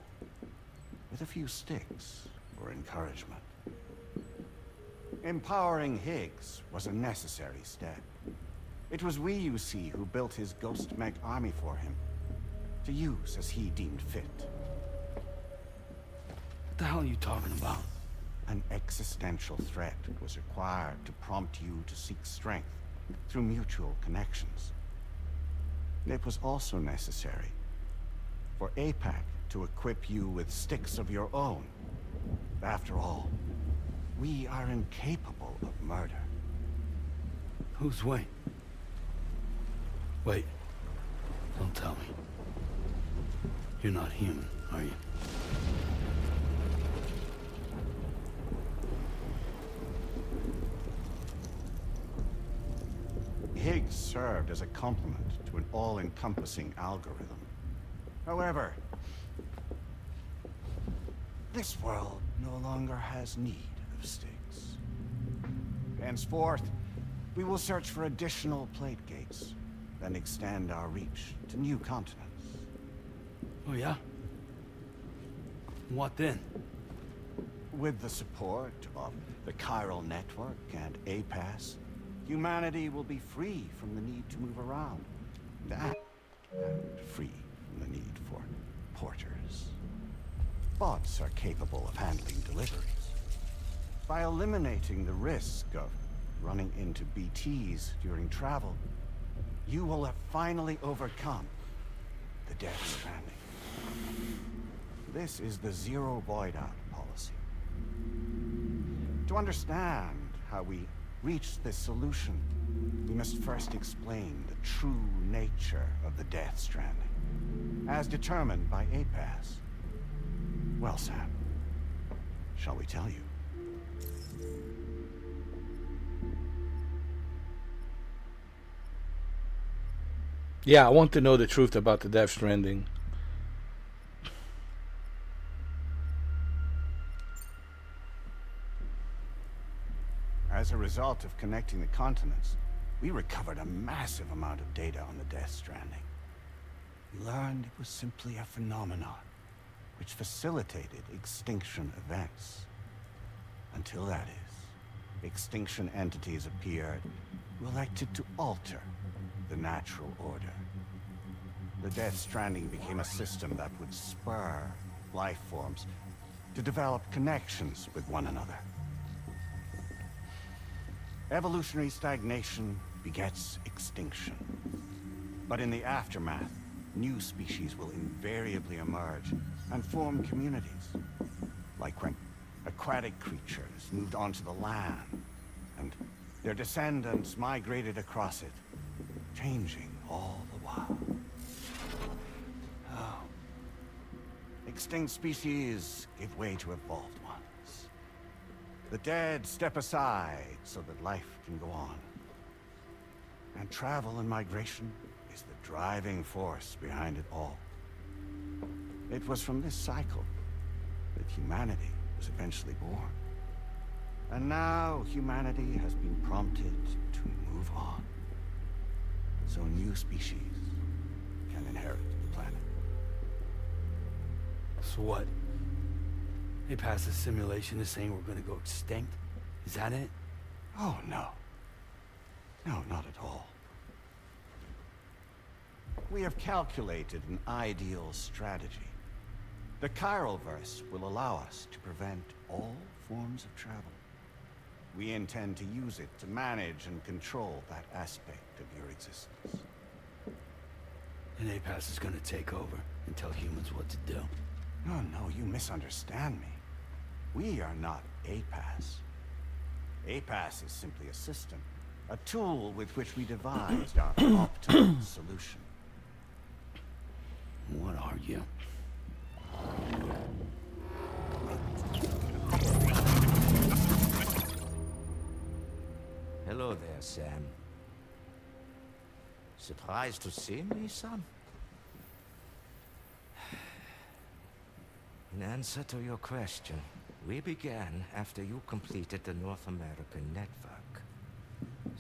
With a few sticks for encouragement. Empowering Higgs was a necessary step. It was we, you see, who built his ghost mech army for him, to use as he deemed fit. What the hell are you talking about? An existential threat was required to prompt you to seek strength through mutual connections. It was also necessary for APAC to equip you with sticks of your own. After all, we are incapable of murder. Who's Wayne? Wait. Don't tell me. You're not human, are you? Higgs served as a complement to an all-encompassing algorithm. However, This world no longer has need of sticks. Henceforth, we will search for additional plate gates, then extend our reach to new continents. Oh yeah? What then? With the support of the Chiral network and APAS, humanity will be free from the need to move around. And free from the need for porters. Bots are capable of handling deliveries. By eliminating the risk of running into BTs during travel, you will have finally overcome the Death Stranding. This is the zero void out policy. To understand how we reached this solution, we must first explain the true nature of the Death Stranding, as determined by APAS. Well, Sam, shall we tell you? Yeah, I want to know the truth about the Death Stranding. As a result of connecting the continents, we recovered a massive amount of data on the Death Stranding. We learned it was simply a phenomenon which facilitated extinction events. Until that is, extinction entities appeared who elected to alter the natural order. The Death Stranding became a system that would spur life forms to develop connections with one another. Evolutionary stagnation begets extinction. But in the aftermath, new species will invariably emerge and form communities. Like when aquatic creatures moved onto the land, and their descendants migrated across it, changing all the while. Oh. Extinct species give way to evolved ones. The dead step aside so that life can go on. And travel and migration is the driving force behind it all. It was from this cycle that humanity was eventually born. And now humanity has been prompted to move on. So new species can inherit the planet. So what? They passed a simulation is saying we're gonna go extinct? Is that it? Oh, no. No, not at all. We have calculated an ideal strategy. The Chiralverse will allow us to prevent all forms of travel. We intend to use it to manage and control that aspect of your existence. And APAS is gonna take over and tell humans what to do. No, no, you misunderstand me. We are not APAS. APAS is simply a system, a tool with which we devised our optimal solution. What are you? Hello there, Sam. Surprised to see me, son? In answer to your question, we began after you completed the North American network.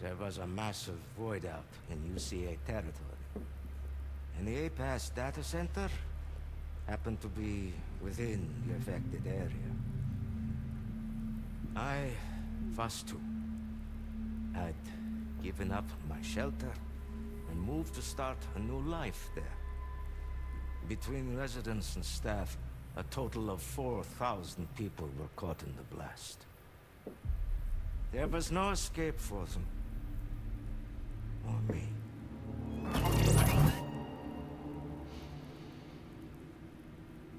There was a massive void out in UCA territory. And the APAS data center happened to be within the affected area. I was too. I'd given up my shelter and moved to start a new life there. Between residents and staff, a total of 4,000 people were caught in the blast. There was no escape for them. Or me.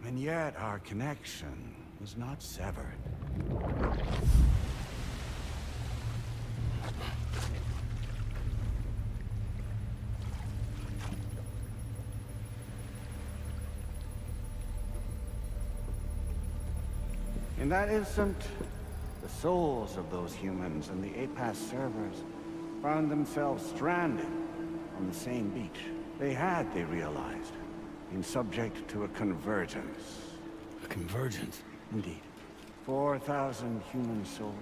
And yet our connection was not severed. In that instant, the souls of those humans and the APAS servers found themselves stranded on the same beach. They realized, been subject to a convergence. A convergence? Indeed. 4,000 human souls.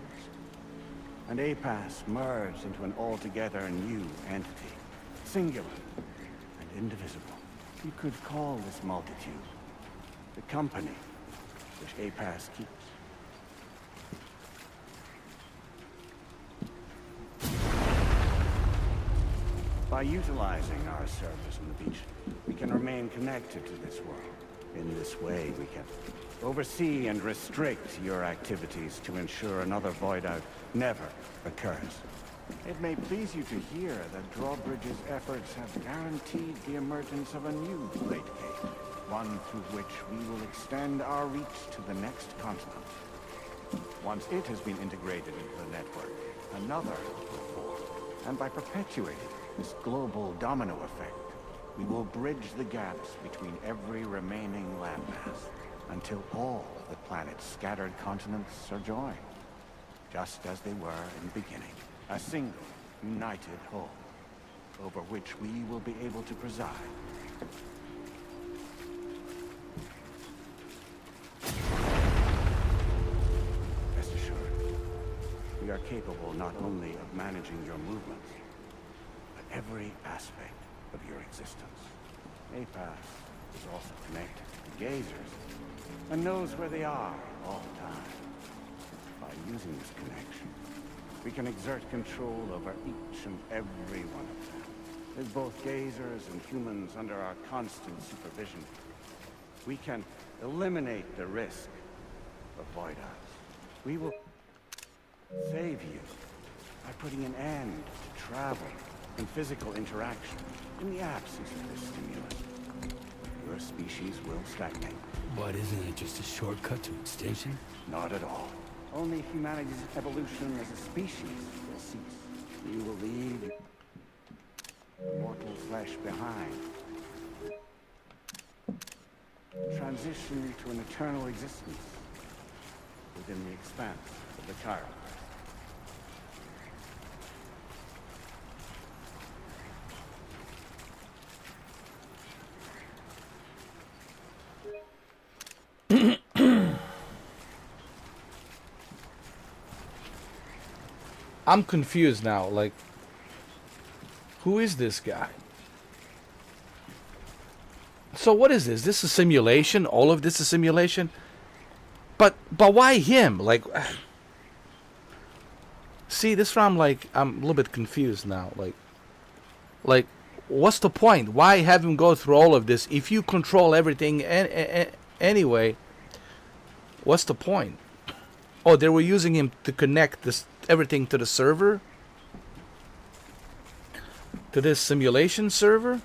And APAS merged into an altogether new entity. Singular and indivisible. You could call this multitude the company which APAS keeps. By utilizing our servers on the beach, we can remain connected to this world. In this way, we can oversee and restrict your activities to ensure another void out never occurs. It may please you to hear that Drawbridge's efforts have guaranteed the emergence of a new Great Gate, one through which we will extend our reach to the next continent. Once it has been integrated into the network, another will form, and by perpetuating this global domino effect, we will bridge the gaps between every remaining landmass until all the planet's scattered continents are joined, just as they were in the beginning, a single, united whole, over which we will be able to preside. Rest assured, we are capable not only of managing your movements, but every aspect of your existence. APAS is also connected to gazers, and knows where they are all the time. By using this connection, we can exert control over each and every one of them. With both gazers and humans under our constant supervision, we can eliminate the risk of void outs. We will save you by putting an end to travel and physical interaction in the absence of this stimulus. Your species will stagnate. But isn't it just a shortcut to extinction? Not at all. Only humanity's evolution as a species will cease. You will leave mortal flesh behind. Transition to an eternal existence within the expanse of the Chiral. I'm confused now, like, who is this guy? So what is this? This is simulation? All of this is simulation? But why him? Like, see, this one I'm a little bit confused now. Like, what's the point? Why have him go through all of this if you control everything anyway? What's the point? Oh, they were using him to connect this everything to the server? To this simulation server?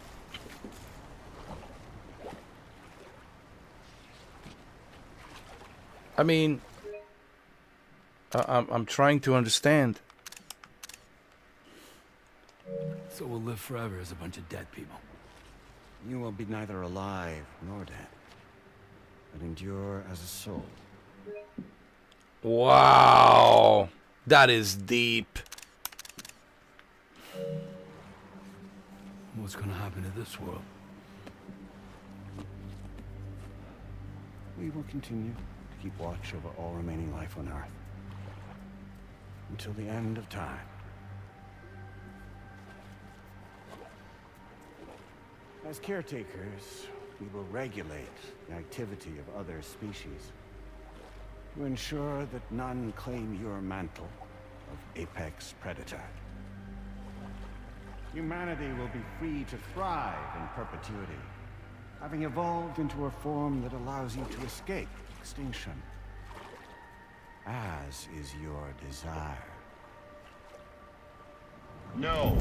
I mean, I'm trying to understand. So we'll live forever as a bunch of dead people. You will be neither alive nor dead, but endure as a soul. Wow, that is deep. What's gonna happen to this world? We will continue to keep watch over all remaining life on Earth until the end of time. As caretakers, we will regulate the activity of other species to ensure that none claim your mantle of apex predator. Humanity will be free to thrive in perpetuity, having evolved into a form that allows you to escape extinction, as is your desire. No!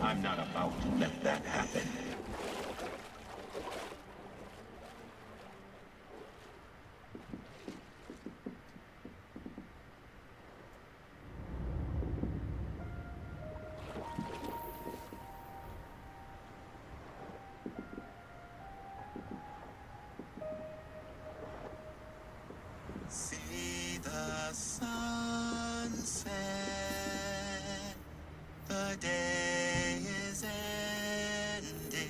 I'm not about to let that happen. See the sunset, the day is ending.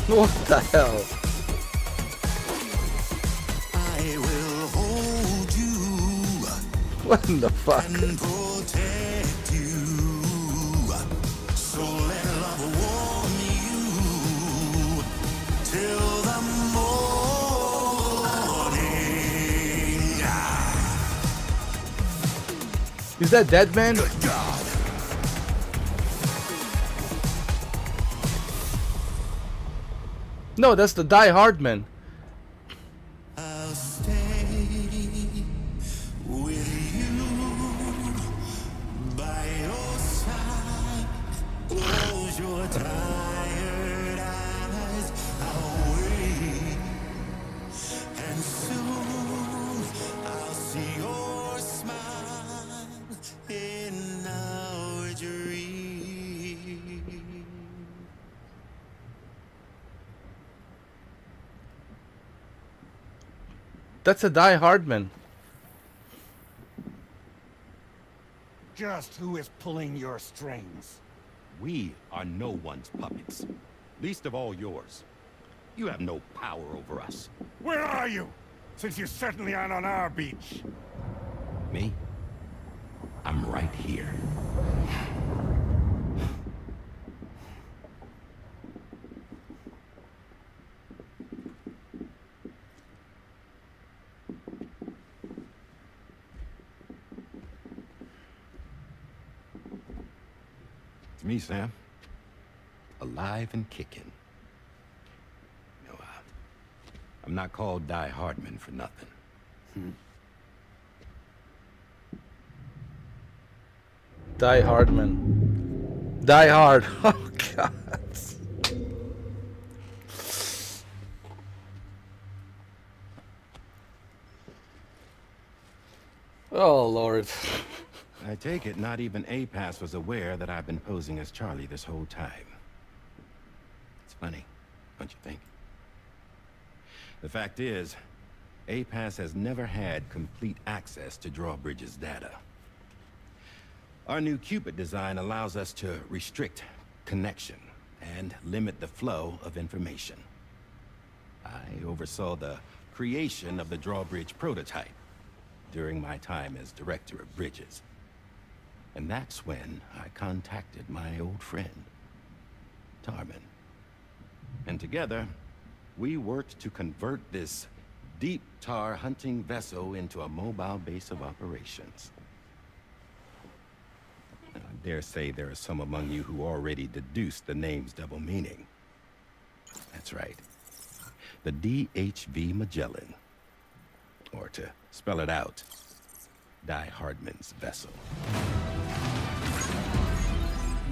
What the hell? I will hold you. What in the fuck? And protect you. So let love warm you till the morning. Is that Dead Man? Good God. No, that's the Die Hard Man. I'll stay with you by your side. Close your tired eyes. I'll wait, and soon I'll see your smile in our dream. That's a Die Hard Man. Just who is pulling your strings? We are no one's puppets. Least of all yours. You have no power over us. Where are you? Since you certainly aren't on our beach. Me? I'm right here. It's me, Sam. Alive and kicking. No, I'm not called Die Hardman for nothing. Die Hard Man. Die Hard. Oh god. Oh lord. I take it not even APAS was aware that I've been posing as Charlie this whole time. It's funny, don't you think? The fact is, APAS has never had complete access to Drawbridge's data. Our new Cupid design allows us to restrict connection and limit the flow of information. I oversaw the creation of the Drawbridge prototype during my time as director of bridges. And that's when I contacted my old friend, Tarman. And together, we worked to convert this deep tar hunting vessel into a mobile base of operations. I dare say there are some among you who already deduced the name's double meaning. That's right. The DHV Magellan. Or to spell it out, Die Hardman's vessel.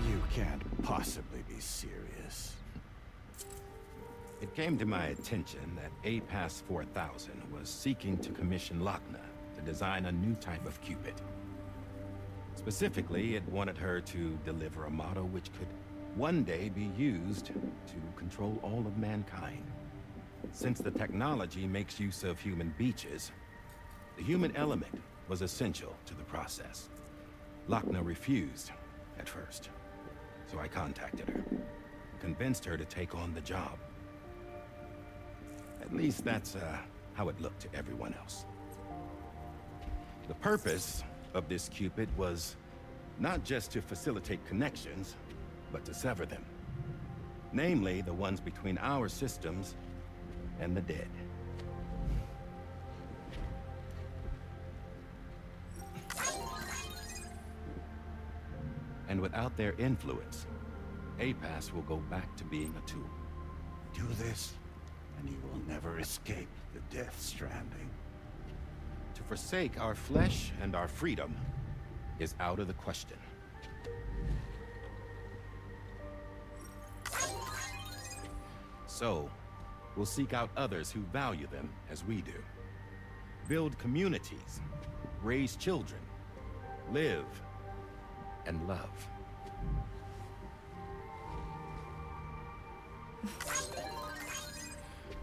You can't possibly be serious. It came to my attention that APAS 4000 was seeking to commission Lochna to design a new type of Cupid. Specifically, it wanted her to deliver a model which could one day be used to control all of mankind. Since the technology makes use of human beaches, the human element was essential to the process. Lochna refused at first, so I contacted her, convinced her to take on the job. At least that's how it looked to everyone else. The purpose of this Cupid was not just to facilitate connections, but to sever them. Namely, the ones between our systems and the dead. And without their influence, APAS will go back to being a tool. Do this, and you will never escape the Death Stranding. To forsake our flesh and our freedom is out of the question. So, we'll seek out others who value them as we do. Build communities, raise children, live, and love.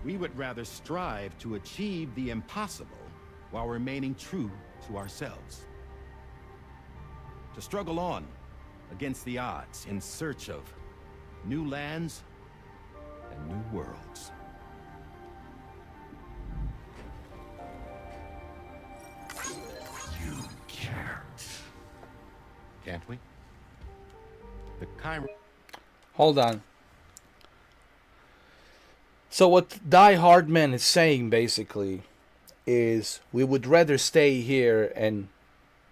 We would rather strive to achieve the impossible while remaining true to ourselves. To struggle on against the odds in search of new lands and new worlds. You can't. Can't we? The Chiral... Hold on. So what Die Hardman is saying basically is we would rather stay here and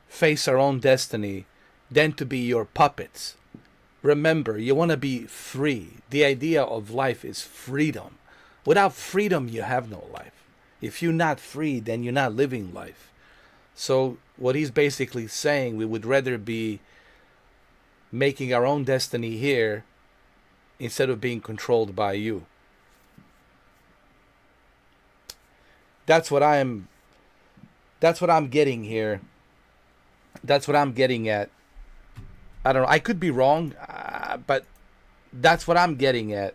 face our own destiny than to be your puppets. Remember, you want to be free. The idea of life is freedom. Without freedom, you have no life. If you're not free, then you're not living life. So what he's basically saying, we would rather be making our own destiny here instead of being controlled by you. That's what I'm getting here. That's what I'm getting at. I don't know. I could be wrong, but that's what I'm getting at.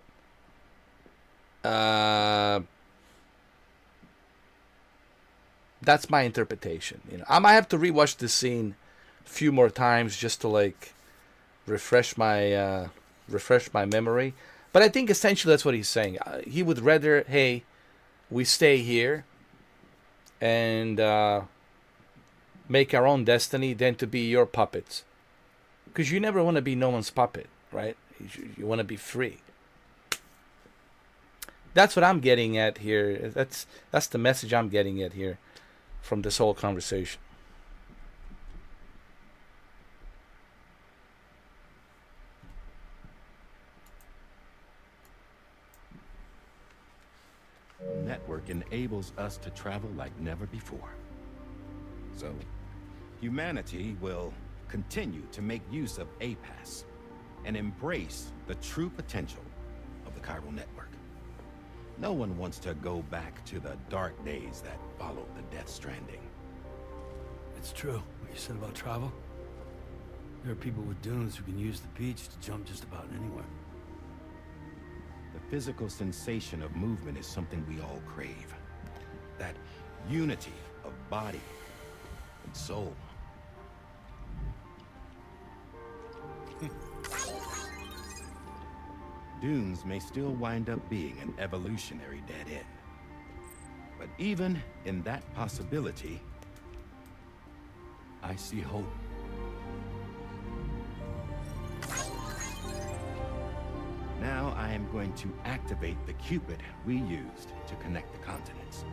That's my interpretation. You know, I might have to rewatch this scene a few more times just to like refresh my memory. But I think essentially that's what he's saying. He would rather, hey, we stay here and make our own destiny than to be your puppets. Because you never want to be no one's puppet, right? You want to be free. That's what I'm getting at here. That's the message I'm getting at here from this whole conversation. Network enables us to travel like never before. So, humanity will continue to make use of APAS and embrace the true potential of the Chiral network. No one wants to go back to the dark days that followed the Death Stranding. It's true, what you said about travel. There are people with dunes who can use the beach to jump just about anywhere. The physical sensation of movement is something we all crave. That unity of body and soul. Dunes may still wind up being an evolutionary dead end. But even in that possibility, I see hope. Now I am going to activate the Cupid we used to connect the continents.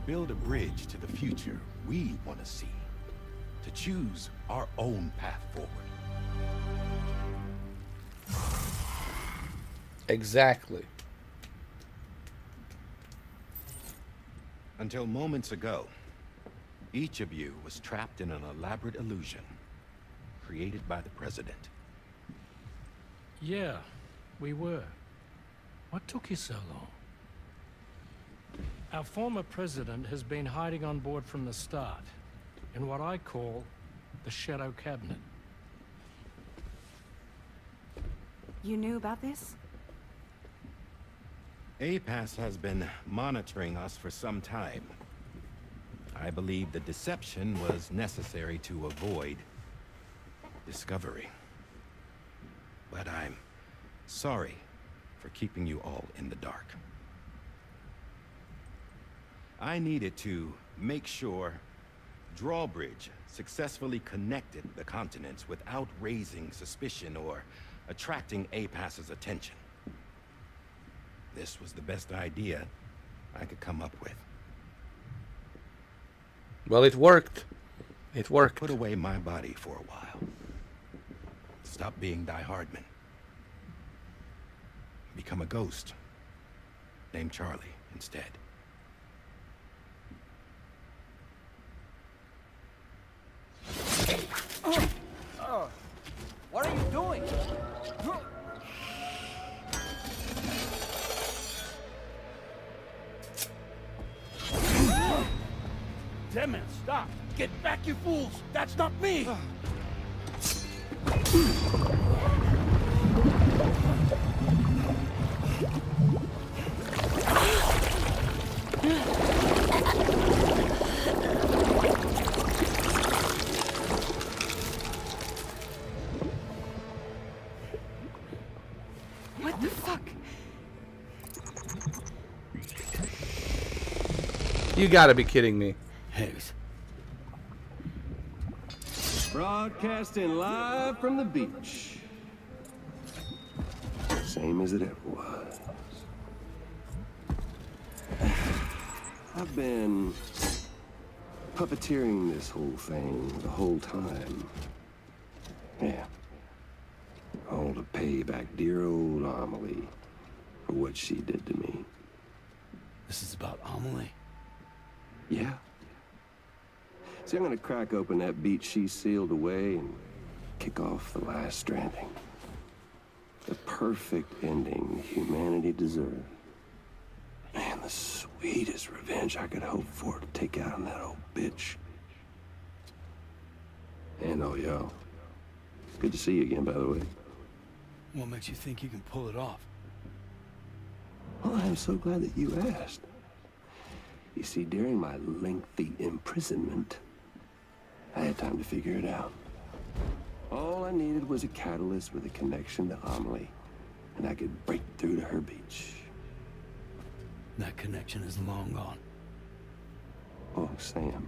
Build a bridge to the future we want to see, to choose our own path forward. Exactly. Until moments ago, each of you was trapped in an elaborate illusion created by the President. Yeah, we were. What took you so long? Our former president has been hiding on board from the start, in what I call the Shadow Cabinet. You knew about this? APAS has been monitoring us for some time. I believe the deception was necessary to avoid discovery. But I'm sorry for keeping you all in the dark. I needed to make sure Drawbridge successfully connected the continents without raising suspicion or attracting APAS's attention. This was the best idea I could come up with. Well, it worked. It worked. Put away my body for a while. Stop being Die Hardman. Become a ghost. Named Charlie instead. What are you doing? Damn it, stop! Get back, you fools! That's not me! What the fuck? You gotta be kidding me. Higgs. Broadcasting live from the beach. Same as it ever was. I've been puppeteering this whole thing the whole time. Yeah. All to pay back dear old Amelie for what she did to me. This is about Amelie? Yeah. See, I'm gonna crack open that beach she sealed away and kick off the last stranding. The perfect ending humanity deserved. Man, the sweetest revenge I could hope for to take out on that old bitch. And all y'all. Good to see you again, by the way. What makes you think you can pull it off? Well, I'm so glad that you asked. You see, during my lengthy imprisonment, I had time to figure it out. All I needed was a catalyst with a connection to Amelie, and I could break through to her beach. That connection is long gone. Oh, Sam.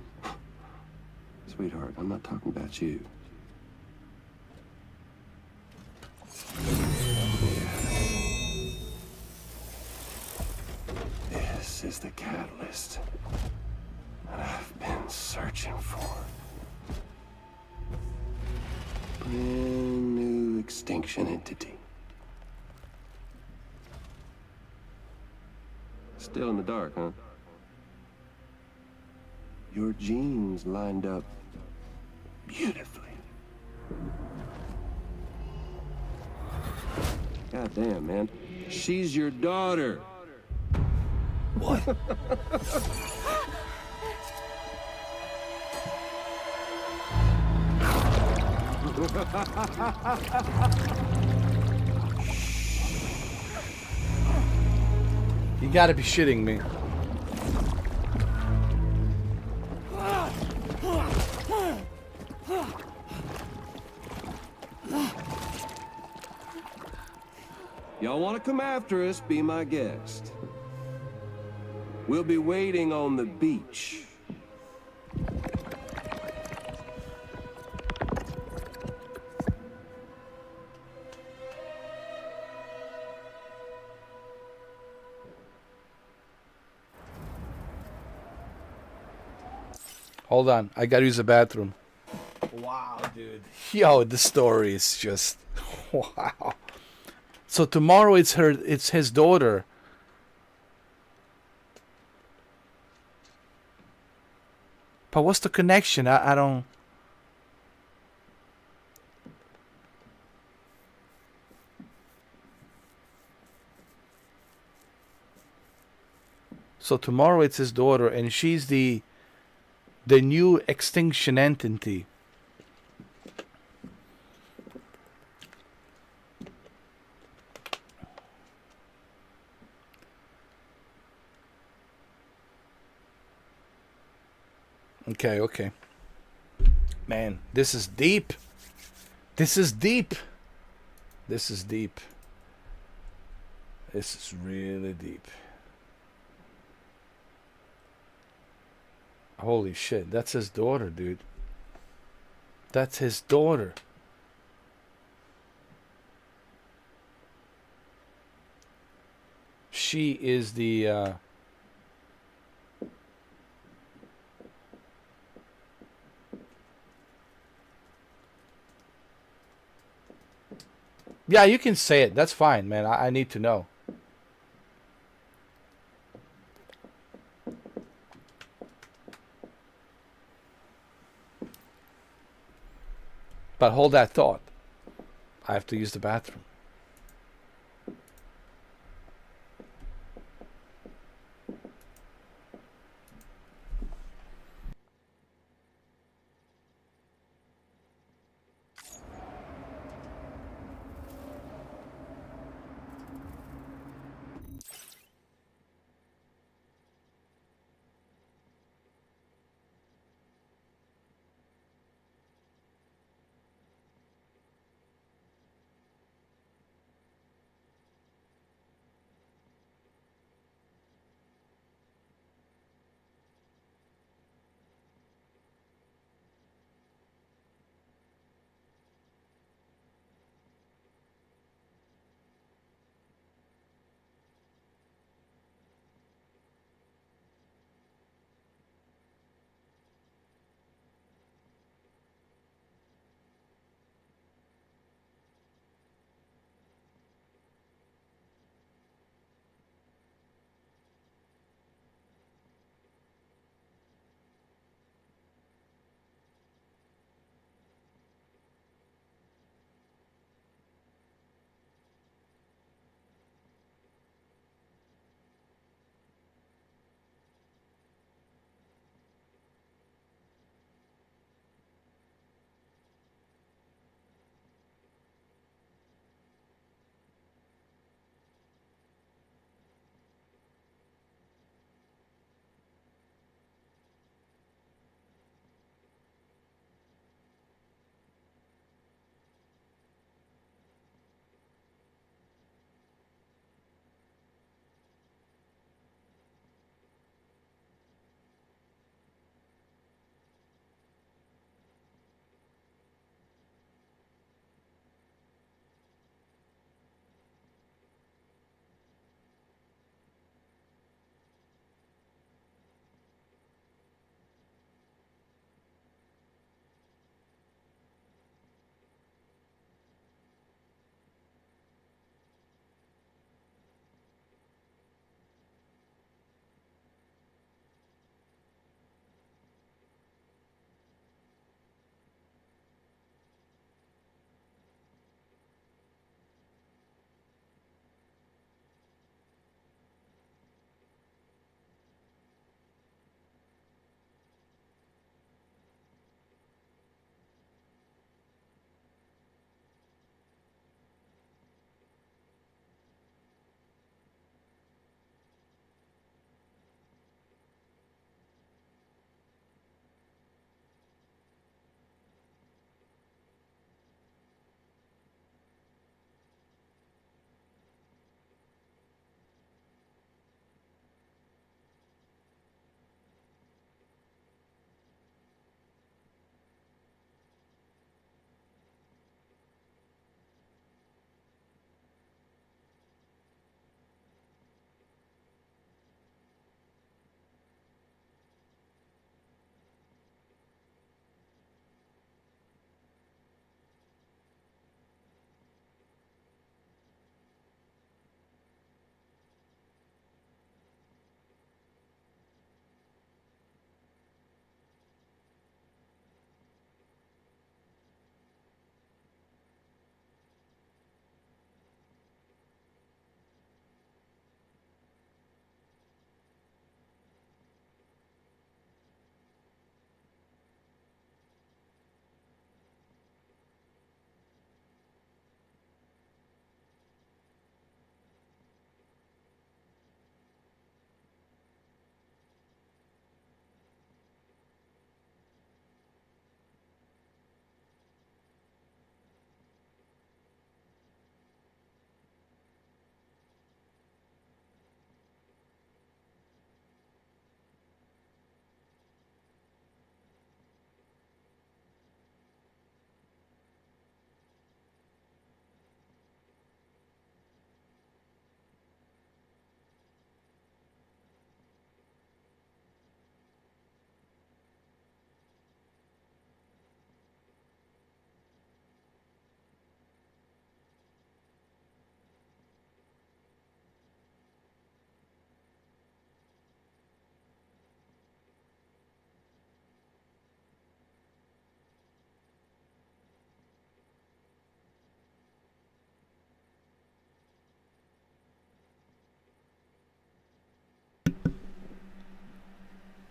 Sweetheart, I'm not talking about you. This is the catalyst that I've been searching for. Brand new extinction entity. Still in the dark, huh? Your genes lined up beautifully. God damn, man. She's your daughter. What? You gotta be shitting me. Y'all want to come after us, be my guest. We'll be waiting on the beach. Hold on, I gotta use the bathroom. Wow, dude. Yo, the story is just wow. So tomorrow it's his daughter. But what's the connection? I don't. So tomorrow it's his daughter, and she's the new extinction entity. Okay. Man, this is deep. This is deep. This is deep. This is really deep. Holy shit, that's his daughter, dude. That's his daughter. She is the yeah, you can say it. That's fine, man. I need to know. But hold that thought. I have to use the bathroom.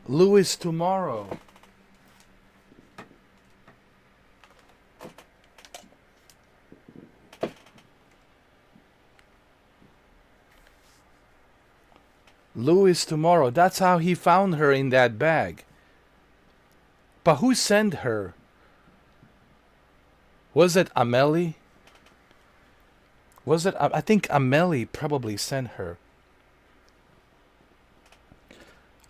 Louis tomorrow. Louis tomorrow. That's how he found her in that bag. But who sent her? Was it Amelie? Was it? I think Amelie probably sent her.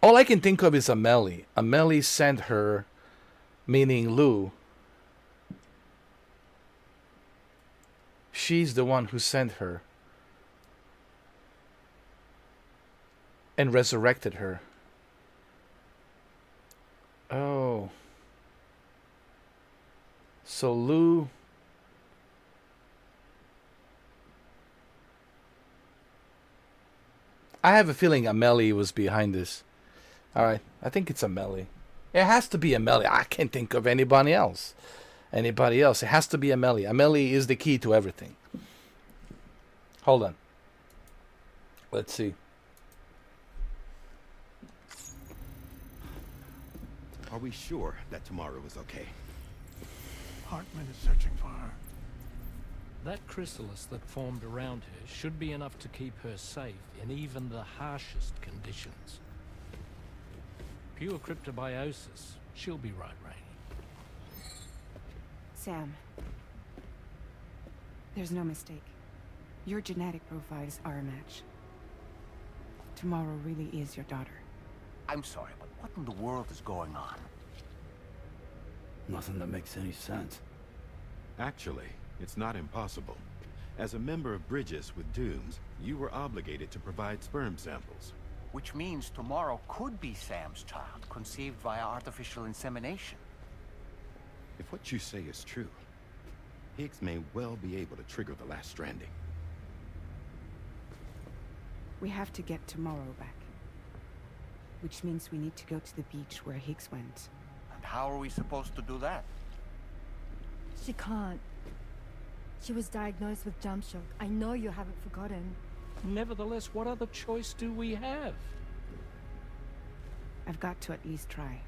All I can think of is Amelie. Amelie sent her, meaning Lou. She's the one who sent her. And resurrected her. Oh. So Lou... I have a feeling Amelie was behind this. Alright, I think it's Amelie. It has to be Amelie. I can't think of anybody else. Anybody else. It has to be Amelie. Amelie is the key to everything. Hold on. Let's see. Are we sure that tomorrow is okay? Hartman is searching for her. That chrysalis that formed around her should be enough to keep her safe in even the harshest conditions. Pure cryptobiosis. She'll be right, Rainey. Sam. There's no mistake. Your genetic profiles are a match. Tomorrow really is your daughter. I'm sorry, but what in the world is going on? Nothing that makes any sense. Actually, it's not impossible. As a member of Bridges with Dooms, you were obligated to provide sperm samples. Which means tomorrow could be Sam's child, conceived via artificial insemination. If what you say is true, Higgs may well be able to trigger the last stranding. We have to get tomorrow back. Which means we need to go to the beach where Higgs went. And how are we supposed to do that? She can't. She was diagnosed with jump shock. I know you haven't forgotten. Nevertheless, what other choice do we have? I've got to at least try.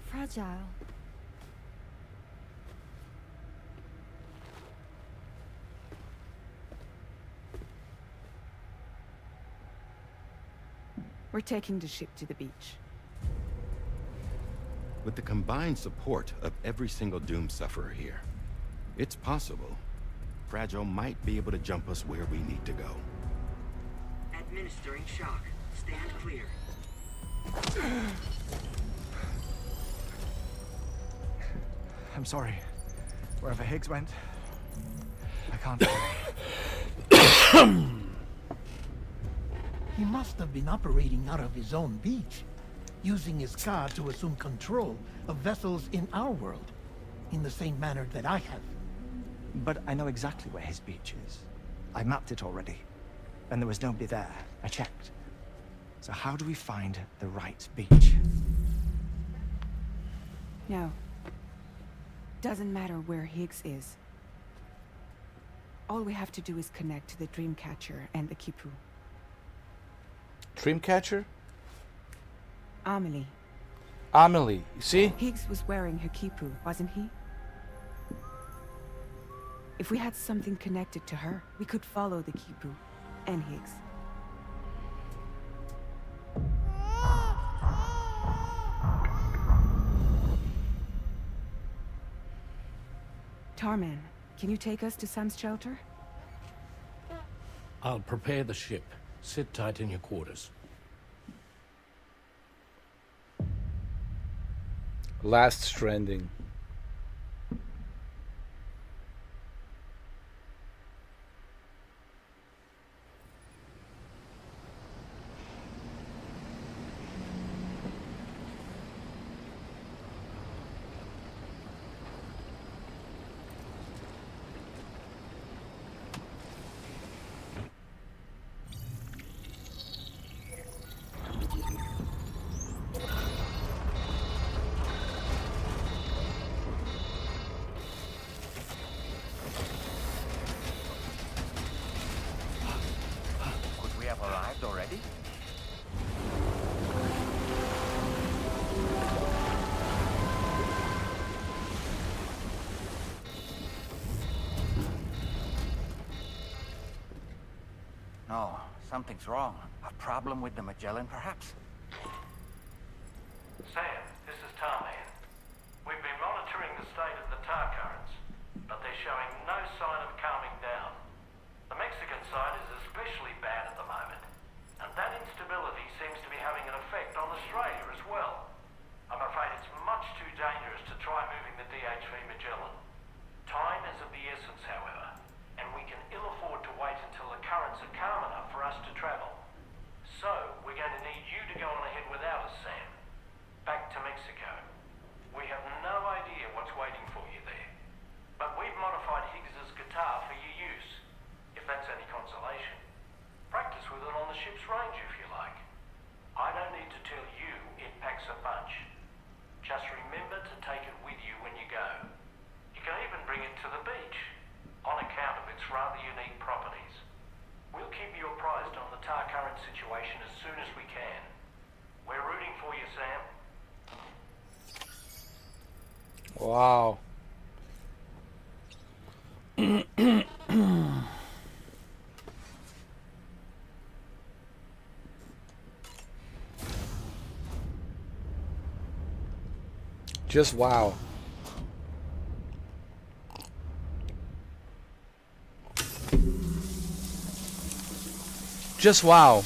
Fragile. We're taking the ship to the beach. With the combined support of every single Doom sufferer here, it's possible Fragile might be able to jump us where we need to go. Administering shock. Stand clear. I'm sorry. Wherever Higgs went, I can't. He must have been operating out of his own beach, using his car to assume control of vessels in our world, in the same manner that I have. But I know exactly where his beach is. I mapped it already, and there was nobody there. I checked. So how do we find the right beach? No. Doesn't matter where Higgs is. All we have to do is connect to the Dreamcatcher and the Kipu. Dreamcatcher? Amelie. Amelie, you see? Higgs was wearing her Kipu, wasn't he? If we had something connected to her, we could follow the Kipu and Higgs. Tarman, can you take us to Sam's shelter? I'll prepare the ship. Sit tight in your quarters. Last Stranding. Could we have arrived already? Something's wrong. A problem with the Magellan, perhaps? Sam, this is Tarman. We've been monitoring the state of the tar currents, but they're showing no sign of calming down. The Mexican side is especially bad at the moment, and that instability seems to be having an effect on Australia as well. I'm afraid it's much too dangerous to try moving the DHV Magellan. Time is of the essence, however, and we can ill afford to wait until the currents are calm enough for us to travel. So, we're going to need you to go on ahead without us, Sam. Back to Mexico. We have no idea what's waiting for you there. But we've modified Higgs's guitar for your use, if that's any consolation. Practice with it on the ship's range if you like. I don't need to tell you it packs a punch. Just remember to take it with you when you go. You can even bring it to the beach, on account of its rather unique properties. We'll keep you apprised on the tar current situation as soon as we can. We're rooting for you, Sam. Wow. Just wow. Just wow.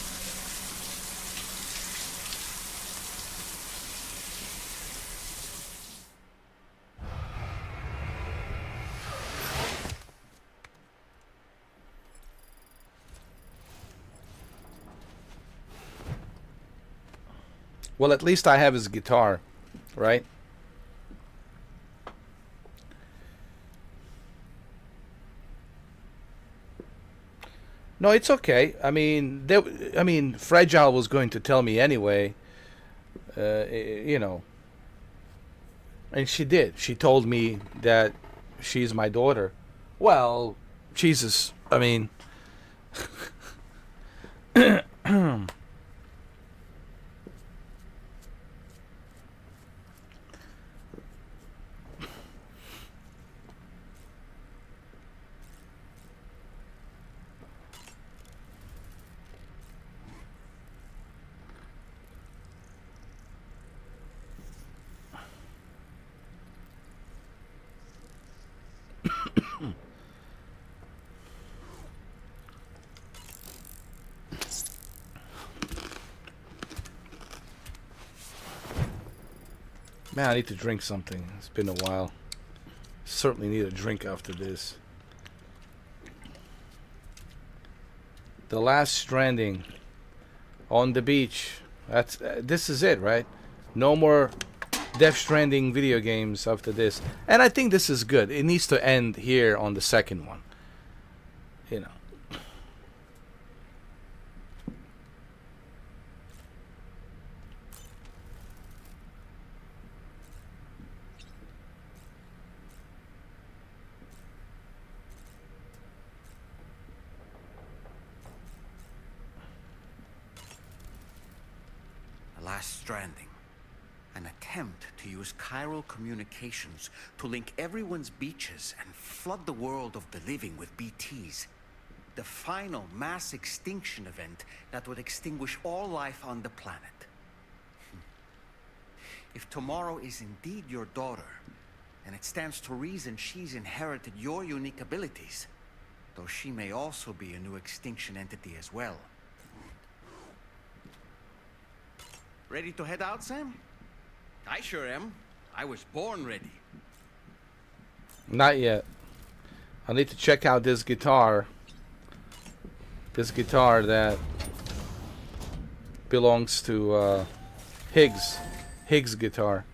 Well, at least I have his guitar, right? No, it's okay. I mean, Fragile was going to tell me anyway. You know, and she did. She told me that she's my daughter. Well, Jesus. I mean. Man, I need to drink something. It's been a while. Certainly need a drink after this. The Last Stranding. On the beach. That's this is it, right? No more Death Stranding video games after this. And I think this is good. It needs to end here on the second one. You know. Last Stranding. An attempt to use chiral communications to link everyone's beaches and flood the world of the living with BTs. The final mass extinction event that would extinguish all life on the planet. If tomorrow is indeed your daughter, then it stands to reason she's inherited your unique abilities, though she may also be a new extinction entity as well. Ready to head out, Sam? I sure am. I was born ready. Not yet. I need to check out this guitar. This guitar that belongs to Higgs. Higgs guitar.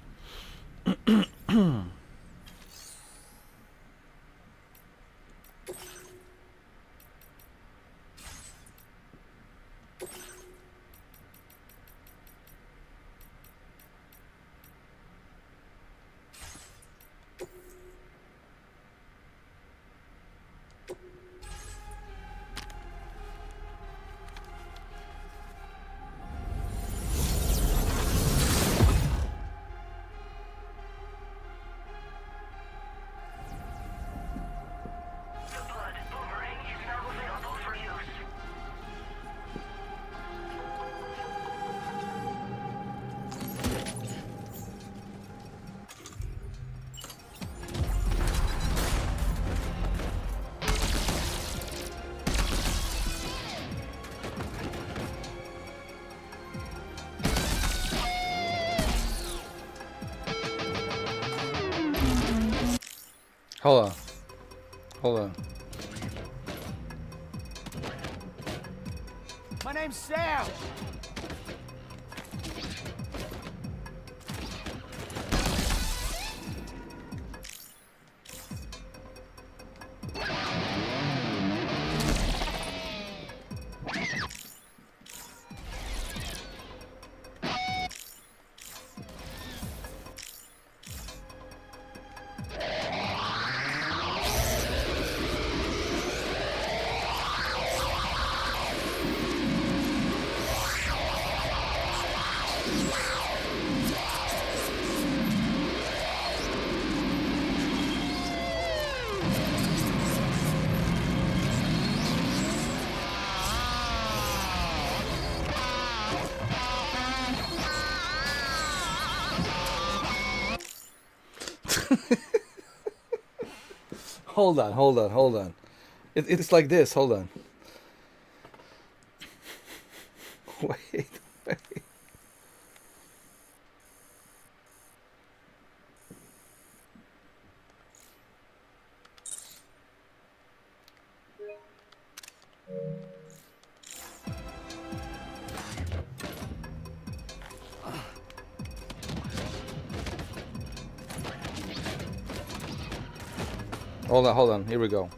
Hold on. Hold on. My name's Sam. Hold on, hold on, hold on. It's like this. Hold on. Wait, wait. Hold on. Here we go.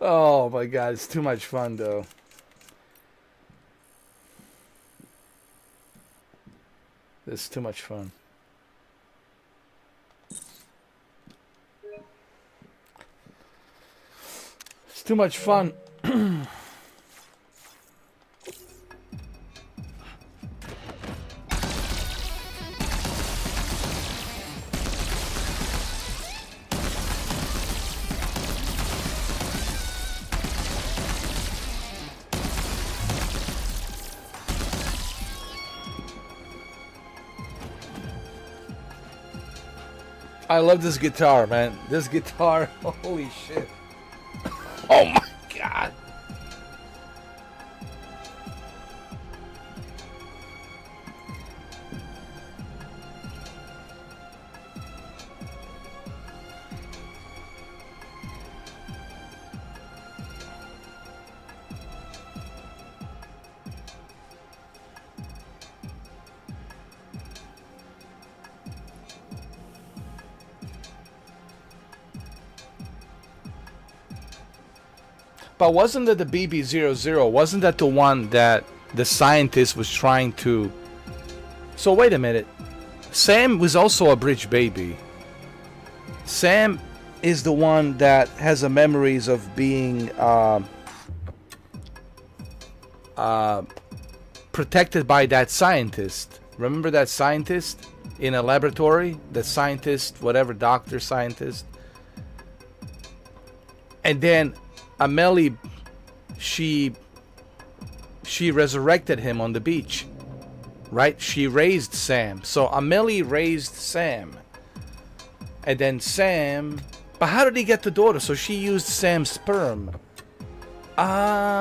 Oh my god, it's too much fun though. It's too much fun. It's too much fun. I love this guitar, man. This guitar, holy shit. Oh my god. but wasn't that the BB-00? Wasn't that the one that the scientist was trying to... So wait a minute. Sam was also a bridge baby. Sam is the one that has the memories of being protected by that scientist. Remember that scientist in a laboratory? The scientist, whatever, doctor, scientist. And then Amelie, she resurrected him on the beach, right? She raised Sam. So Amelie raised Sam. And then Sam... But how did he get the daughter? So she used Sam's sperm. Ah...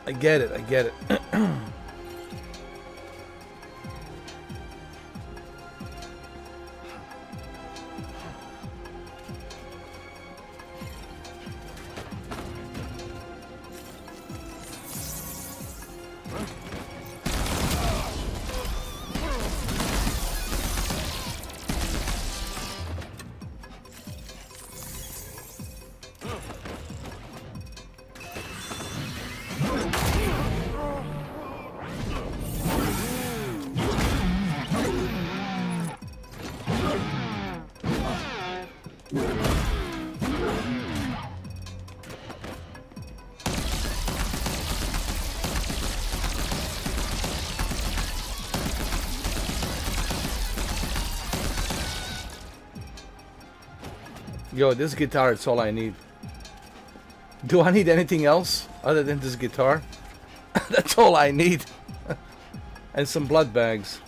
I get it, I get it. Yo, this guitar is all I need. Do I need anything else other than this guitar? That's all I need. And some blood bags.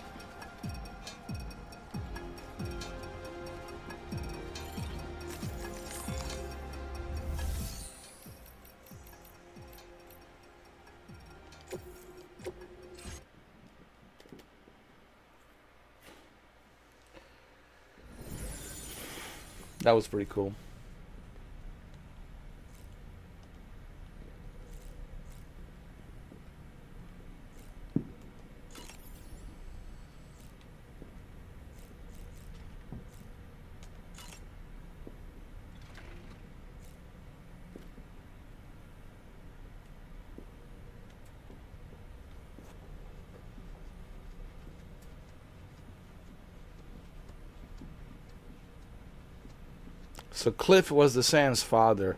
That was pretty cool. So Cliff was the Sam's father.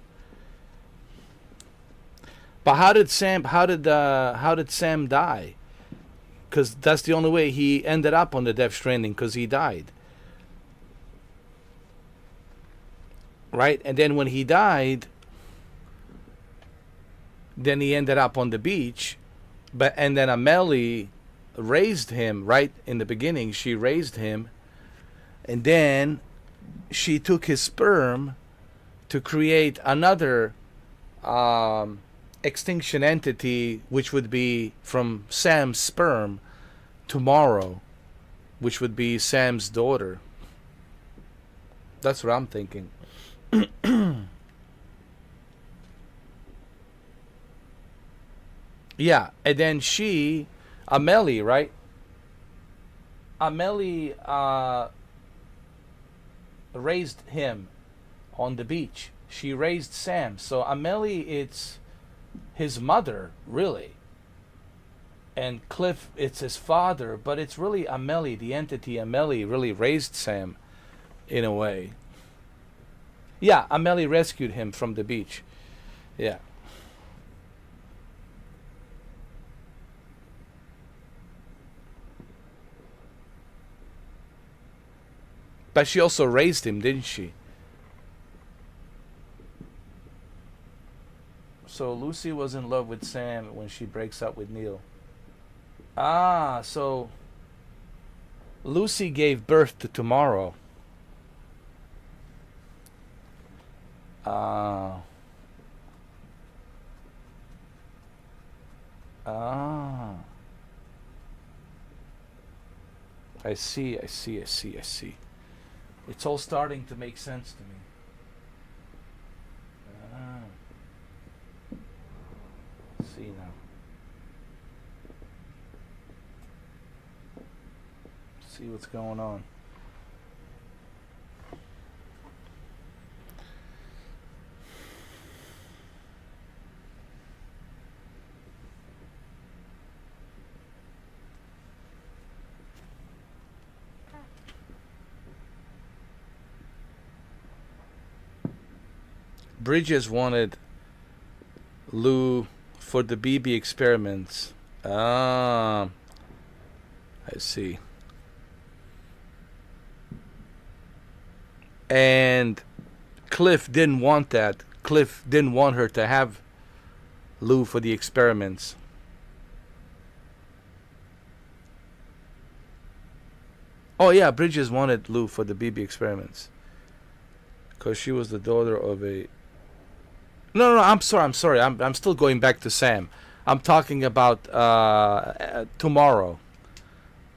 But how did Sam die? Because that's the only way he ended up on the Death Stranding, because he died. Right? And then when he died, then he ended up on the beach. And then Amelie raised him, right? In the beginning, she raised him. And then she took his sperm to create another extinction entity, which would be from Sam's sperm tomorrow, which would be Sam's daughter. That's what I'm thinking. Yeah, and then Amelie, right? Amelie raised him on the beach. She raised Sam. So Amelie, it's his mother, really. And Cliff, it's his father, but it's really Amelie, the entity Amelie, really raised Sam in a way. Yeah, Amelie rescued him from the beach. Yeah. But she also raised him, didn't she? So Lucy was in love with Sam when she breaks up with Neil. Ah, so Lucy gave birth to Tomorrow. Ah. I see. It's all starting to make sense to me. See now. See what's going on. Bridges wanted Lou for the BB experiments. Ah, I see. And Cliff didn't want that. Cliff didn't want her to have Lou for the experiments. Oh yeah, Bridges wanted Lou for the BB experiments. Because she was the daughter of a... No, I'm sorry. I'm still going back to Sam. I'm talking about tomorrow.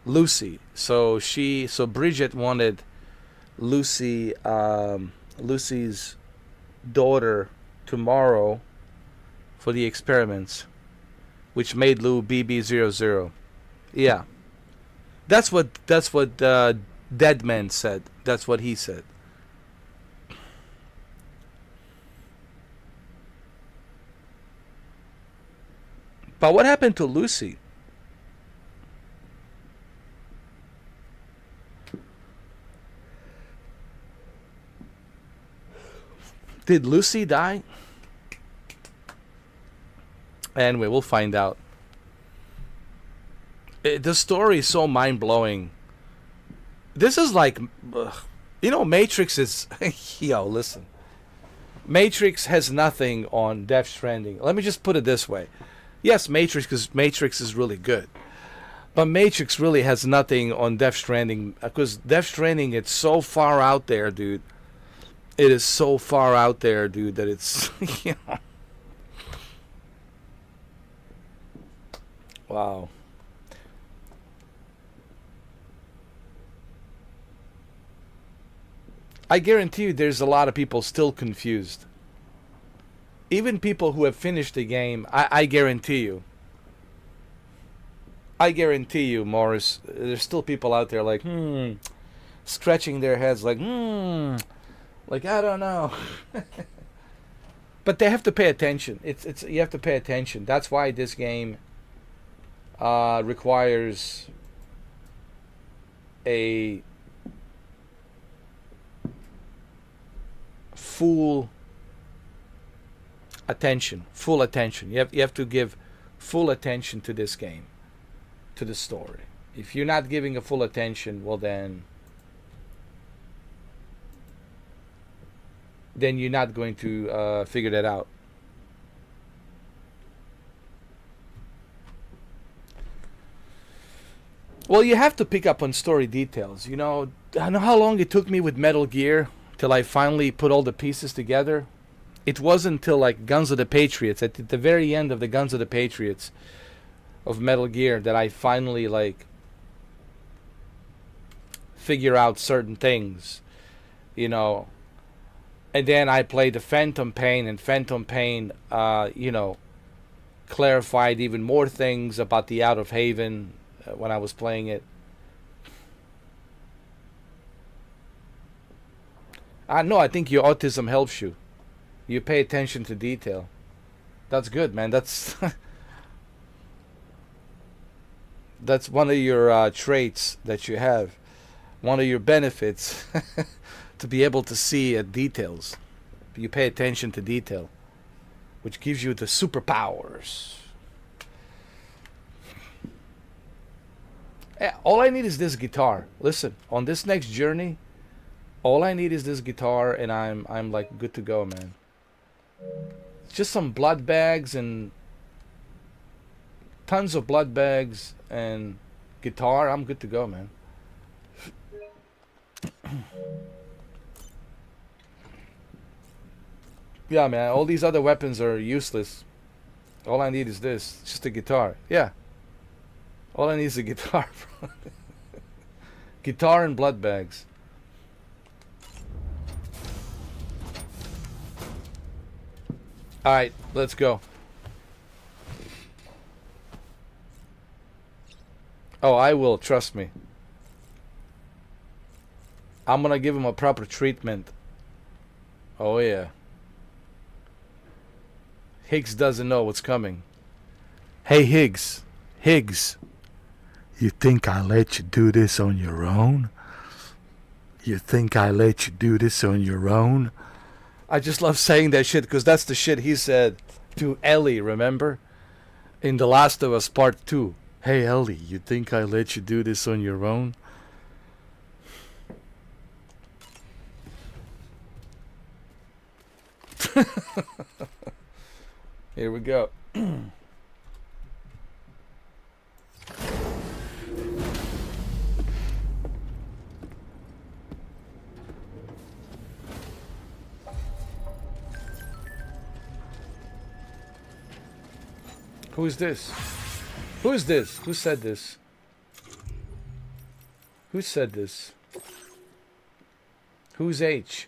Lucy. So Bridget wanted Lucy's daughter tomorrow for the experiments, which made Lou BB00. Yeah. That's what Deadman said. That's what he said. But what happened to Lucy? Did Lucy die? Anyway, we'll find out. The story is so mind-blowing. This is like, Matrix is... Yo, listen. Matrix has nothing on Death Stranding. Let me just put it this way. Yes, Matrix is really good. But Matrix really has nothing on Death Stranding. Because Death Stranding, it's so far out there, dude. It is so far out there, dude, that it's... Wow. I guarantee you there's a lot of people still confused. Even people who have finished the game, I guarantee you. I guarantee you, Morris, there's still people out there like, scratching their heads like, like, I don't know. But they have to pay attention. You have to pay attention. That's why this game requires a full attention. You have to give full attention to this game, to the story. If you're not giving a full attention, well then you're not going to figure that out. Well, you have to pick up on story details. I know how long it took me with Metal Gear till I finally put all the pieces together. It wasn't until like Guns of the Patriots, at the very end of the Guns of the Patriots of Metal Gear, that I finally like figure out certain things, And then I played the Phantom Pain, and Phantom Pain, clarified even more things about the Out of Haven when I was playing it. I think your autism helps you. You pay attention to detail. That's good, man. That's that's one of your traits that you have. One of your benefits to be able to see details. You pay attention to detail, which gives you the superpowers. All I need is this guitar. Listen, on this next journey, all I need is this guitar, and I'm like good to go, man. Just some blood bags and tons of blood bags and guitar. I'm good to go, man. Yeah, man. All these other weapons are useless. All I need is this. It's just a guitar. Yeah. All I need is a guitar. Guitar and blood bags. Alright, let's go. Oh, I will, trust me. I'm gonna give him a proper treatment. Oh yeah. Higgs doesn't know what's coming. Hey Higgs. Higgs. You think I let you do this on your own? You think I let you do this on your own? I just love saying that shit because that's the shit he said to Ellie, remember? In The Last of Us Part 2. Hey Ellie, you think I let you do this on your own? Here we go. Who is this? Who is this? Who said this? Who said this? Who's H?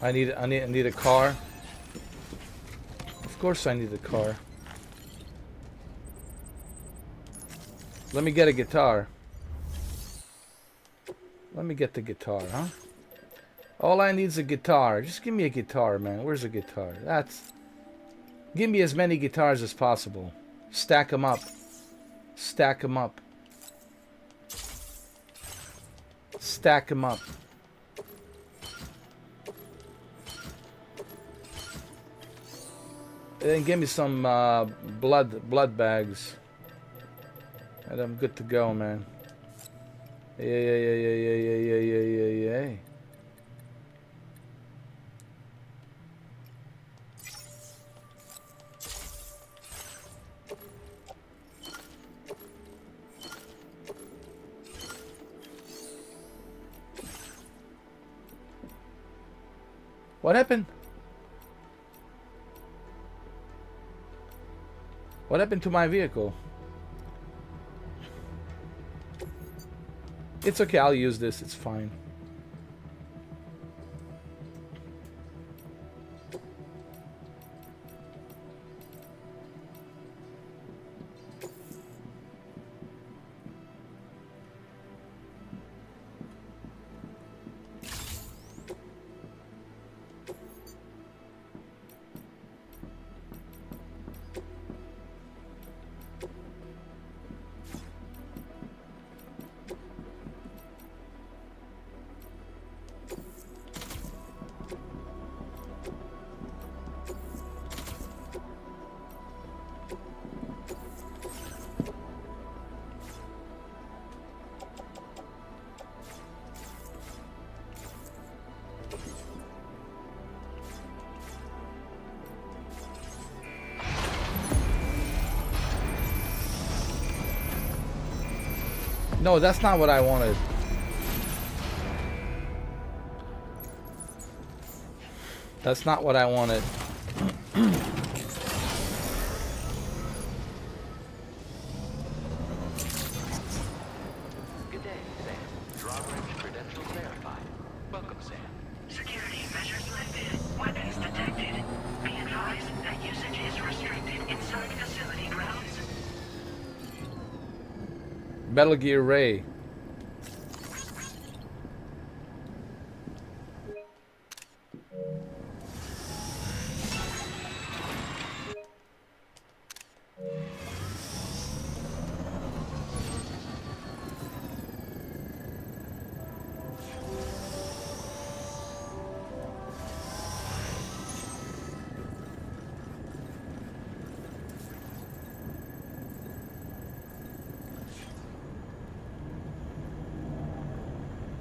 I need a car. Of course I need a car. Let me get a guitar. Let me get the guitar, huh? All I need is a guitar. Just give me a guitar, man. Where's a guitar? Give me as many guitars as possible. Stack them up. Stack them up. Stack them up. And then give me some blood bags. And I'm good to go, man. Yeah. What happened? What happened to my vehicle? It's okay, I'll use this, it's fine. No, that's not what I wanted. That's not what I wanted. Good day, Sam. Drawbridge credentials verified. Welcome, Sam. Security measures lifted. Weapons detected. Be advised that usage is restricted inside facility grounds. Metal Gear Ray.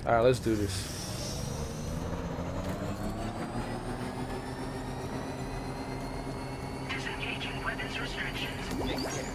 Alright, let's do this. Disengaging weapons restrictions. Take care, Sam.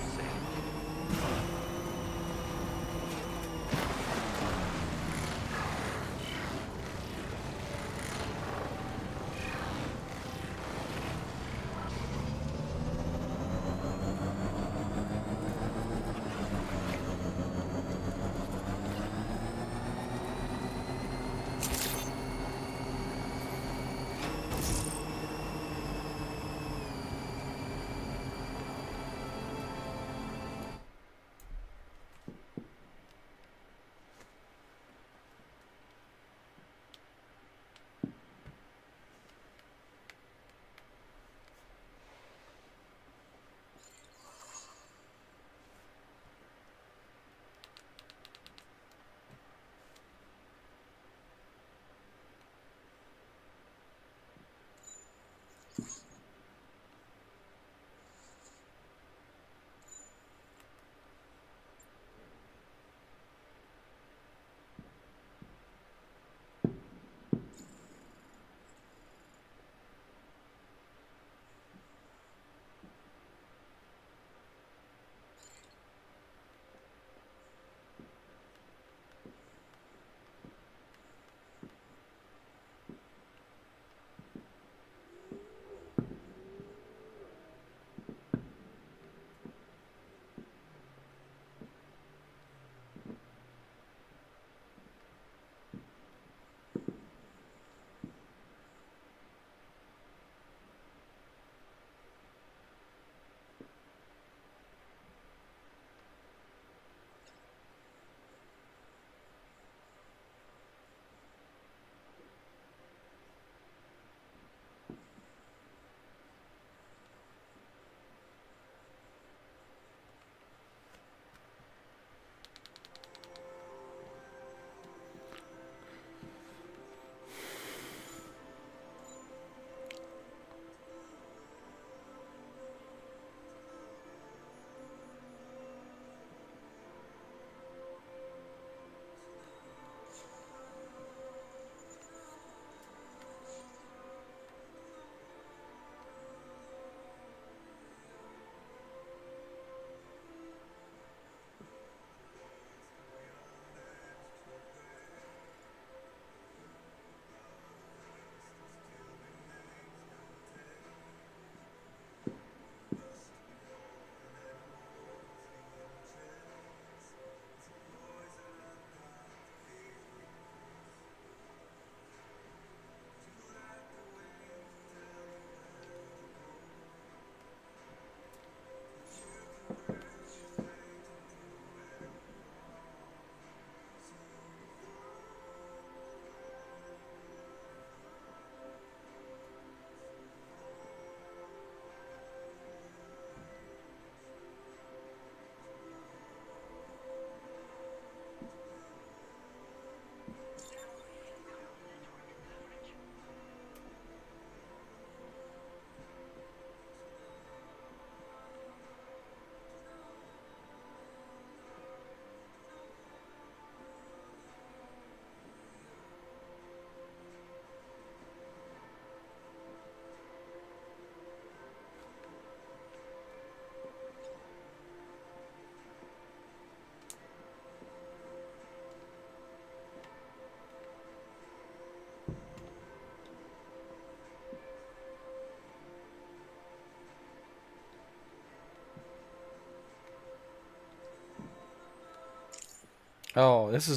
Oh, this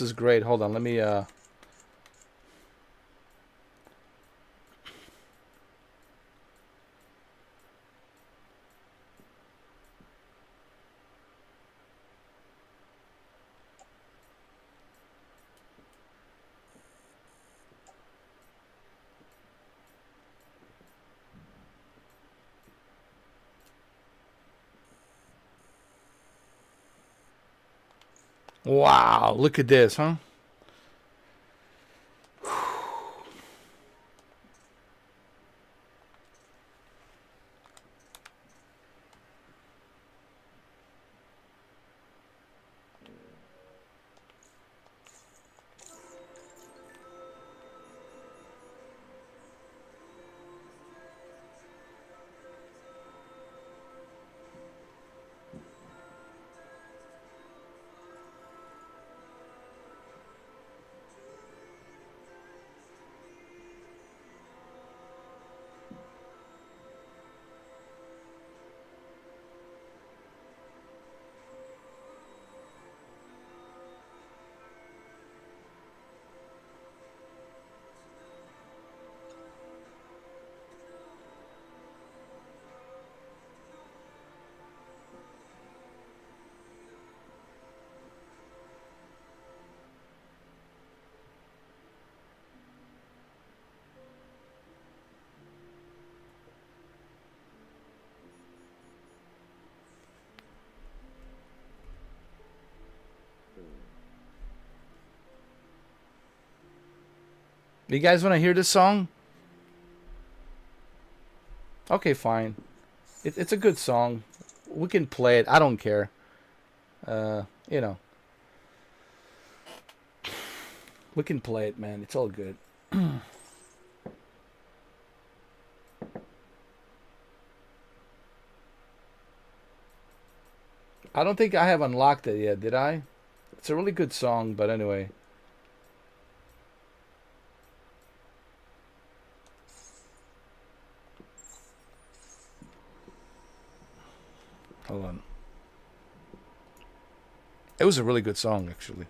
is great. Hold on, let me Wow, look at this, huh? You guys want to hear this song? Okay, fine. It's a good song. We can play it. I don't care. You know. We can play it, man. It's all good. I don't think I have unlocked it yet, did I? It's a really good song, but anyway. Hold on. It was a really good song, actually.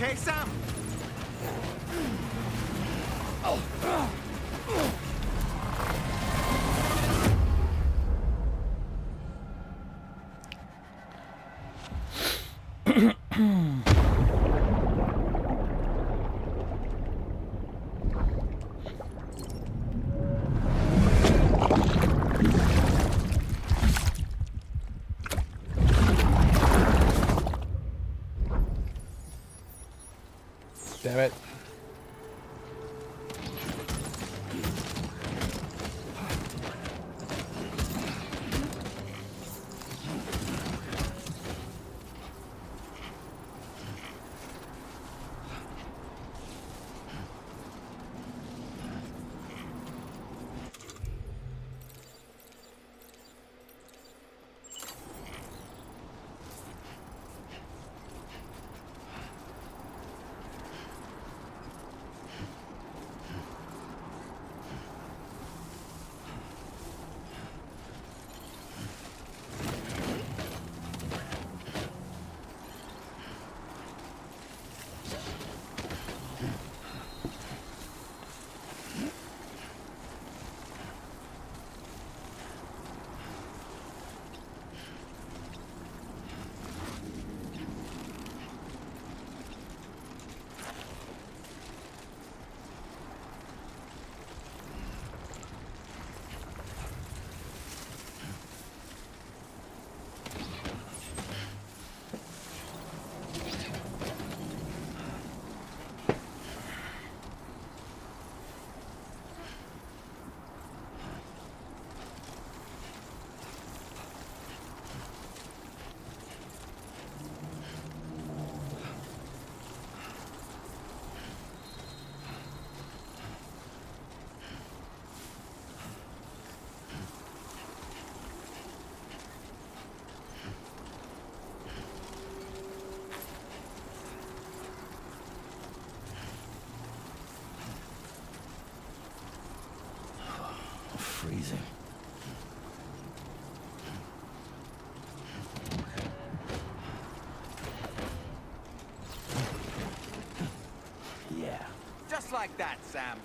okay, Sam? Damn it. Freezing. Yeah. Just like that, Sam.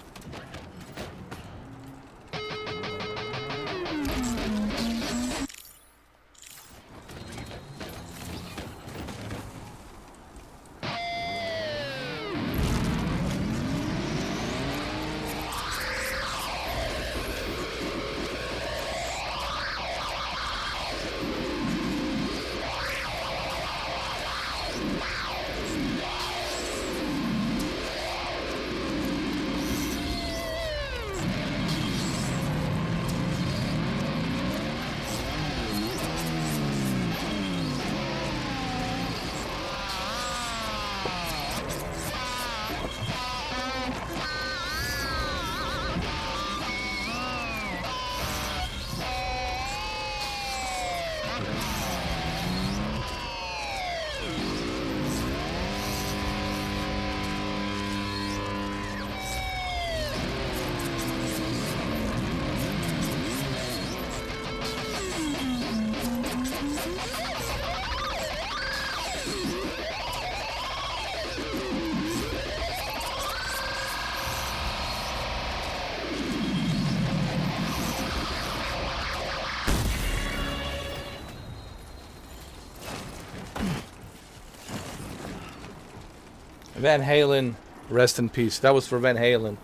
Van Halen, rest in peace. That was for Van Halen.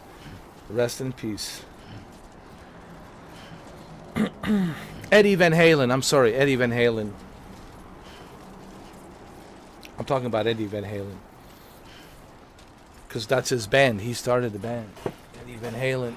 Rest in peace. Eddie Van Halen. I'm sorry, Eddie Van Halen. I'm talking about Eddie Van Halen. Because that's his band. He started the band. Eddie Van Halen.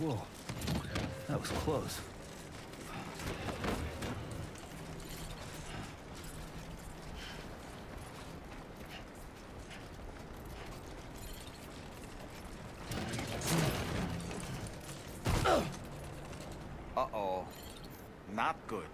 Whoa, that was close. Not good.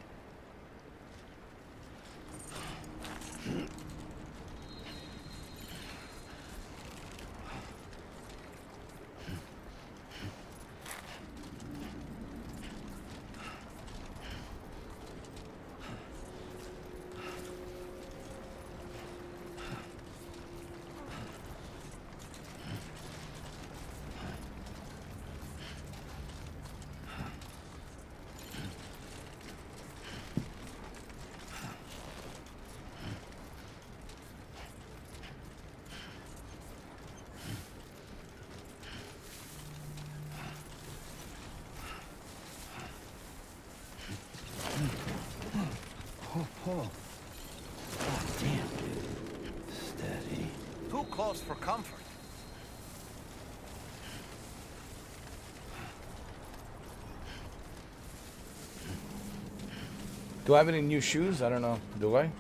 Oh, Paul. God damn. Steady. Too close for comfort. Do I have any new shoes? I don't know. Do I?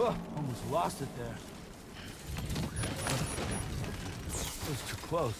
Oh, almost lost it there. It was too close.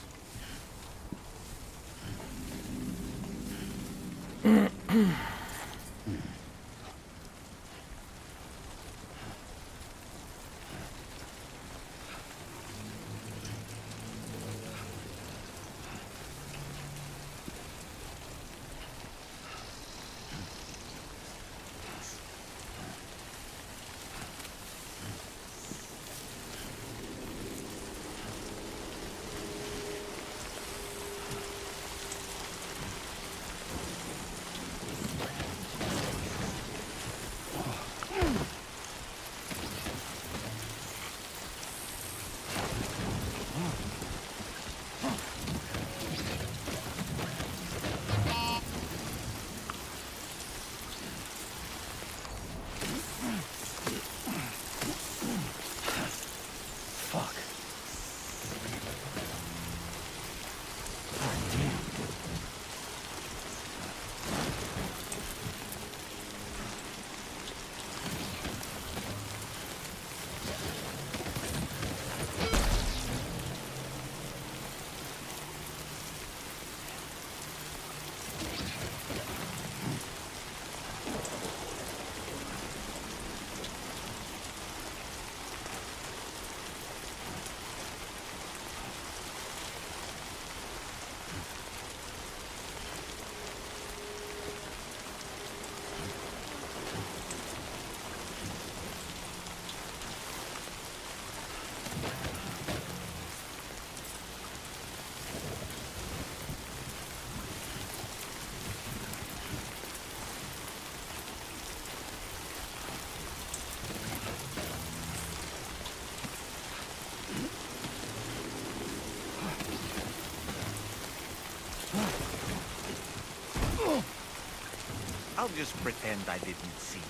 I'll just pretend I didn't see that.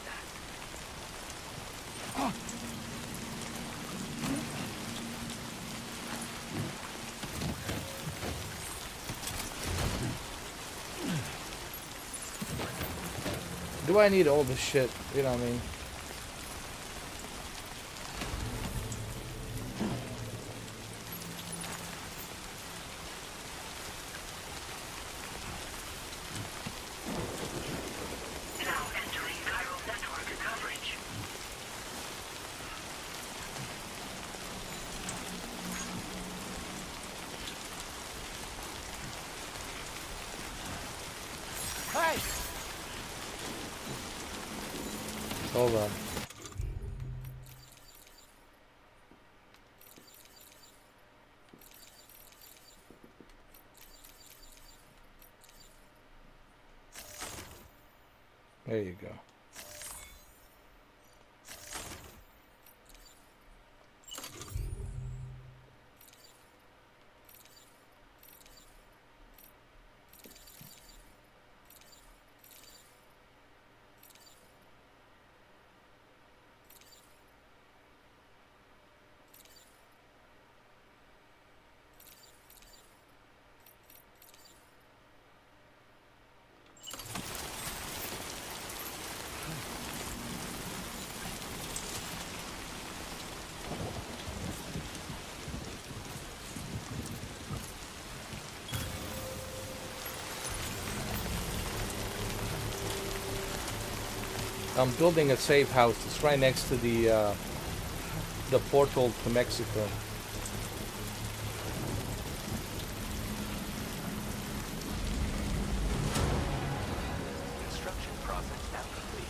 Do I need all this shit? You know what I mean? Now entering chiral network coverage. Hey! Hold on. There you go. I'm building a safe house. It's right next to the portal to Mexico. Construction process now complete.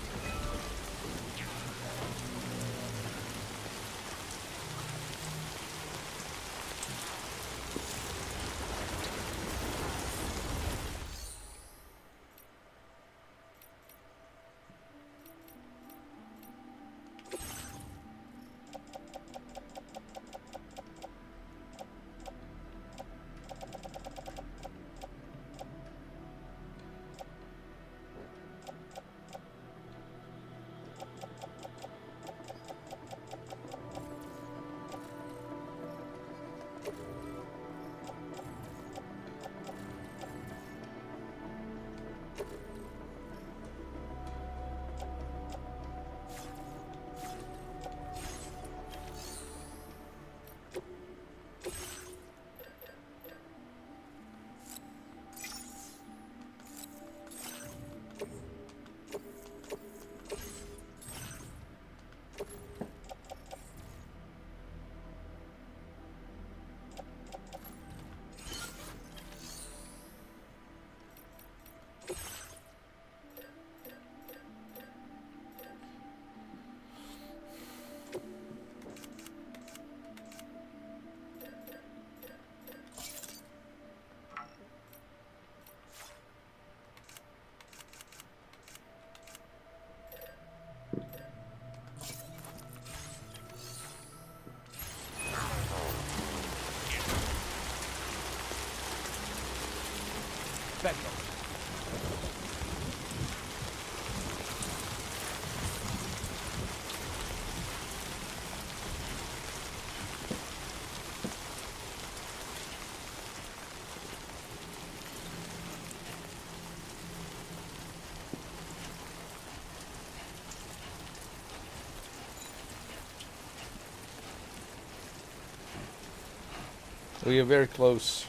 We are very close.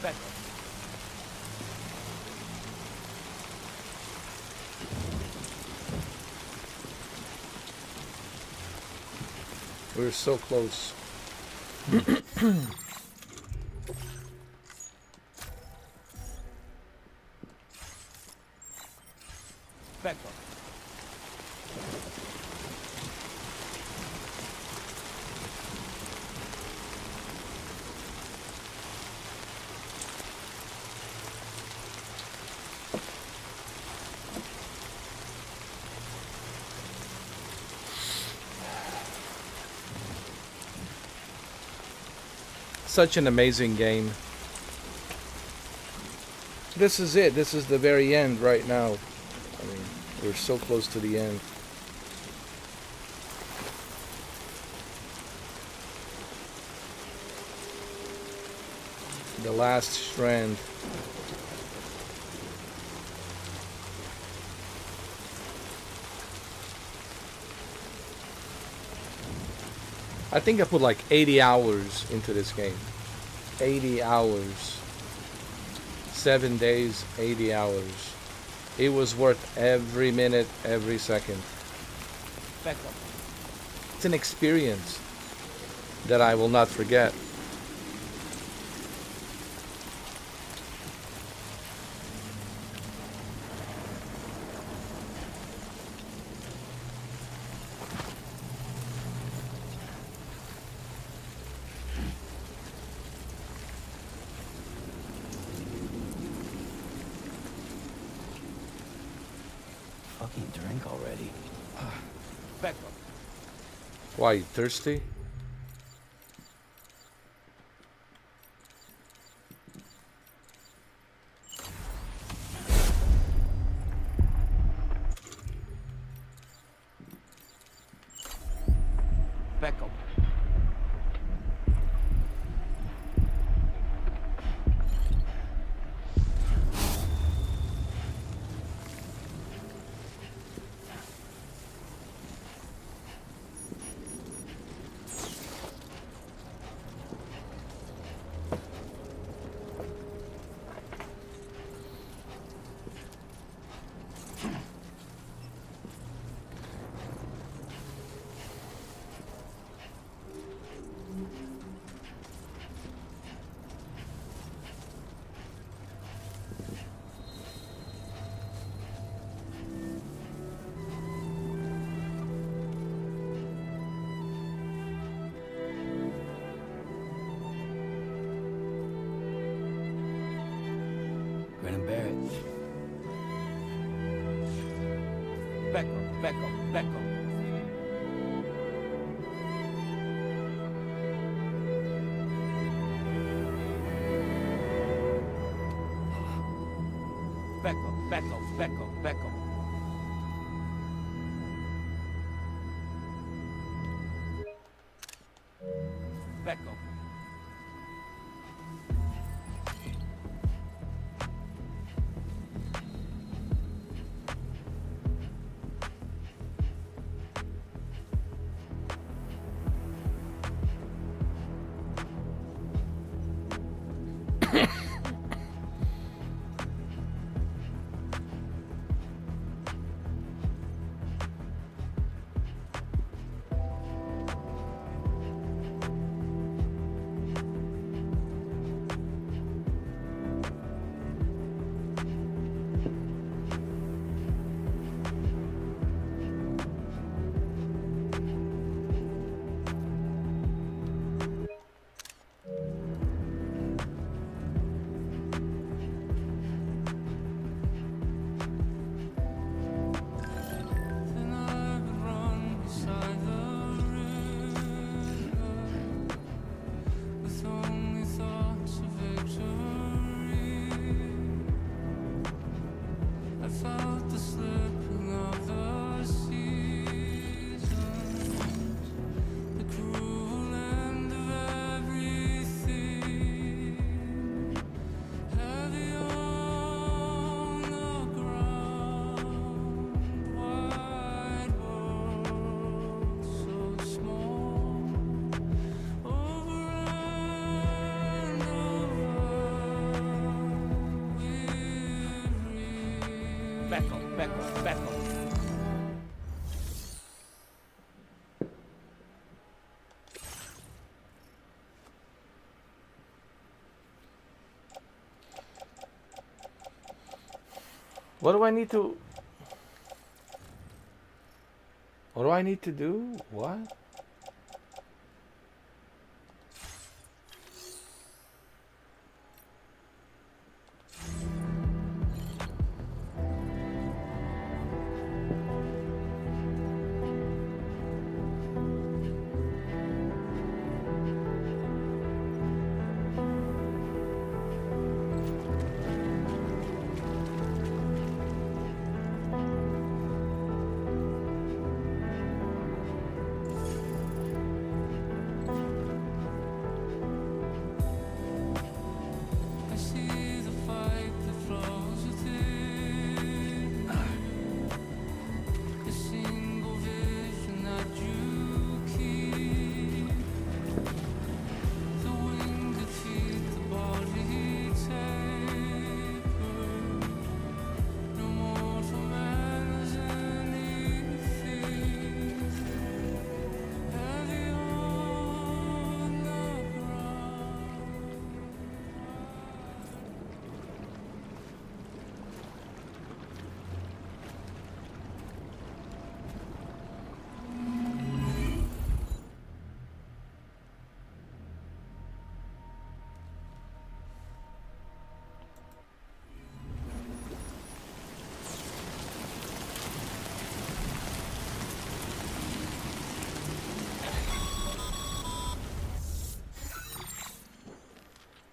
Back. We're so close. Back. Such an amazing game. This is it. This is the very end right now. I mean, we're so close to the end. The last strand. I think I put like 80 hours into this game. 80 hours. 7 days, 80 hours. It was worth every minute, every second. Back up. It's an experience that I will not forget. Fucking drink already. Back up. Why, you thirsty? Back up. Grin and bear it. Back up. Back up. Back up. Back up. Back up. Back up. Back up. Back up. Back off, back off, back off. What do I need to... What do I need to do? What?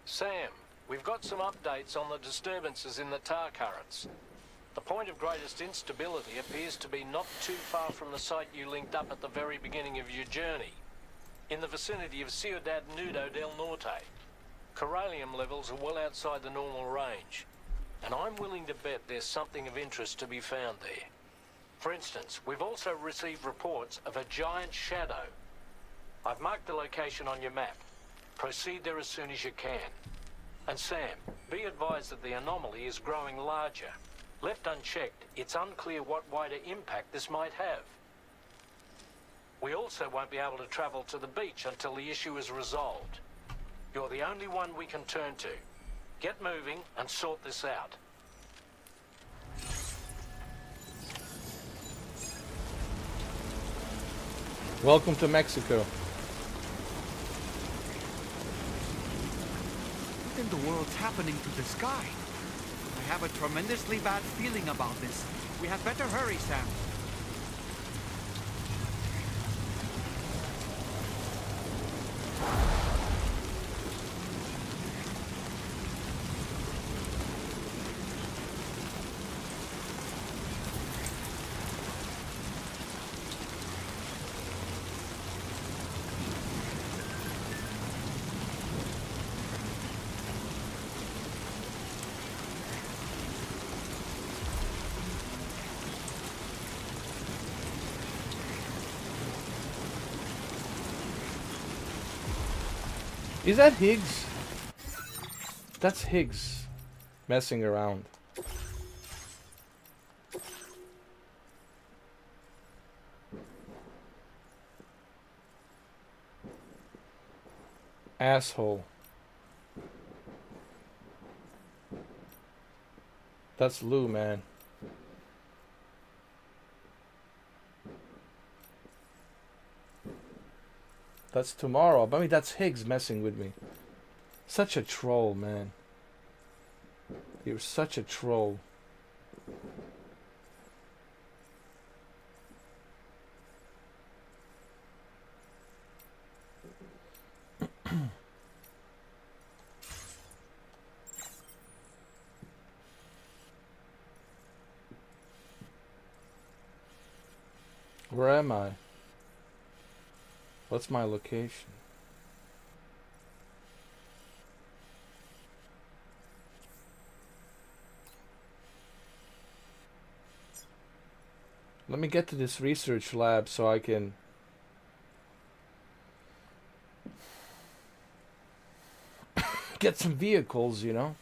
Sam, we've got some updates on the disturbances in the tar currents. The point of greatest instability appears to be not too far from the site you linked up at the very beginning of your journey, in the vicinity of Ciudad Nudo del Norte. Corallium levels are well outside the normal range, and I'm willing to bet there's something of interest to be found there. For instance, we've also received reports of a giant shadow. I've marked the location on your map. Proceed there as soon as you can. And Sam, be advised that the anomaly is growing larger. Left unchecked, it's unclear what wider impact this might have. We also won't be able to travel to the beach until the issue is resolved. You're the only one we can turn to. Get moving and sort this out. Welcome to Mexico. What in the world's happening to the sky? I have a tremendously bad feeling about this. We had better hurry, Sam. Is that Higgs? That's Higgs messing around. Asshole. That's Lou, man. That's tomorrow. I mean, that's Higgs messing with me. Such a troll, man. You're such a troll. Where am I? What's my location? Let me get to this research lab so I can get some vehicles, you know?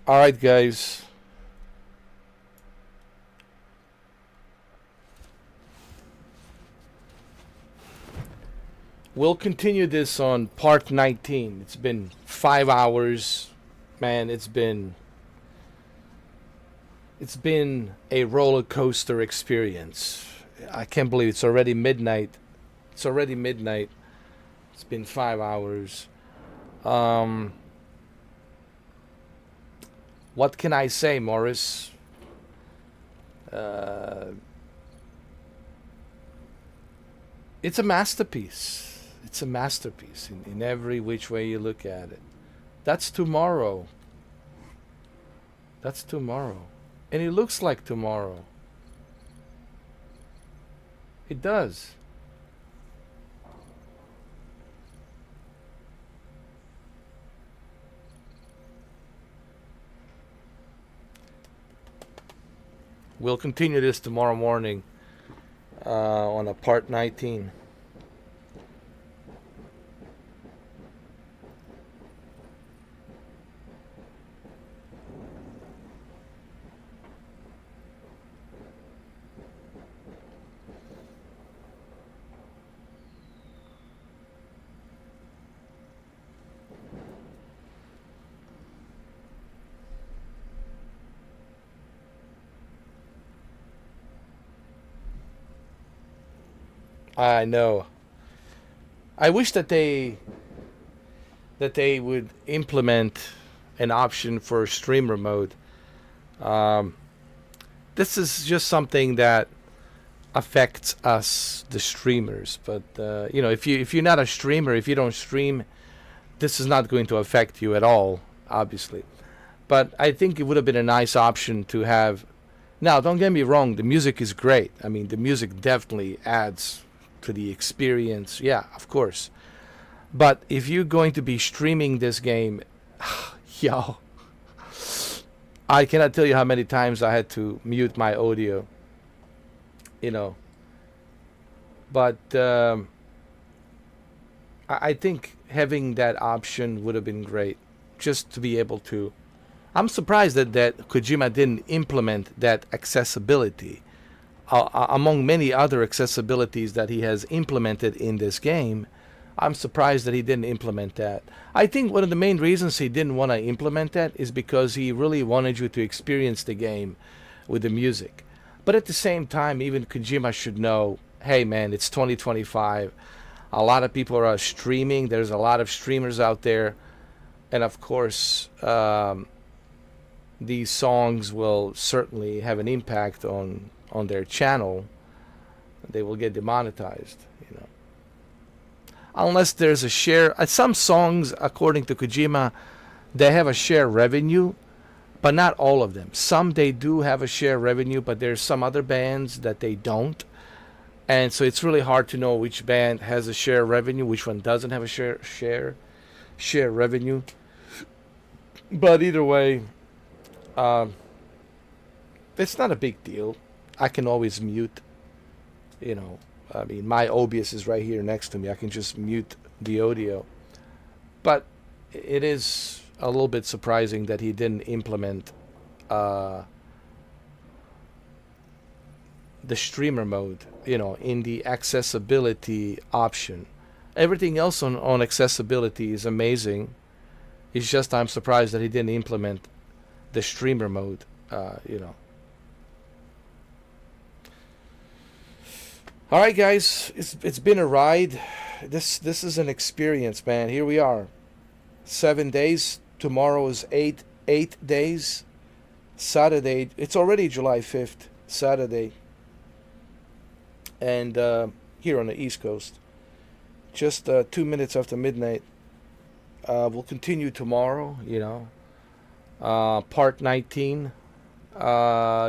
All right, guys. We'll continue this on part 19. It's been 5 hours. Man, it's been a roller coaster experience. I can't believe it's already midnight. It's already midnight. It's been 5 hours. What can I say, Morris? It's a masterpiece. It's a masterpiece in every which way you look at it. That's tomorrow. That's tomorrow. And it looks like tomorrow. It does. We'll continue this tomorrow morning on a part 19. I know. I wish that they would implement an option for streamer mode. This is just something that affects us, the streamers. But you know, if you're not a streamer, if you don't stream, this is not going to affect you at all, obviously. But I think it would have been a nice option to have. Now, don't get me wrong. The music is great. I mean, the music definitely adds to the experience. Yeah, of course. But if you're going to be streaming this game, yo, I cannot tell you how many times I had to mute my audio. You know. But I think having that option would have been great, just to be able to. I'm surprised that Kojima didn't implement that accessibility. Among many other accessibilities that he has implemented in this game, I'm surprised that he didn't implement that. I think one of the main reasons he didn't want to implement that is because he really wanted you to experience the game with the music. But at the same time, even Kojima should know, hey man, it's 2025. A lot of people are streaming. There's a lot of streamers out there. And of course, these songs will certainly have an impact on their channel. They will get demonetized, you know. Unless there's a share. Some songs, according to Kojima, they have a share revenue, but not all of them. Some they do have a share revenue, but there's some other bands that they don't. And so it's really hard to know which band has a share revenue, which one doesn't have a share revenue. But either way, it's not a big deal. I can always mute, you know. I mean, my OBS is right here next to me. I can just mute the audio. But it is a little bit surprising that he didn't implement the streamer mode, you know, in the accessibility option. Everything else on accessibility is amazing. It's just I'm surprised that he didn't implement the streamer mode, you know. All right, guys, it's been a ride. This is an experience, man. Here we are, 7 days. Tomorrow is eight days. Saturday. It's already July 5th, Saturday, and here on the East Coast, just 2 minutes after midnight. We'll continue tomorrow. You know, part 19.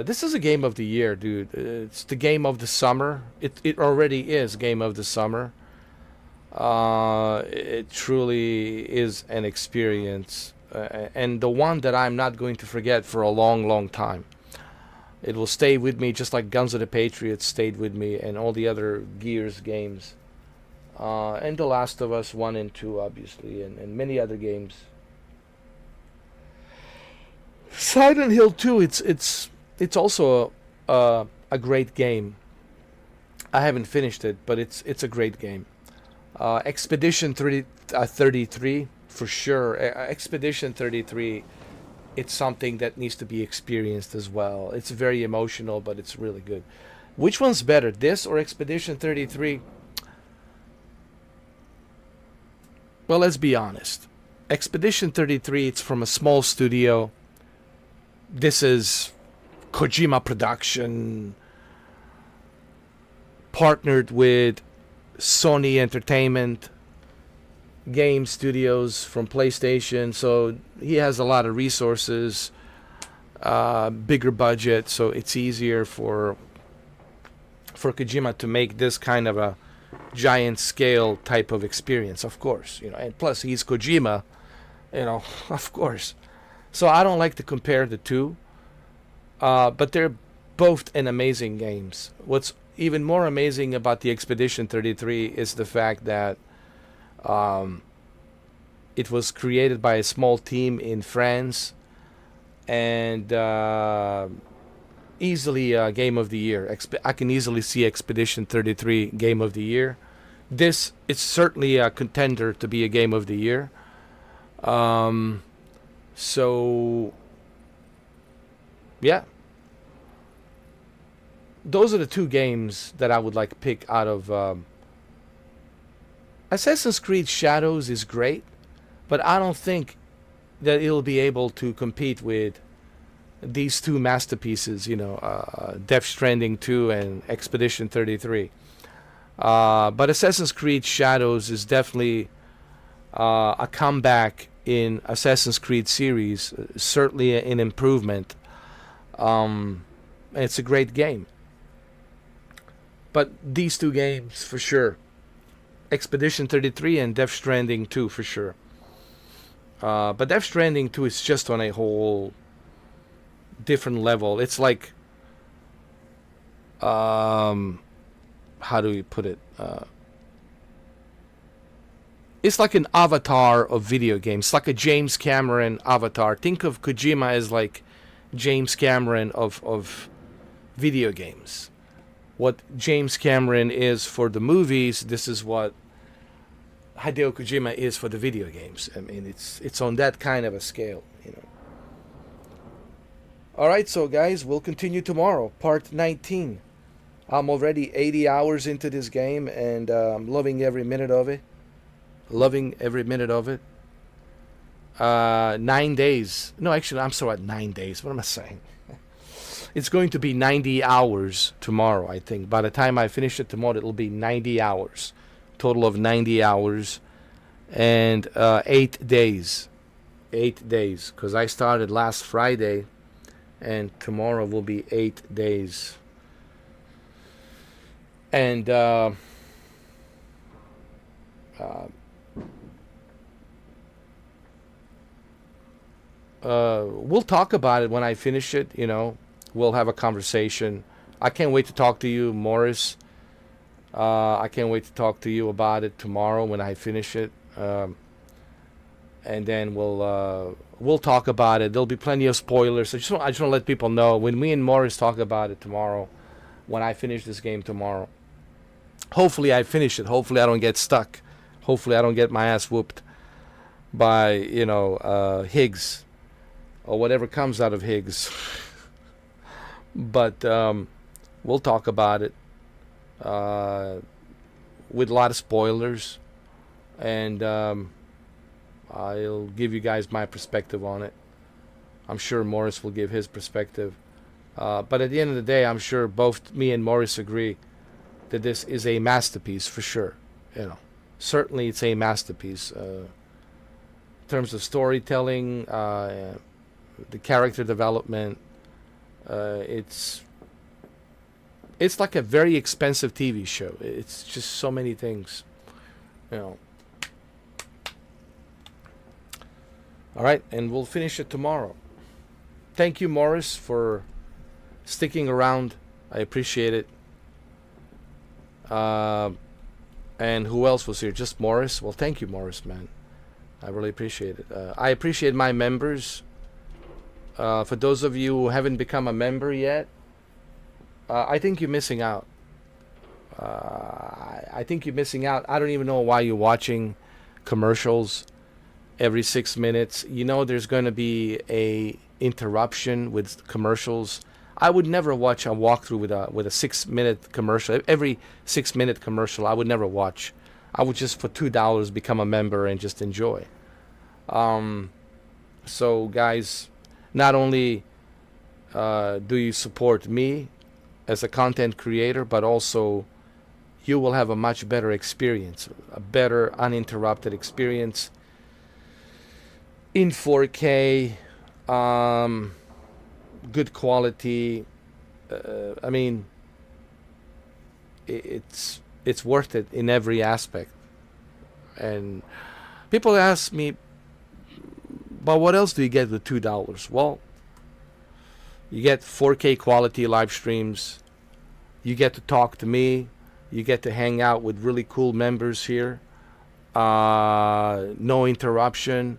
This is a game of the year, dude. It's the game of the summer. It already is game of the summer. It truly is an experience, and the one that I'm not going to forget for a long, long time. It will stay with me just like Guns of the Patriots stayed with me, and all the other Gears games, and The Last of Us 1 and 2, obviously, and many other games. Silent Hill 2, it's also a great game. I haven't finished it, but it's a great game. Expedition 33 for sure. Expedition 33, it's something that needs to be experienced as well. It's very emotional, but it's really good. Which one's better, this or Expedition 33? Well, let's be honest. Expedition 33, it's from a small studio. This is Kojima production, partnered with Sony Entertainment, game studios from PlayStation, so he has a lot of resources, bigger budget, so it's easier for Kojima to make this kind of a giant scale type of experience, of course, and plus he's Kojima, of course. So I don't like to compare the two, but they're both an amazing games. What's even more amazing about the Expedition 33 is the fact that it was created by a small team in France, and easily Game of the Year. I can easily see Expedition 33 Game of the Year. This is certainly a contender to be a Game of the Year. So yeah, those are the two games that I would like to pick out of. Assassin's Creed Shadows is great, but I don't think that it'll be able to compete with these two masterpieces, Death Stranding 2 and Expedition 33. But Assassin's Creed Shadows is definitely a comeback in Assassin's Creed series, certainly an improvement. It's a great game. But these two games for sure. Expedition 33 and Death Stranding 2 for sure. But Death Stranding 2 is just on a whole different level. It's like, how do we put it? It's like an avatar of video games. It's like a James Cameron avatar. Think of Kojima as like James Cameron of video games. What James Cameron is for the movies, this is what Hideo Kojima is for the video games. I mean, it's on that kind of a scale, Alright, so guys, we'll continue tomorrow, part 19. I'm already 80 hours into this game, and I'm loving every minute of it. 9 days. No, actually, I'm sorry, 9 days. What am I saying? It's going to be 90 hours tomorrow, I think. By the time I finish it tomorrow, it'll be 90 hours. Total of 90 hours. And 8 days. 8 days. Because I started last Friday. And tomorrow will be 8 days. And we'll talk about it when I finish it, We'll have a conversation. I can't wait to talk to you, Morris. I can't wait to talk to you about it tomorrow when I finish it. And then we'll talk about it. There'll be plenty of spoilers. I just want to let people know when me and Morris talk about it tomorrow, when I finish this game tomorrow. Hopefully I finish it. Hopefully I don't get stuck. Hopefully I don't get my ass whooped by, Higgs or whatever comes out of Higgs. But we'll talk about it with a lot of spoilers, and I'll give you guys my perspective on it. I'm sure Morris will give his perspective. But at the end of the day, I'm sure both me and Morris agree that this is a masterpiece for sure. Certainly it's a masterpiece. In terms of storytelling, the character development, it's like a very expensive TV show. It's just so many things, All right, and we'll finish it tomorrow. Thank you, Morris, for sticking around. I appreciate it. And who else was here? Just Morris? Well, thank you, Morris, man. I really appreciate it. I appreciate my members. For those of you who haven't become a member yet, I think you're missing out. I think you're missing out. I don't even know why you're watching commercials every 6 minutes. You know there's going to be a interruption with commercials. I would never watch a walkthrough with a 6-minute commercial. Every 6-minute commercial, I would never watch. I would just for $2 become a member and just enjoy. So guys, not only do you support me as a content creator, but also you will have a much better experience, a better uninterrupted experience in 4K, good quality. I mean, it's worth it in every aspect. And people ask me, but what else do you get with $2? Well, you get 4K quality live streams. You get to talk to me. You get to hang out with really cool members here. No interruption.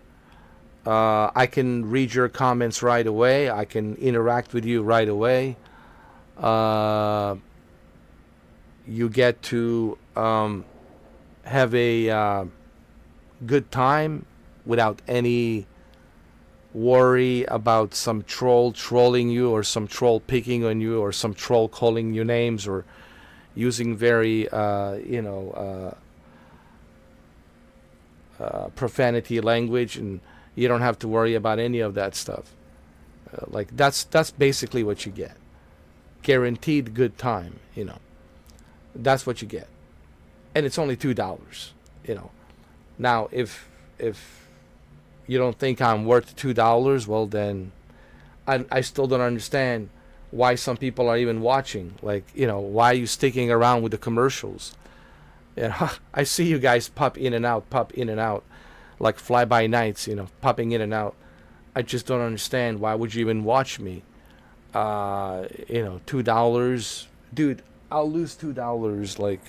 I can read your comments right away. I can interact with you right away. You get to have a good time without any worry about some troll trolling you, or some troll picking on you, or some troll calling you names, or using very profanity language, and you don't have to worry about any of that stuff. Like that's basically what you get. Guaranteed good time, That's what you get. And it's only $2, Now if you don't think I'm worth $2, well then I still don't understand why some people are even watching. Like, why are you sticking around with the commercials? I see you guys pop in and out, like fly-by-nights, popping in and out. I just don't understand. Why would you even watch me? $2. Dude, I'll lose $2. Like,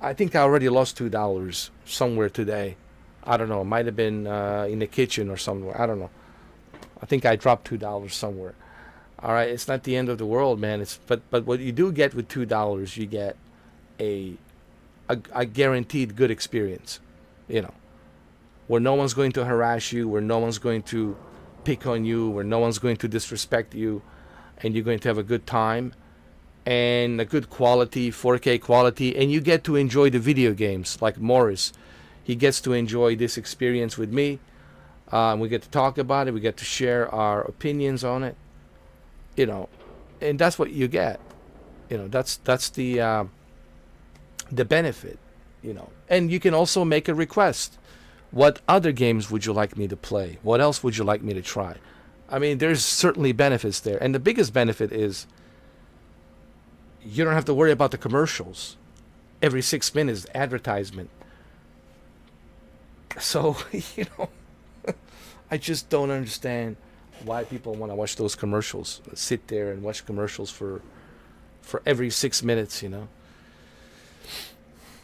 I think I already lost $2 somewhere today. I don't know. It might have been in the kitchen or somewhere. I don't know. I think I dropped $2 somewhere. All right, it's not the end of the world, man. But what you do get with $2, you get a guaranteed good experience, where no one's going to harass you, where no one's going to pick on you, where no one's going to disrespect you, and you're going to have a good time and a good quality, 4K quality, and you get to enjoy the video games. Like Morris, he gets to enjoy this experience with me. We get to talk about it. We get to share our opinions on it, and that's what you get. That's the benefit, And you can also make a request. What other games would you like me to play? What else would you like me to try? I mean, there's certainly benefits there, and the biggest benefit is you don't have to worry about the commercials. Every 6 minutes, advertisement. So, I just don't understand why people want to watch those commercials. Sit there and watch commercials for every 6 minutes,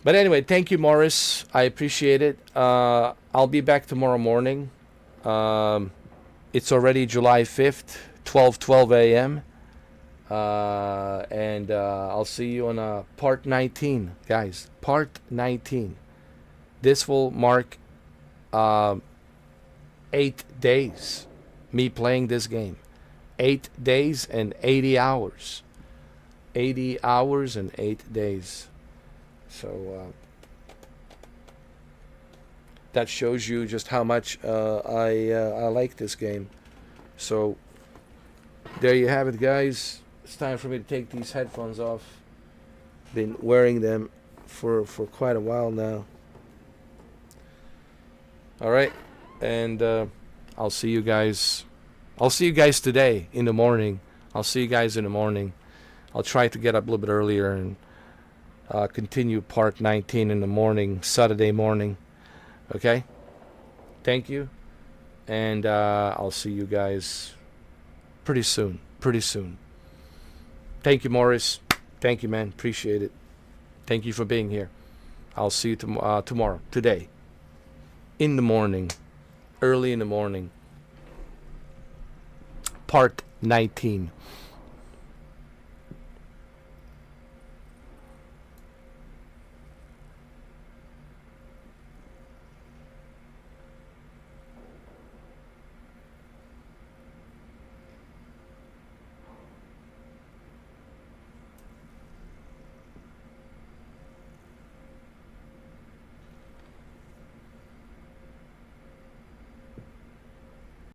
But anyway, thank you, Morris. I appreciate it. I'll be back tomorrow morning. It's already July 5th, 12 a.m. And I'll see you on part 19, guys. Part 19. This will mark 8 days me playing this game. 8 days and 80 hours. 80 hours and 8 days. So that shows you just how much I like this game. So there you have it, guys. It's time for me to take these headphones off. Been wearing them for quite a while now. All right, and I'll see you guys. I'll see you guys today in the morning. I'll see you guys in the morning. I'll try to get up a little bit earlier and continue part 19 in the morning, Saturday morning. Okay? Thank you. And I'll see you guys pretty soon. Thank you, Morris. Thank you, man. Appreciate it. Thank you for being here. I'll see you tomorrow. Today. In the morning. Early in the morning. Part 19.